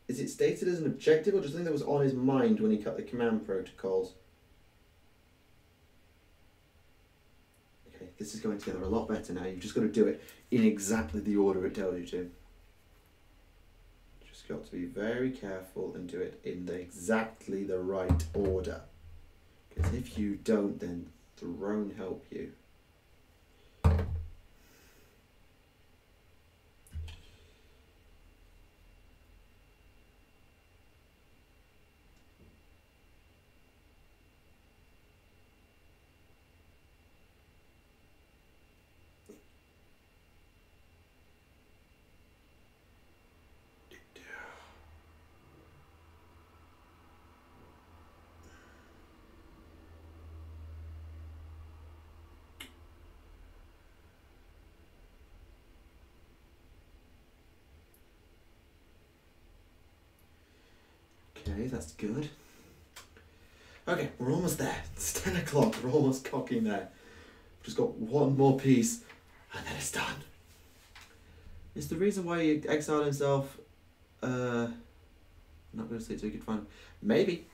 Is it stated as an objective, or just something that was on his mind when he cut the command protocols? Okay, this is going together a lot better now. You've just got to do it in exactly the order it tells you to. Just got to be very careful and do it in exactly the right order. Because if you don't, then Throne help you. Okay, that's good. Okay, we're almost there. It's 10 o'clock, we're almost cocking there. Just got one more piece, and then it's done. It's the reason why he exiled himself. I'm not going to say so he could find. Maybe.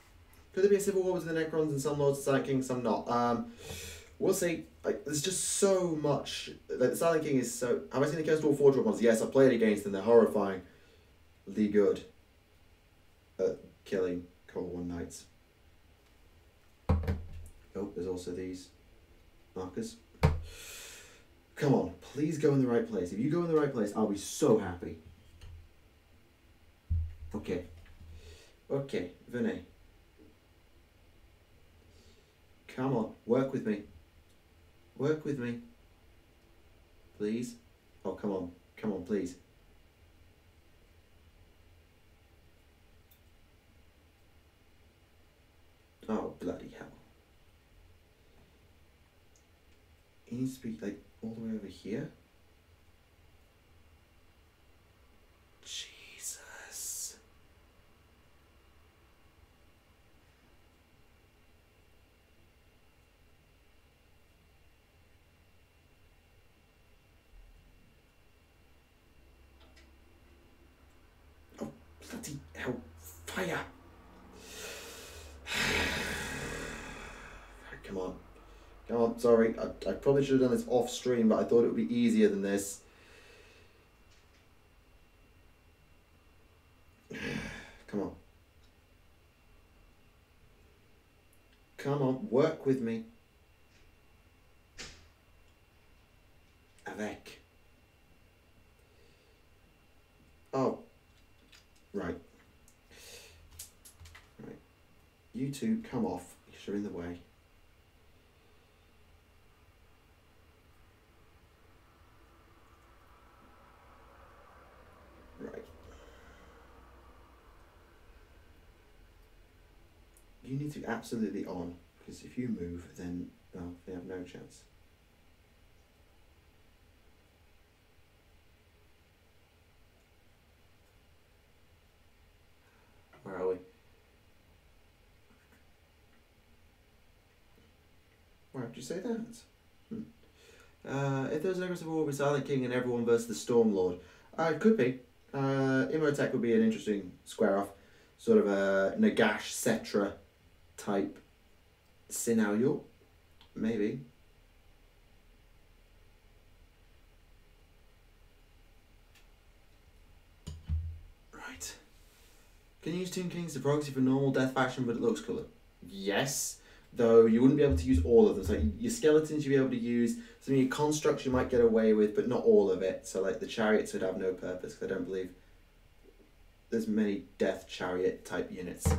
Could there be a civil war between the Necrons and some Lords of Silent King, some not? We'll see. Like, there's just so much. Like, the Silent King is so. Have I seen the Curse Dwarf 4-drop ones? Yes, I've played against them. They're horrifyingly good at killing Cold One Knights. Oh, there's also these markers. Come on, please go in the right place. If you go in the right place, I'll be so happy. Okay. Okay, Vinay. Come on, work with me. Work with me. Please. Oh, come on. Come on, please. Oh, bloody hell. He needs to be, like, all the way over here? Jesus. Oh, bloody hell. Fire. Come on. Come on, sorry. I probably should have done this off stream, but I thought it would be easier than this. Come on. Come on, work with me. Avec. Oh. Right. Right. You two come off, because you're in the way. Right. You need to be absolutely on, because if you move, then, well, they have no chance. Where are we? Why would you say that? If there was an aggressive war with Silent King and everyone versus the Storm Lord, it could be. Imhotep would be an interesting square off, sort of a Nagash Cetra type scenario, maybe. Right. Can you use Tomb Kings to proxy for normal death faction, but it looks cooler? Yes. Though you wouldn't be able to use all of them. So your skeletons you'd be able to use, some of your constructs you might get away with, but not all of it. So like the chariots would have no purpose, because I don't believe there's many death chariot type units.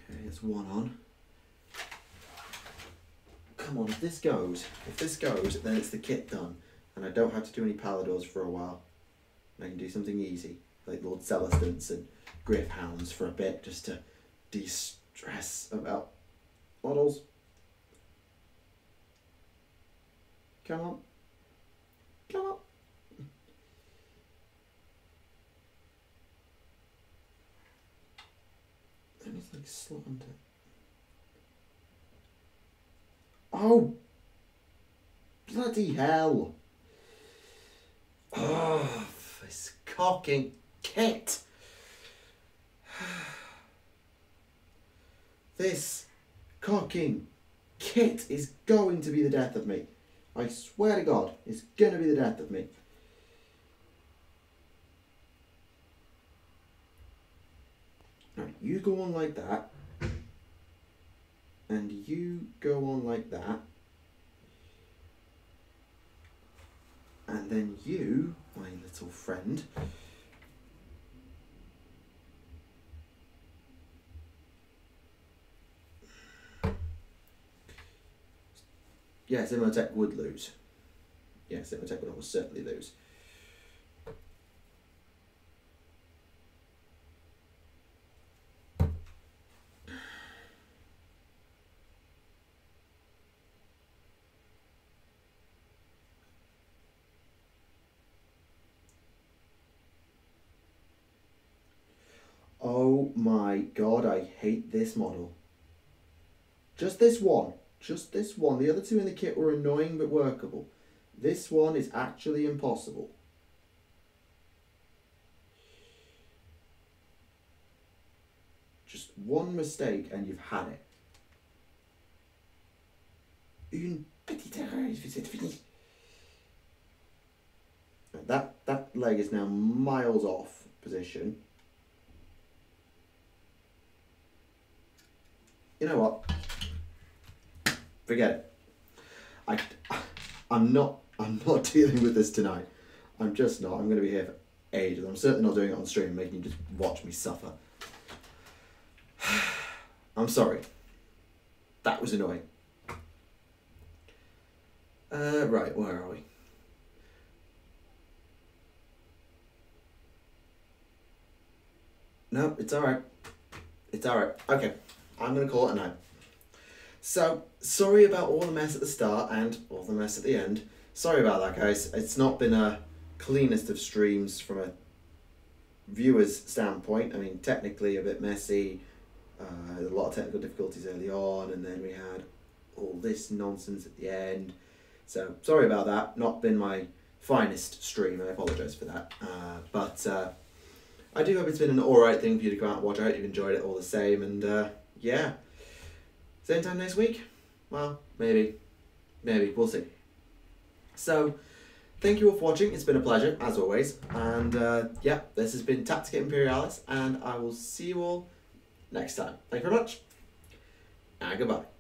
There's one on. Come on, if this goes, then it's the kit done. And I don't have to do any Paladors for a while. And I can do something easy, like Lord Celestants and Griff Hounds for a bit, just to de-stress about models. Come on. Come on. And it's like slanted. Oh! Bloody hell! Oh, this cocking kit! This cocking kit is going to be the death of me. I swear to God, it's going to be the death of me. Right, you go on like that, and you go on like that, and then you, my little friend, yes, Imhotep would lose. Yes, Imhotep would almost certainly lose. Oh my God, I hate this model. Just this one. Just this one. The other two in the kit were annoying but workable. This one is actually impossible. Just one mistake and you've had it. Une petite erreur, c'est fini. That leg is now miles off position. You know what? Forget it. I'm not dealing with this tonight. I'm just not. I'm going to be here for ages. I'm certainly not doing it on stream, making you just watch me suffer. I'm sorry. That was annoying. Right, where are we? No, it's alright. It's alright. Okay, I'm going to call it a night. So, sorry about all the mess at the start and all the mess at the end. Sorry about that, guys. It's not been a cleanest of streams from a viewer's standpoint. I mean, technically a bit messy. A lot of technical difficulties early on, and then we had all this nonsense at the end. So, sorry about that. Not been my finest stream, I apologise for that. But I do hope it's been an alright thing for you to come out and watch. I hope you've enjoyed it all the same, and yeah. Same time next week? Well, maybe. Maybe, we'll see. So, thank you all for watching. It's been a pleasure, as always. And yeah, this has been Tactica Imperialis, and I will see you all next time. Thank you very much, and goodbye.